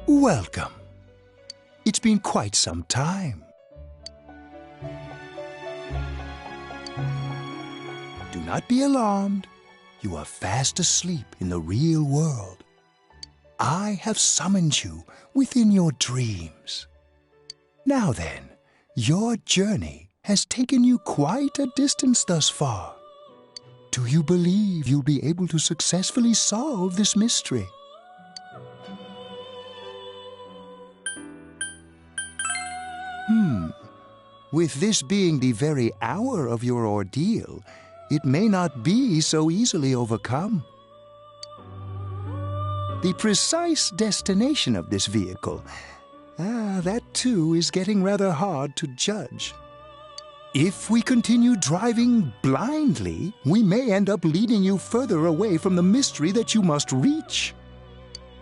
Welcome. It's been quite some time. Do not be alarmed. You are fast asleep in the real world. I have summoned you within your dreams. Now then, your journey has taken you quite a distance thus far. Do you believe you'll be able to successfully solve this mystery? With this being the very hour of your ordeal, it may not be so easily overcome. The precise destination of this vehicle, that too is getting rather hard to judge. If we continue driving blindly, we may end up leading you further away from the mystery that you must reach.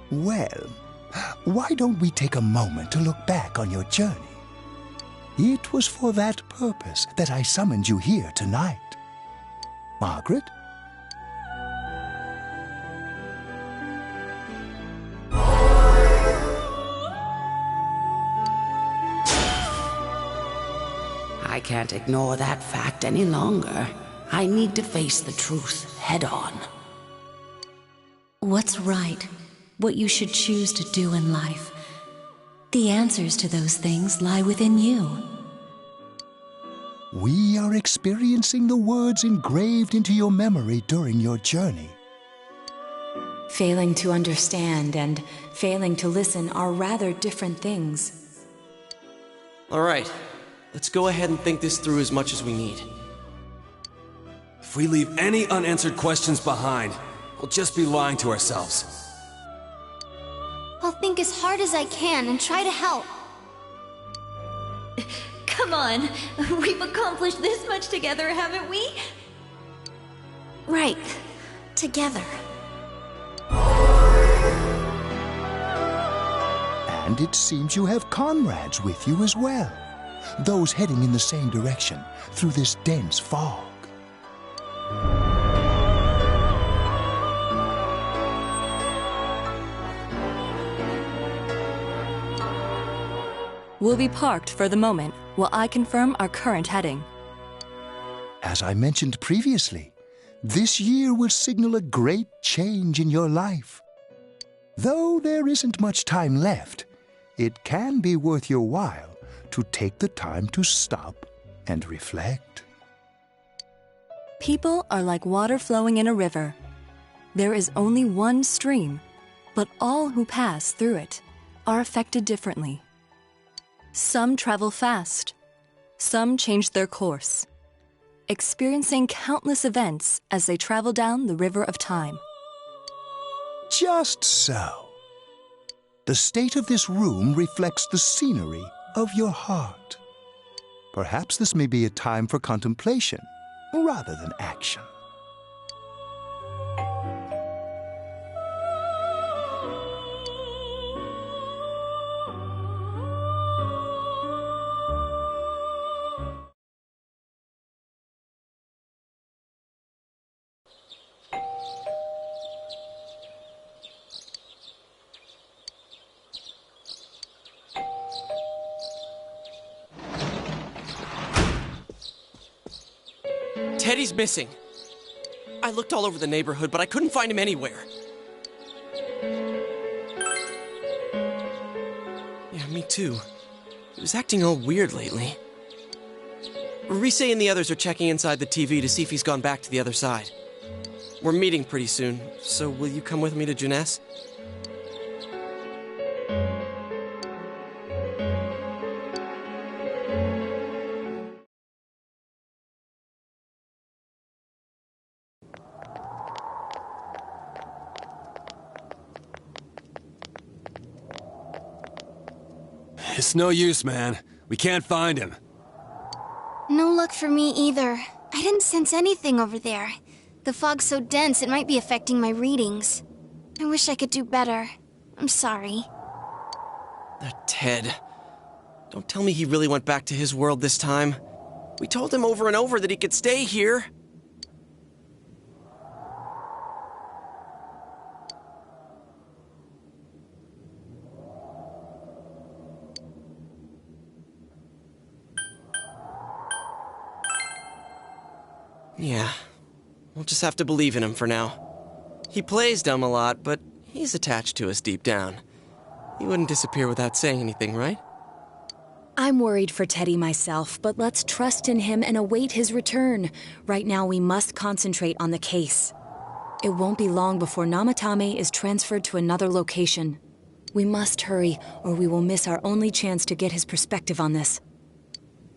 Well, why don't we take a moment to look back on your journey? It was for that purpose that I summoned you here tonight. Margaret? I can't ignore that fact any longer. I need to face the truth head on. What's right? What you should choose to do in life? The answers to those things lie within you. We are experiencing the words engraved into your memory during your journey. Failing to understand and failing to listen are rather different things. All right, let's go ahead and think this through as much as we need. If we leave any unanswered questions behind, we'll just be lying to ourselves. I'll think as hard as I can and try to help. Come on, we've accomplished this much together, haven't we? Right. Together. And it seems you have comrades with you as well. Those heading in the same direction through this dense fog. We'll be parked for the moment while I confirm our current heading. As I mentioned previously, this year will signal a great change in your life. Though there isn't much time left, it can be worth your while to take the time to stop and reflect. People are like water flowing in a river. There is only one stream, but all who pass through it are affected differently. Some travel fast. Some change their course, experiencing countless events as they travel down the river of time. Just so. The state of this room reflects the scenery of your heart. Perhaps this may be a time for contemplation rather than action. Teddy's missing. I looked all over the neighborhood, but I couldn't find him anywhere. Yeah, me too. He was acting all weird lately. Rise and the others are checking inside the TV to see if he's gone back to the other side. We're meeting pretty soon, so will you come with me to Jeunesse? It's no use, man. We can't find him. No luck for me either. I didn't sense anything over there. The fog's so dense it might be affecting my readings. I wish I could do better. I'm sorry. That Ted. Don't tell me he really went back to his world this time. We told him over and over that he could stay here. Yeah, we'll just have to believe in him for now. He plays dumb a lot, but he's attached to us deep down. He wouldn't disappear without saying anything, right? I'm worried for Teddy myself, but let's trust in him and await his return. Right now, we must concentrate on the case. It won't be long before Namatame is transferred to another location. We must hurry, or we will miss our only chance to get his perspective on this.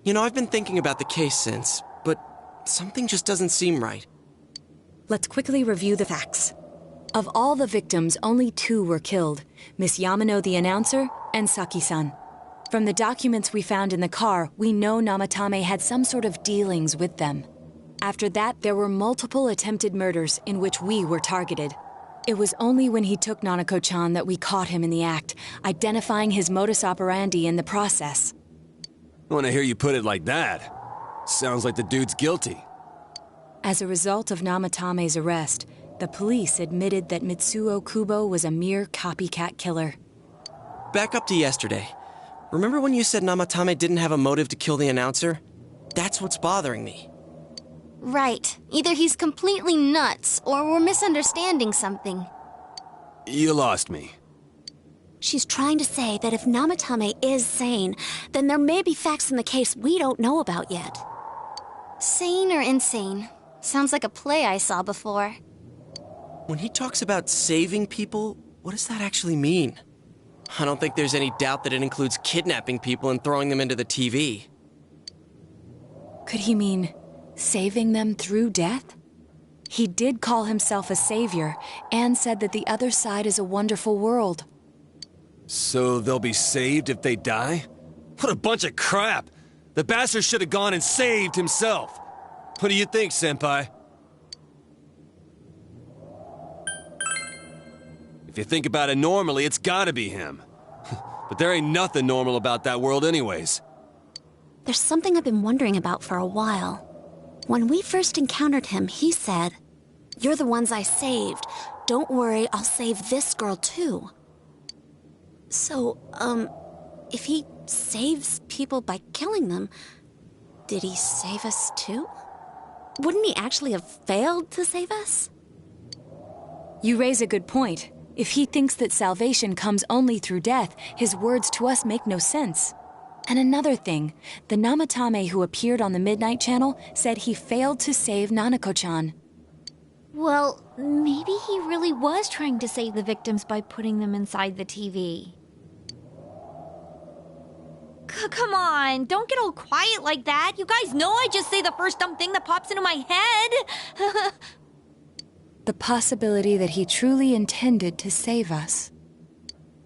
You know, I've been thinking about the case since, but something just doesn't seem right. Let's quickly review the facts. Of all the victims, only 2 were killed, Miss Yamano the announcer and Saki-san. From the documents we found in the car, we know Namatame had some sort of dealings with them. After that, there were multiple attempted murders in which we were targeted. It was only when he took Nanako-chan that we caught him in the act, identifying his modus operandi in the process. I want to hear you put it like that. Sounds like the dude's guilty. As a result of Namatame's arrest, the police admitted that Mitsuo Kubo was a mere copycat killer. Back up to yesterday. Remember when you said Namatame didn't have a motive to kill the announcer? That's what's bothering me. Right. Either he's completely nuts, or we're misunderstanding something. You lost me. She's trying to say that if Namatame is sane, then there may be facts in the case we don't know about yet. Sane or insane? Sounds like a play I saw before. When he talks about saving people, what does that actually mean? I don't think there's any doubt that it includes kidnapping people and throwing them into the TV. Could he mean saving them through death? He did call himself a savior and said that the other side is a wonderful world. So they'll be saved if they die? What a bunch of crap! The bastard should have gone and saved himself. What do you think, Senpai? If you think about it normally, it's gotta be him. But there ain't nothing normal about that world anyways. There's something I've been wondering about for a while. When we first encountered him, he said, "You're the ones I saved. Don't worry, I'll save this girl too." So, if he saves people by killing them, did he save us too? Wouldn't he actually have failed to save us? You raise a good point. If he thinks that salvation comes only through death, his words to us make no sense. And another thing, the Namatame who appeared on the Midnight Channel said he failed to save Nanako-chan. Well, maybe he really was trying to save the victims by putting them inside the TV. Come on, don't get all quiet like that. You guys know I just say the first dumb thing that pops into my head. The possibility that he truly intended to save us.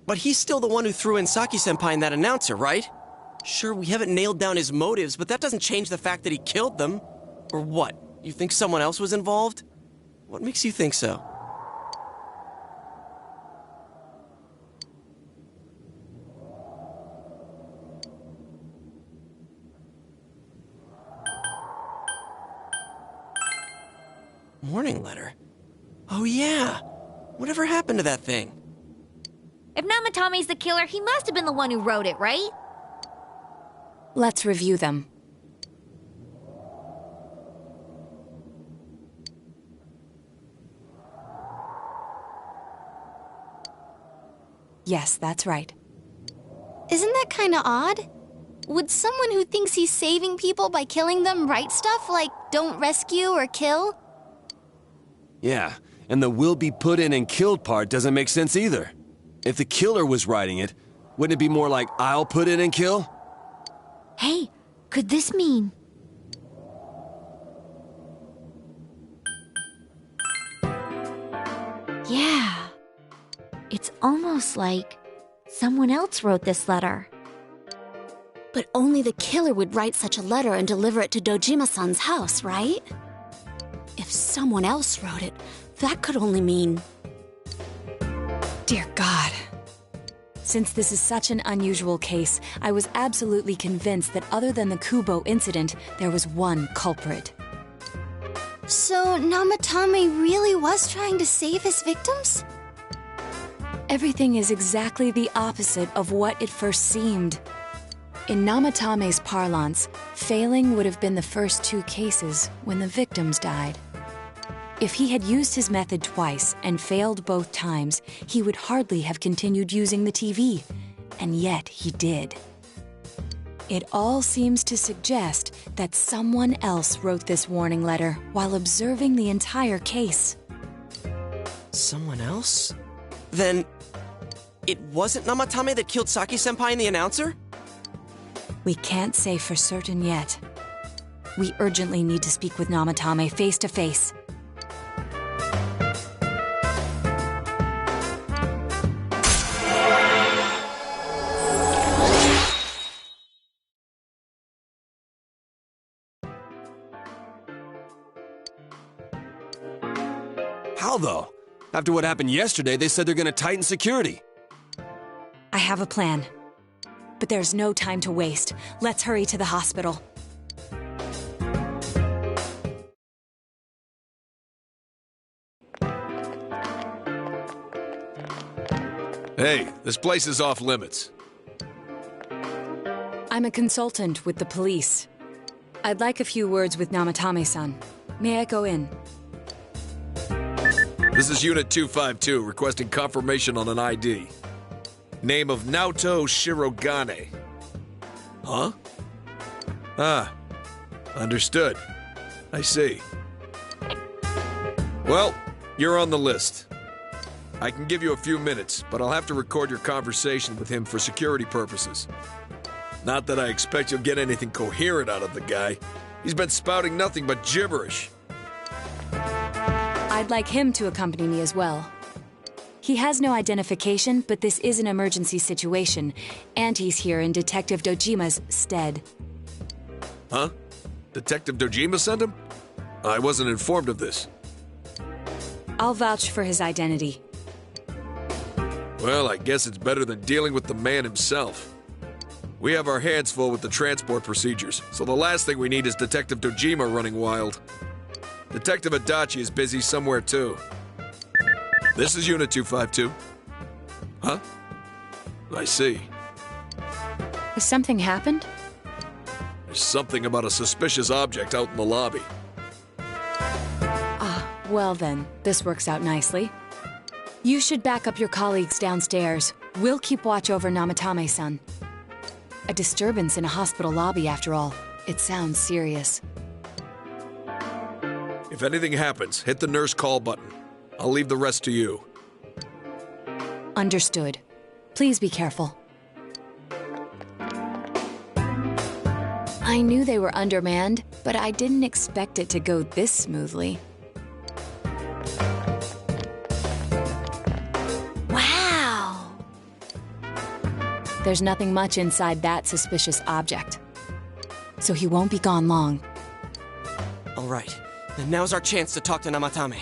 But he's still the one who threw in Saki-senpai and that announcer, right? Sure, we haven't nailed down his motives, but that doesn't change the fact that he killed them. Or what? You think someone else was involved? What makes you think so? Warning letter? Oh yeah! Whatever happened to that thing? If Namatame's the killer, he must have been the one who wrote it, right? Let's review them. Yes, that's right. Isn't that kinda odd? Would someone who thinks he's saving people by killing them write stuff like, "Don't rescue or kill"? Yeah, and the "will be put in and killed" part doesn't make sense either. If the killer was writing it, wouldn't it be more like, "I'll put in and kill"? Hey, could this mean... Yeah. It's almost like someone else wrote this letter. But only the killer would write such a letter and deliver it to Dojima-san's house, right? If someone else wrote it, that could only mean... Dear God. Since this is such an unusual case, I was absolutely convinced that other than the Kubo incident, there was one culprit. So Namatame really was trying to save his victims? Everything is exactly the opposite of what it first seemed. In Namatame's parlance, Failing would have been the first 2 cases when the victims died. If he had used his method twice and failed both times, he would hardly have continued using the TV, and yet he did. It all seems to suggest that someone else wrote this warning letter while observing the entire case. Someone else? Then, it wasn't Namatame that killed Saki-senpai and the announcer? We can't say for certain yet. We urgently need to speak with Namatame face to face. How though? After what happened yesterday, they said they're gonna tighten security. I have a plan. But there's no time to waste. Let's hurry to the hospital. Hey, this place is off limits. I'm a consultant with the police. I'd like a few words with Namatame-san. May I go in? This is Unit 252, requesting confirmation on an ID. Name of Naoto Shirogane. Huh? Ah, understood. I see. Well, you're on the list. I can give you a few minutes, but I'll have to record your conversation with him for security purposes. Not that I expect you'll get anything coherent out of the guy. He's been spouting nothing but gibberish. I'd like him to accompany me as well. He has no identification, but this is an emergency situation, and he's here in Detective Dojima's stead. Huh? Detective Dojima sent him? I wasn't informed of this. I'll vouch for his identity. Well, I guess it's better than dealing with the man himself. We have our hands full with the transport procedures, so the last thing we need is Detective Dojima running wild. Detective Adachi is busy somewhere too. This is Unit 252. Huh? I see. Has something happened? There's something about a suspicious object out in the lobby. Well then, this works out nicely. You should back up your colleagues downstairs. We'll keep watch over Namatame-san. A disturbance in a hospital lobby, after all. It sounds serious. If anything happens, hit the nurse call button. I'll leave the rest to you. Understood. Please be careful. I knew they were undermanned, but I didn't expect it to go this smoothly. Wow! There's nothing much inside that suspicious object. So he won't be gone long. All right, then now's our chance to talk to Namatame.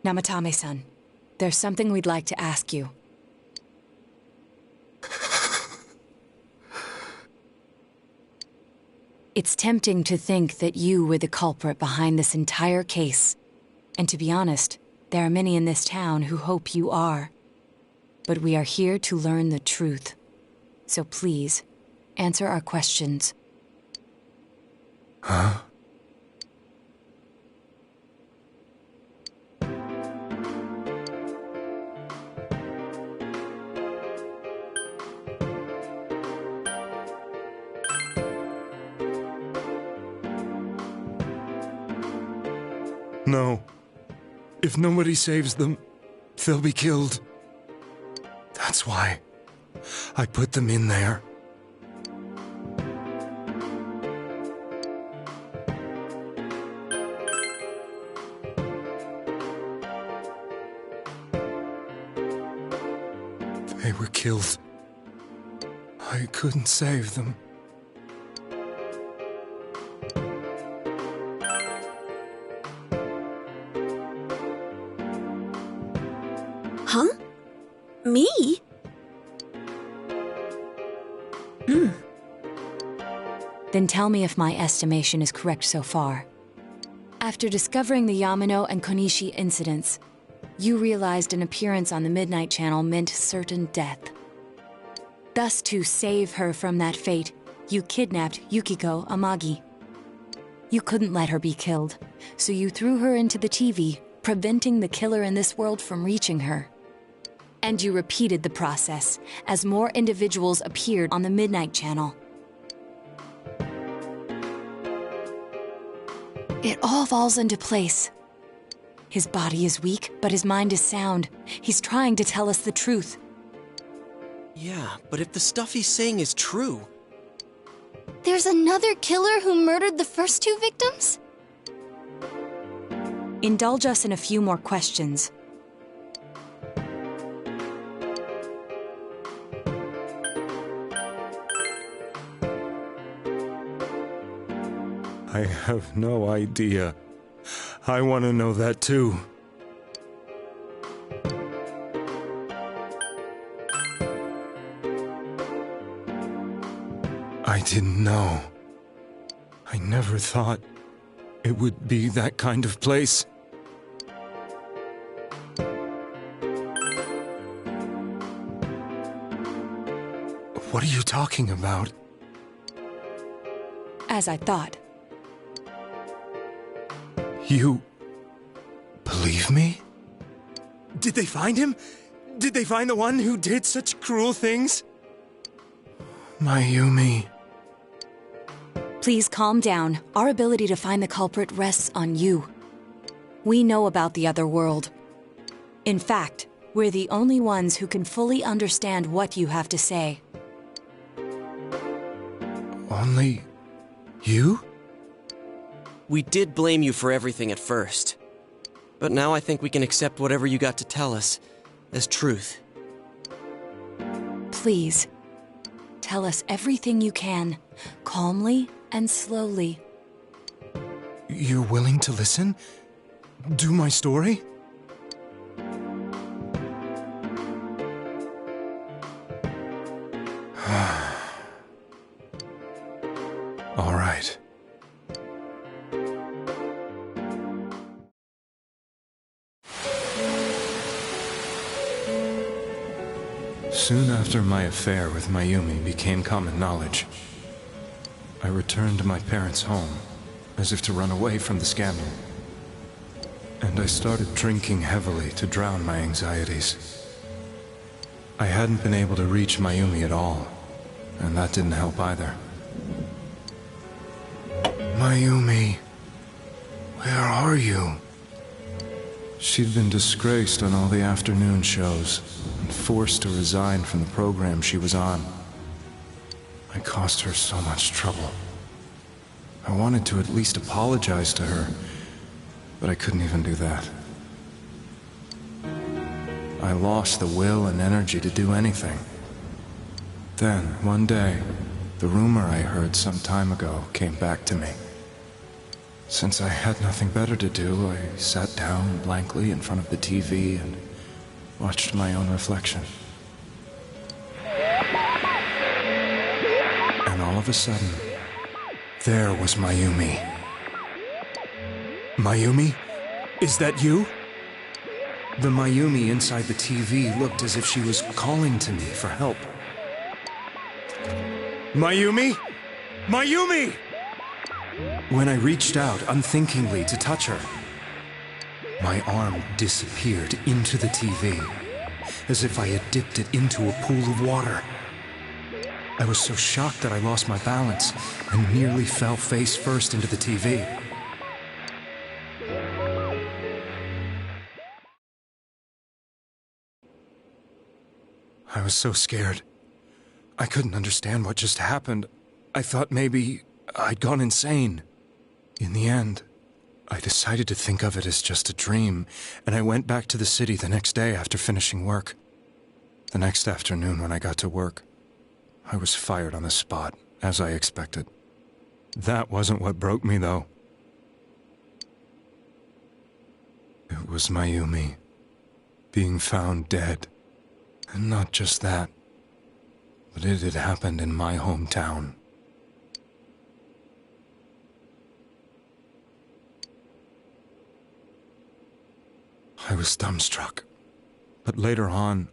Namatame-san, there's something we'd like to ask you. It's tempting to think that you were the culprit behind this entire case. And to be honest, there are many in this town who hope you are. But we are here to learn the truth. So please, answer our questions. Huh? No. If nobody saves them, they'll be killed. That's why I put them in there. They were killed. I couldn't save them. Huh? Me? Then tell me if my estimation is correct so far. After discovering the Yamano and Konishi incidents, you realized an appearance on the Midnight Channel meant certain death. Thus, to save her from that fate, you kidnapped Yukiko Amagi. You couldn't let her be killed, so you threw her into the TV, preventing the killer in this world from reaching her. And you repeated the process as more individuals appeared on the Midnight Channel. It all falls into place. His body is weak, but his mind is sound. He's trying to tell us the truth. Yeah, but if the stuff he's saying is true... There's another killer who murdered the first two victims? Indulge us in a few more questions. I have no idea. I want to know that too. I didn't know. I never thought it would be that kind of place. What are you talking about? As I thought. You believe me? Did they find him? Did they find the one who did such cruel things? Mayumi. Please calm down. Our ability to find the culprit rests on you. We know about the other world. In fact, we're the only ones who can fully understand what you have to say. Only you? We did blame you for everything at first. But now I think we can accept whatever you got to tell us as truth. Please, tell us everything you can, calmly and slowly. You're willing to listen? Do my story? All right. Soon after my affair with Mayumi became common knowledge, I returned to my parents' home, as if to run away from the scandal. And I started drinking heavily to drown my anxieties. I hadn't been able to reach Mayumi at all, and that didn't help either. Mayumi, where are you? She'd been disgraced on all the afternoon shows and forced to resign from the program she was on. I caused her so much trouble. I wanted to at least apologize to her, but I couldn't even do that. I lost the will and energy to do anything. Then, one day, the rumor I heard some time ago came back to me. Since I had nothing better to do, I sat down blankly in front of the TV and watched my own reflection. And all of a sudden, there was Mayumi. Mayumi? Is that you? The Mayumi inside the TV looked as if she was calling to me for help. Mayumi? Mayumi! When I reached out unthinkingly to touch her, my arm disappeared into the TV, as if I had dipped it into a pool of water. I was so shocked that I lost my balance and nearly fell face first into the TV. I was so scared. I couldn't understand what just happened. I thought maybe I'd gone insane. In the end, I decided to think of it as just a dream, and I went back to the city the next day after finishing work. The next afternoon when I got to work, I was fired on the spot, as I expected. That wasn't what broke me, though. It was Mayumi being found dead. And not just that, but it had happened in my hometown. I was dumbstruck. But later on,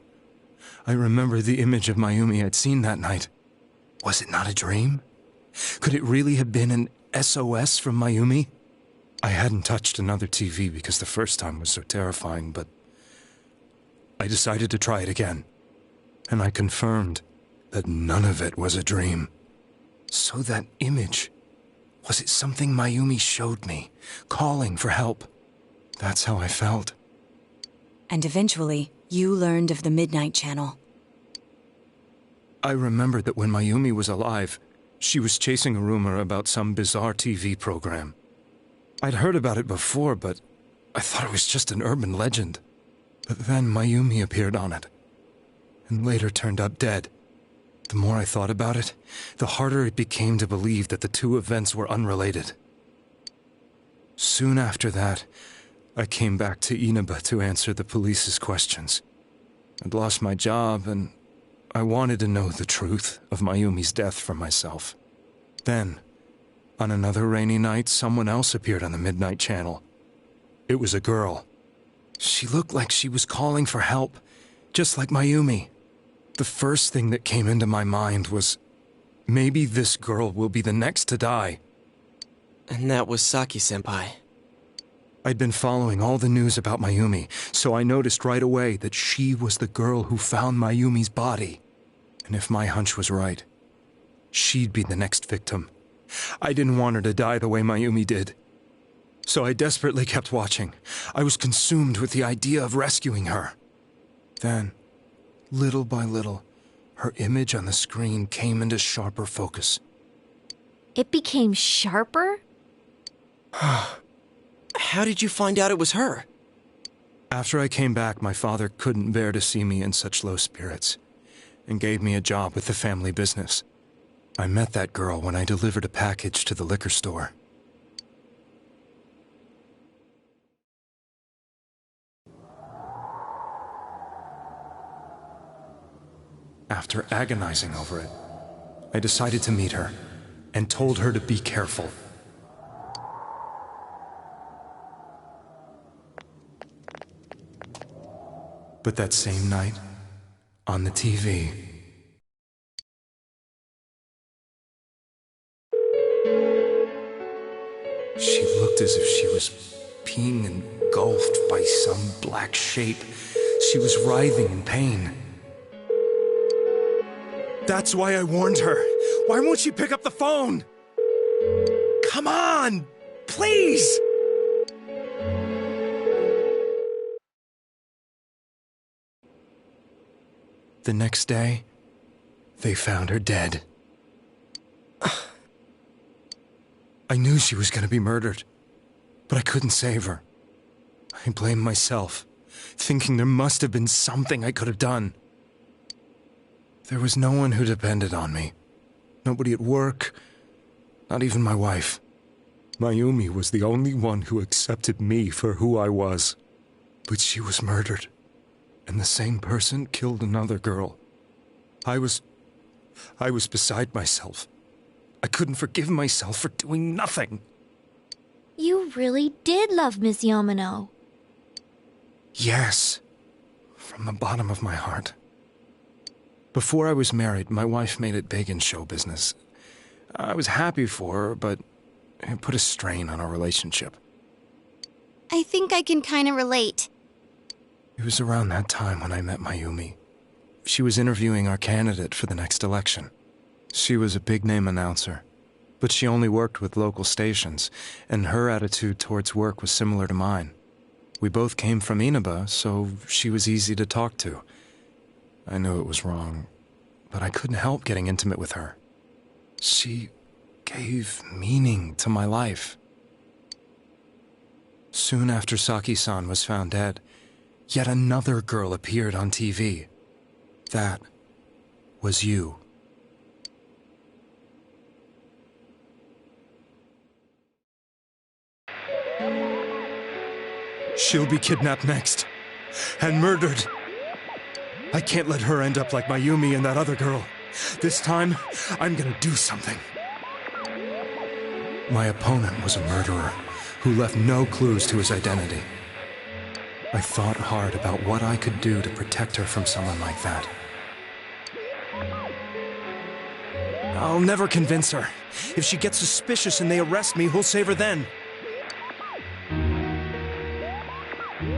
I remember the image of Mayumi I'd seen that night. Was it not a dream? Could it really have been an SOS from Mayumi? I hadn't touched another TV because the first time was so terrifying, but I decided to try it again. And I confirmed that none of it was a dream. So that image, was it something Mayumi showed me, calling for help? That's how I felt. And eventually, you learned of the Midnight Channel. I remembered that when Mayumi was alive, she was chasing a rumor about some bizarre TV program. I'd heard about it before, but I thought it was just an urban legend. But then Mayumi appeared on it, and later turned up dead. The more I thought about it, the harder it became to believe that the two events were unrelated. Soon after that, I came back to Inaba to answer the police's questions. I'd lost my job, and I wanted to know the truth of Mayumi's death for myself. Then, on another rainy night, someone else appeared on the Midnight Channel. It was a girl. She looked like she was calling for help, just like Mayumi. The first thing that came into my mind was, maybe this girl will be the next to die. And that was Saki-senpai. I'd been following all the news about Mayumi, so I noticed right away that she was the girl who found Mayumi's body. And if my hunch was right, she'd be the next victim. I didn't want her to die the way Mayumi did. So I desperately kept watching. I was consumed with the idea of rescuing her. Then, little by little, her image on the screen came into sharper focus. It became sharper? How did you find out it was her? After I came back, my father couldn't bear to see me in such low spirits, and gave me a job with the family business. I met that girl when I delivered a package to the liquor store. After agonizing over it, I decided to meet her, and told her to be careful. But that same night, on the TV, she looked as if she was being engulfed by some black shape. She was writhing in pain. That's why I warned her. Why won't she pick up the phone? Come on, please! The next day, they found her dead. I knew she was going to be murdered, but I couldn't save her. I blamed myself, thinking there must have been something I could have done. There was no one who depended on me. Nobody at work, not even my wife. Mayumi was the only one who accepted me for who I was. But she was murdered, and the same person killed another girl. I was beside myself. I couldn't forgive myself for doing nothing. You really did love Miss Yamano. Yes, from the bottom of my heart. Before I was married, my wife made it big in show business. I was happy for her, but it put a strain on our relationship. I think I can kind of relate. It was around that time when I met Mayumi. She was interviewing our candidate for the next election. She was a big-name announcer, but she only worked with local stations, and her attitude towards work was similar to mine. We both came from Inaba, so she was easy to talk to. I knew it was wrong, but I couldn't help getting intimate with her. She gave meaning to my life. Soon after Saki-san was found dead, yet another girl appeared on TV. That was you. She'll be kidnapped next, and murdered. I can't let her end up like Mayumi and that other girl. This time, I'm gonna do something. My opponent was a murderer who left no clues to his identity. I thought hard about what I could do to protect her from someone like that. I'll never convince her. If she gets suspicious and they arrest me, who'll save her then?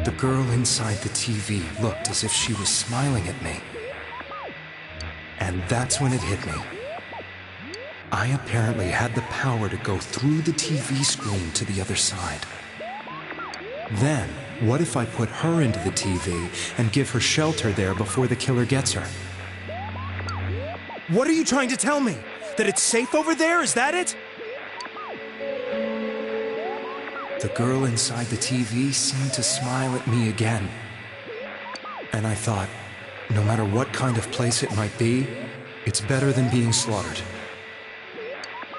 The girl inside the TV looked as if she was smiling at me. And that's when it hit me. I apparently had the power to go through the TV screen to the other side. Then, what if I put her into the TV and give her shelter there before the killer gets her? What are you trying to tell me? That it's safe over there? Is that it? The girl inside the TV seemed to smile at me again. And I thought, no matter what kind of place it might be, it's better than being slaughtered.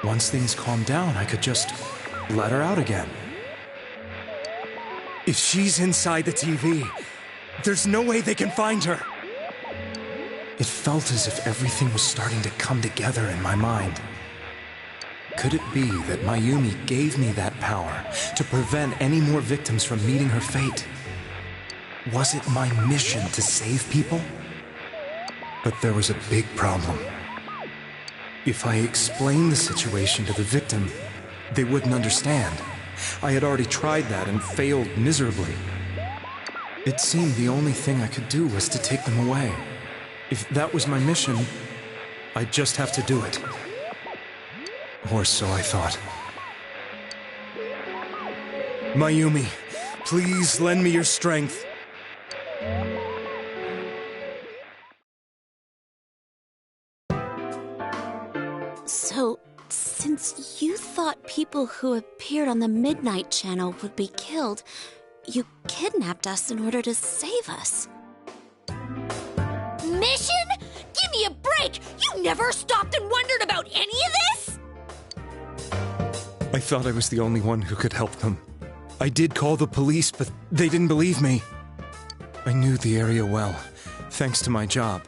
Once things calmed down, I could just let her out again. If she's inside the TV, there's no way they can find her. It felt as if everything was starting to come together in my mind. Could it be that Mayumi gave me that power to prevent any more victims from meeting her fate? Was it my mission to save people? But there was a big problem. If I explained the situation to the victim, they wouldn't understand. I had already tried that and failed miserably. It seemed the only thing I could do was to take them away. If that was my mission, I'd just have to do it. Or so I thought. Mayumi, please lend me your strength. So, since you thought people who appeared on the Midnight Channel would be killed, you kidnapped us in order to save us. Mission? Give me a break! You never stopped and wondered about any of this? I thought I was the only one who could help them. I did call the police, but they didn't believe me. I knew the area well, thanks to my job.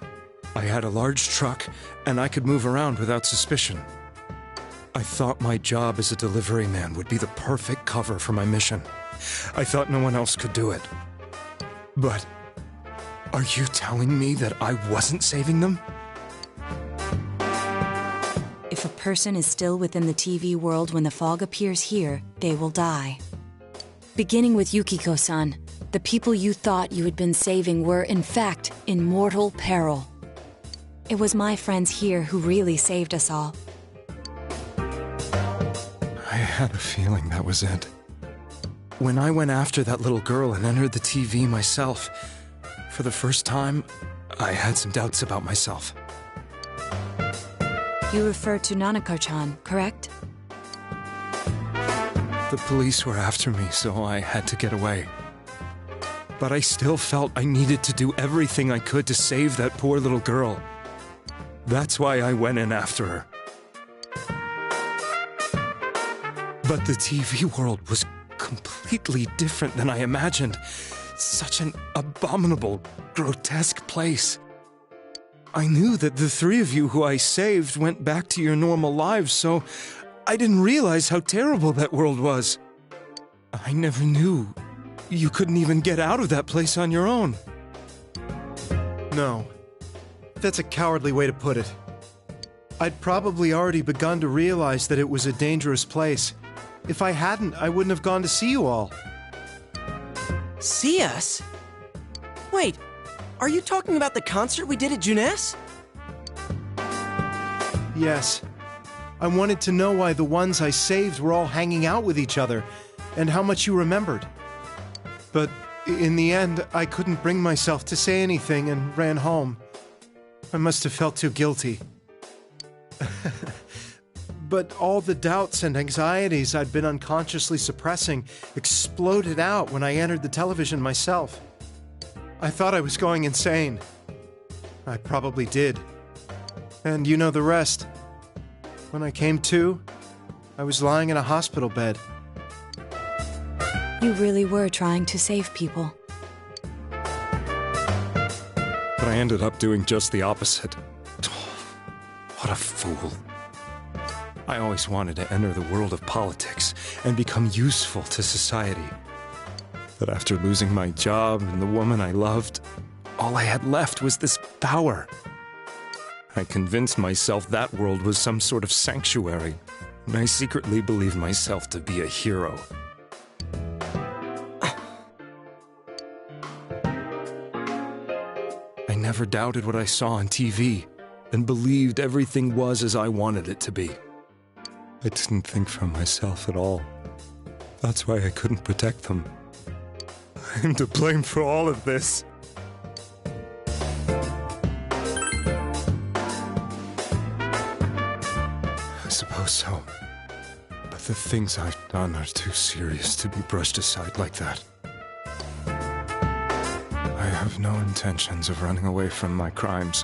I had a large truck, and I could move around without suspicion. I thought my job as a delivery man would be the perfect cover for my mission. I thought no one else could do it. But are you telling me that I wasn't saving them? If a person is still within the TV world when the fog appears here, they will die. Beginning with Yukiko-san, the people you thought you had been saving were, in fact, in mortal peril. It was my friends here who really saved us all. I had a feeling that was it. When I went after that little girl and entered the TV myself, for the first time, I had some doubts about myself. You refer to Nanako-chan, correct? The police were after me, so I had to get away. But I still felt I needed to do everything I could to save that poor little girl. That's why I went in after her. But the TV world was completely different than I imagined. Such an abominable, grotesque place. I knew that the three of you who I saved went back to your normal lives, so I didn't realize how terrible that world was. I never knew you couldn't even get out of that place on your own. No. That's a cowardly way to put it. I'd probably already begun to realize that it was a dangerous place. If I hadn't, I wouldn't have gone to see you all. See us? Wait, are you talking about the concert we did at Junes? Yes. I wanted to know why the ones I saved were all hanging out with each other, and how much you remembered. But in the end, I couldn't bring myself to say anything and ran home. I must have felt too guilty. But all the doubts and anxieties I'd been unconsciously suppressing exploded out when I entered the television myself. I thought I was going insane. I probably did. And you know the rest. When I came to, I was lying in a hospital bed. You really were trying to save people. But I ended up doing just the opposite. What a fool. I always wanted to enter the world of politics and become useful to society. That after losing my job and the woman I loved, all I had left was this power. I convinced myself that world was some sort of sanctuary, and I secretly believed myself to be a hero. I never doubted what I saw on TV, and believed everything was as I wanted it to be. I didn't think for myself at all. That's why I couldn't protect them. I'm to blame for all of this. I suppose so. But the things I've done are too serious to be brushed aside like that. I have no intentions of running away from my crimes.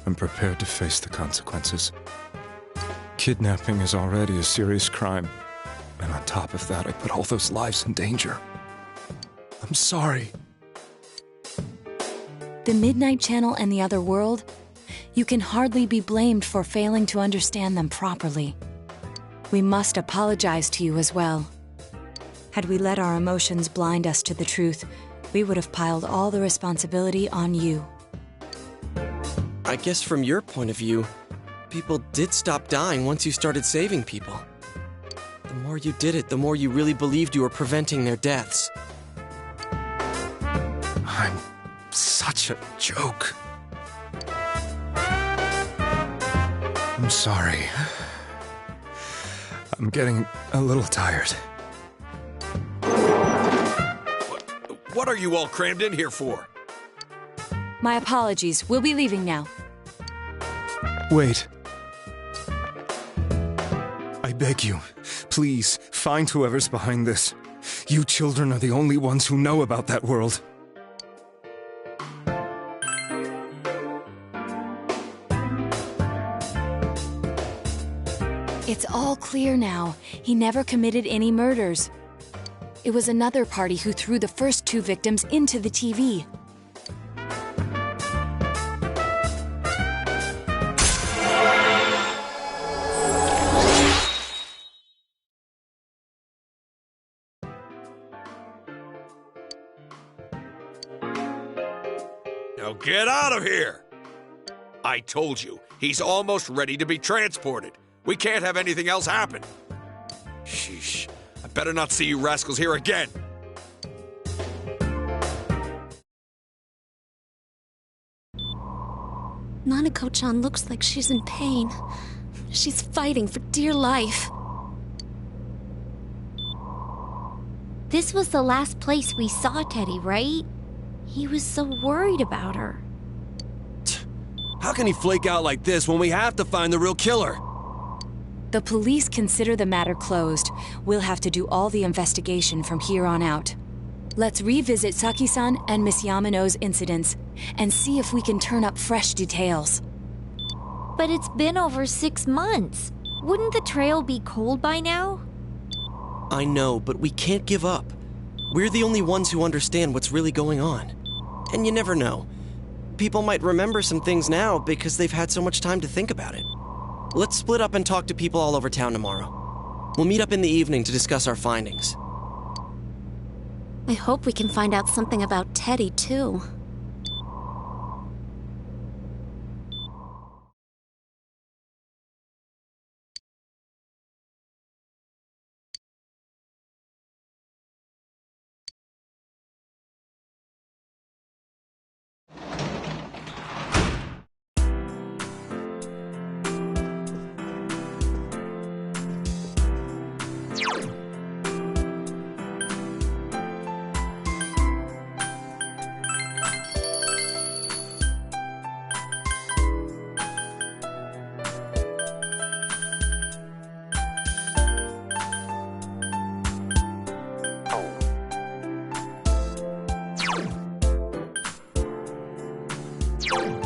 I'm prepared to face the consequences. Kidnapping is already a serious crime, and on top of that, I put all those lives in danger. I'm sorry. The Midnight Channel and the other world, you can hardly be blamed for failing to understand them properly. We must apologize to you as well. Had we let our emotions blind us to the truth, we would have piled all the responsibility on you. I guess from your point of view, people did stop dying once you started saving people. The more you did it, the more you really believed you were preventing their deaths. I'm such a joke. I'm sorry. I'm getting a little tired. What are you all crammed in here for? My apologies. We'll be leaving now. Wait. I beg you, please, find whoever's behind this. You children are the only ones who know about that world. It's all clear now. He never committed any murders. It was another party who threw the first 2 victims into the TV. Now get out of here! I told you, he's almost ready to be transported. We can't have anything else happen. Sheesh. I better not see you rascals here again. Nanako-chan looks like she's in pain. She's fighting for dear life. This was the last place we saw Teddy, right? He was so worried about her. How can he flake out like this when we have to find the real killer? The police consider the matter closed. We'll have to do all the investigation from here on out. Let's revisit Saki-san and Miss Yamano's incidents and see if we can turn up fresh details. But it's been over 6 months. Wouldn't the trail be cold by now? I know, but we can't give up. We're the only ones who understand what's really going on. And you never know. People might remember some things now because they've had so much time to think about it. Let's split up and talk to people all over town tomorrow. We'll meet up in the evening to discuss our findings. I hope we can find out something about Teddy, too. You